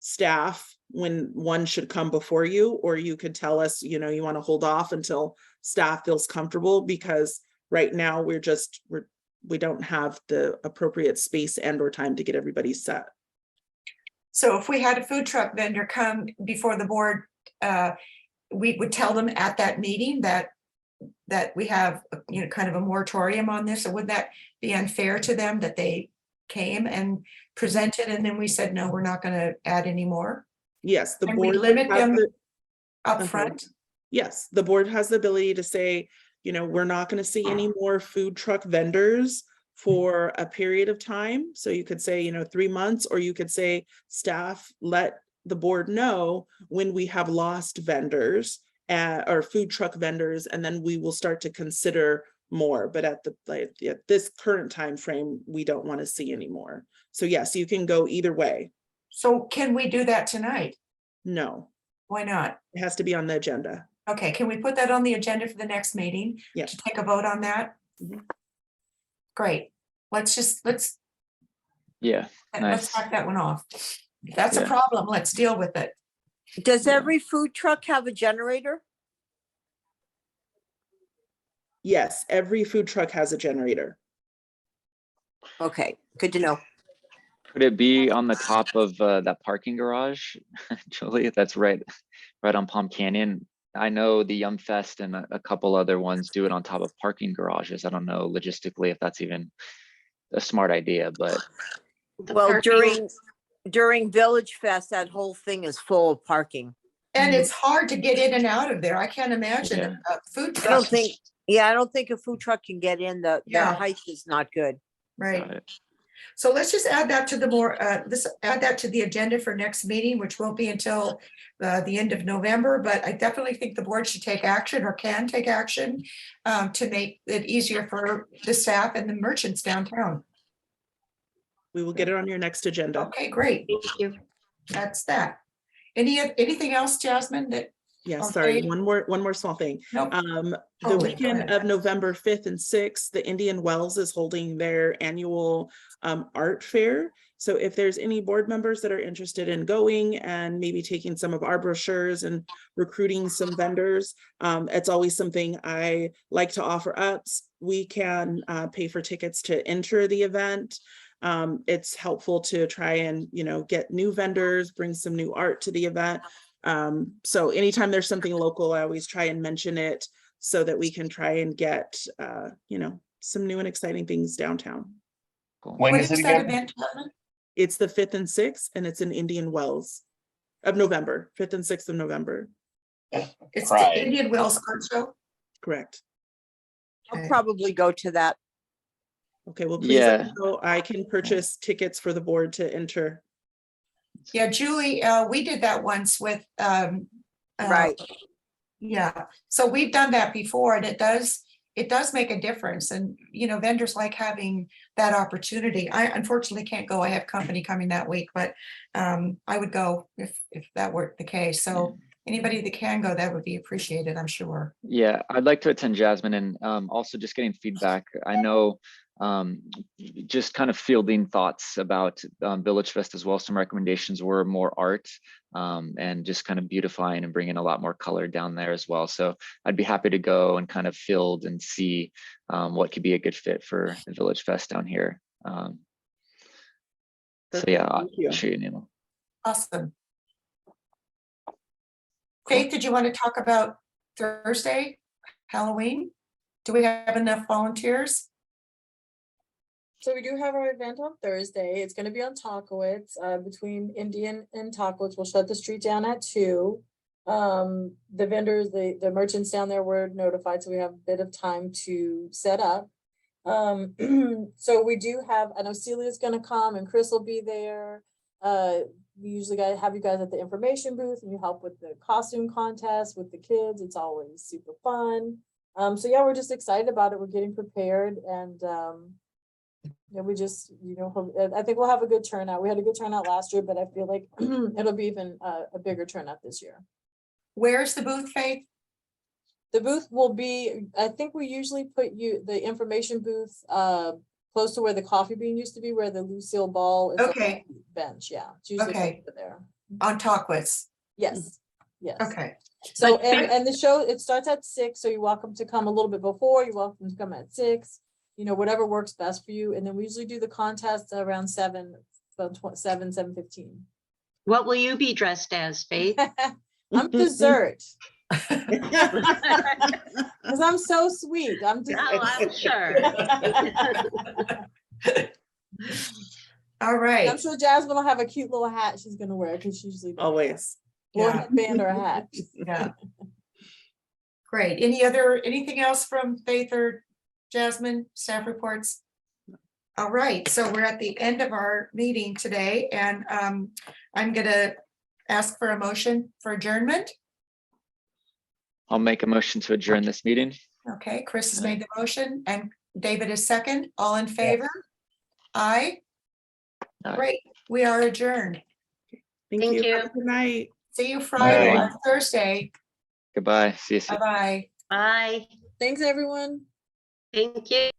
staff when one should come before you, or you could tell us, you want to hold off until staff feels comfortable, because right now we don't have the appropriate space and or time to get everybody set. So if we had a food truck vendor come before the board, we would tell them at that meeting that we have, kind of a moratorium on this. Or would that be unfair to them that they came and presented and then we said, no, we're not going to add any more? Yes, the and board we limit them the, up front. Yes, the board has the ability to say, we're not going to see any more food truck vendors for a period of time. So you could say, 3 months, or you could say, staff, let the board know when we have lost vendors or food truck vendors, and then we will start to consider more. But at this current time frame, we don't want to see any more. So yes, you can go either way. So can we do that tonight? No, Why not? it has to be on the agenda. Okay, can we put that on the agenda for the next meeting? Yeah. To take a vote on that? Great. Let's Yeah, nice. knock that one off. If that's a Yeah. problem, let's deal with it. Does every food truck have a generator? Yes, every food truck has a generator. Okay, good to know. Could it be on the top of that parking garage, Julie? That's right on Palm Canyon. I know the Yum Fest and a couple other ones do it on top of parking garages. I don't know logistically if that's even a smart idea, but Well, during Village Fest, that whole thing is full of parking. And it's hard to get in and out of there. I can't imagine a food truck. I don't think a food truck can get in. The Yeah. height is not good. Right. So let's just add that to the agenda for next meeting, which won't be until the end of November, but I definitely think the board should take action, or can take action, to make it easier for the staff and the merchants downtown. We will get it on your next agenda. Okay, great. Thank you. That's that. Anything else, Jasmine, that? Yeah, or sorry, Faith? one more small thing. Nope. The Totally, go weekend ahead. of November 5th and 6th, the Indian Wells is holding their annual art fair. So if there's any board members that are interested in going and maybe taking some of our brochures and recruiting some vendors, it's always something I like to offer up. We can pay for tickets to enter the event. It's helpful to try and, get new vendors, bring some new art to the event. So anytime there's something local, I always try and mention it so that we can try and get, some new and exciting things downtown. When is it that again? event, Jasmine? It's the 5th and 6th, and it's in Indian Wells of November, 5th and 6th of November. It's Right. the Indian Wells Art Show. Correct. I'll probably go to that. Okay, well, please let me Yeah. know. I can purchase tickets for the board to enter. Yeah, Julie, we did that once with, Right. yeah, so we've done that before, and it does make a difference, and, vendors like having that opportunity. I unfortunately can't go, I have company coming that week, but I would go if that were the case, so anybody that can go, that would be appreciated, I'm sure. Yeah, I'd like to attend, Jasmine, and also just getting feedback. I know just kind of fielding thoughts about VillageFest as well. Some recommendations were more art and just kind of beautifying and bringing a lot more color down there as well. So I'd be happy to go and kind of field and see what could be a good fit for the VillageFest down here. So yeah, I'll shoot you an email. Awesome. Faith, did you want to talk about Thursday, Halloween? Do we have enough volunteers? So we do have our event on Thursday. It's going to be on Talkowitz, between Indian and Talkowitz. We'll shut the street down at 2. The vendors, the merchants down there were notified, so we have a bit of time to set up. So we do have, I know Celia's going to come and Chris will be there. We usually have you guys at the information booth, and you help with the costume contest with the kids. It's always super fun. So yeah, we're just excited about it. We're getting prepared, and we just, I think we'll have a good turnout. We had a good turnout last year, but I feel like it'll be even a bigger turnout this year. Where's the booth, Faith? The booth will be, I think we usually put the information booth close to where the coffee bean used to be, where the Lucille Ball is. Okay. Bench, yeah. It's usually Okay. over there. On Talkowitz? Yes, yes. Okay. So, and the show, it starts at 6, so you're welcome to come a little bit before, you're welcome to come at 6, whatever works best for you. And then we usually do the contest around 7:15. What will you be dressed as, Faith? I'm dessert. Because I'm so sweet. I'm sure. All right. I'm sure Jasmine will have a cute little hat she's gonna wear, because she usually always. or a headband or a hat. Yeah. Great. Anything else from Faith or Jasmine, staff reports? All right, so we're at the end of our meeting today, and I'm gonna ask for a motion for adjournment. I'll make a motion to adjourn this meeting. Okay, Chris has made the motion and David is second. All in favor? Aye. Aye. Great, we are adjourned. Thank you. Have a good night. See you Friday, Bye. Thursday. Goodbye. See you soon. Bye-bye. Bye. Thanks, everyone. Thank you.